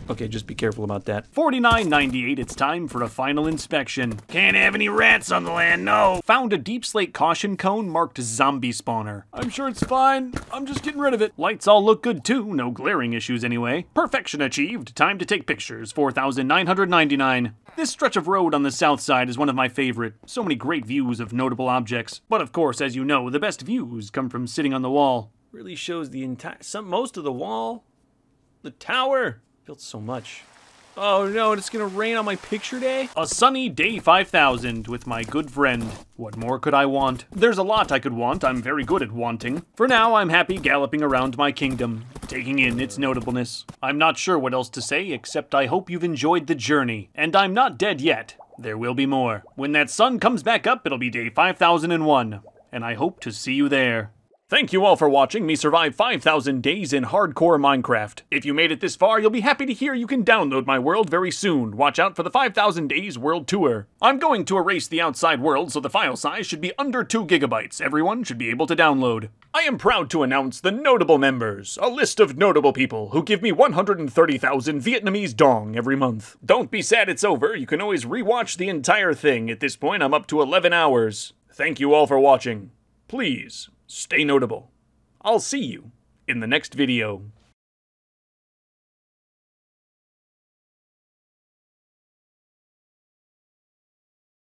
Okay, just be careful about that. 49.98, it's time for a final inspection. Can't have any rats on the land, no. Found a deep slate caution cone marked zombie spawner. I'm sure it's fine. I'm just getting rid of it. Lights all look good too, no glaring issues anyway. Perfection achieved. Time to take pictures. 4,999. This stretch of road on the south side is one of my favorite. So many great views of notable objects. But of course, as you know, the best views come from sitting on the wall. Really shows the entire, most of the wall. The tower. Built so much. Oh no, it's gonna rain on my picture day? A sunny day 5,000 with my good friend. What more could I want? There's a lot I could want. I'm very good at wanting. For now, I'm happy galloping around my kingdom, taking in its notableness. I'm not sure what else to say, except I hope you've enjoyed the journey. And I'm not dead yet. There will be more. When that sun comes back up, it'll be day 5001. And I hope to see you there. Thank you all for watching me survive 5,000 days in hardcore Minecraft. If you made it this far, you'll be happy to hear you can download my world very soon. Watch out for the 5,000 Days World Tour. I'm going to erase the outside world, so the file size should be under 2 gigabytes. Everyone should be able to download. I am proud to announce the Notable members, a list of notable people who give me 130,000 Vietnamese dong every month. Don't be sad it's over. You can always rewatch the entire thing. At this point, I'm up to 11 hours. Thank you all for watching. Please, stay notable. I'll see you in the next video.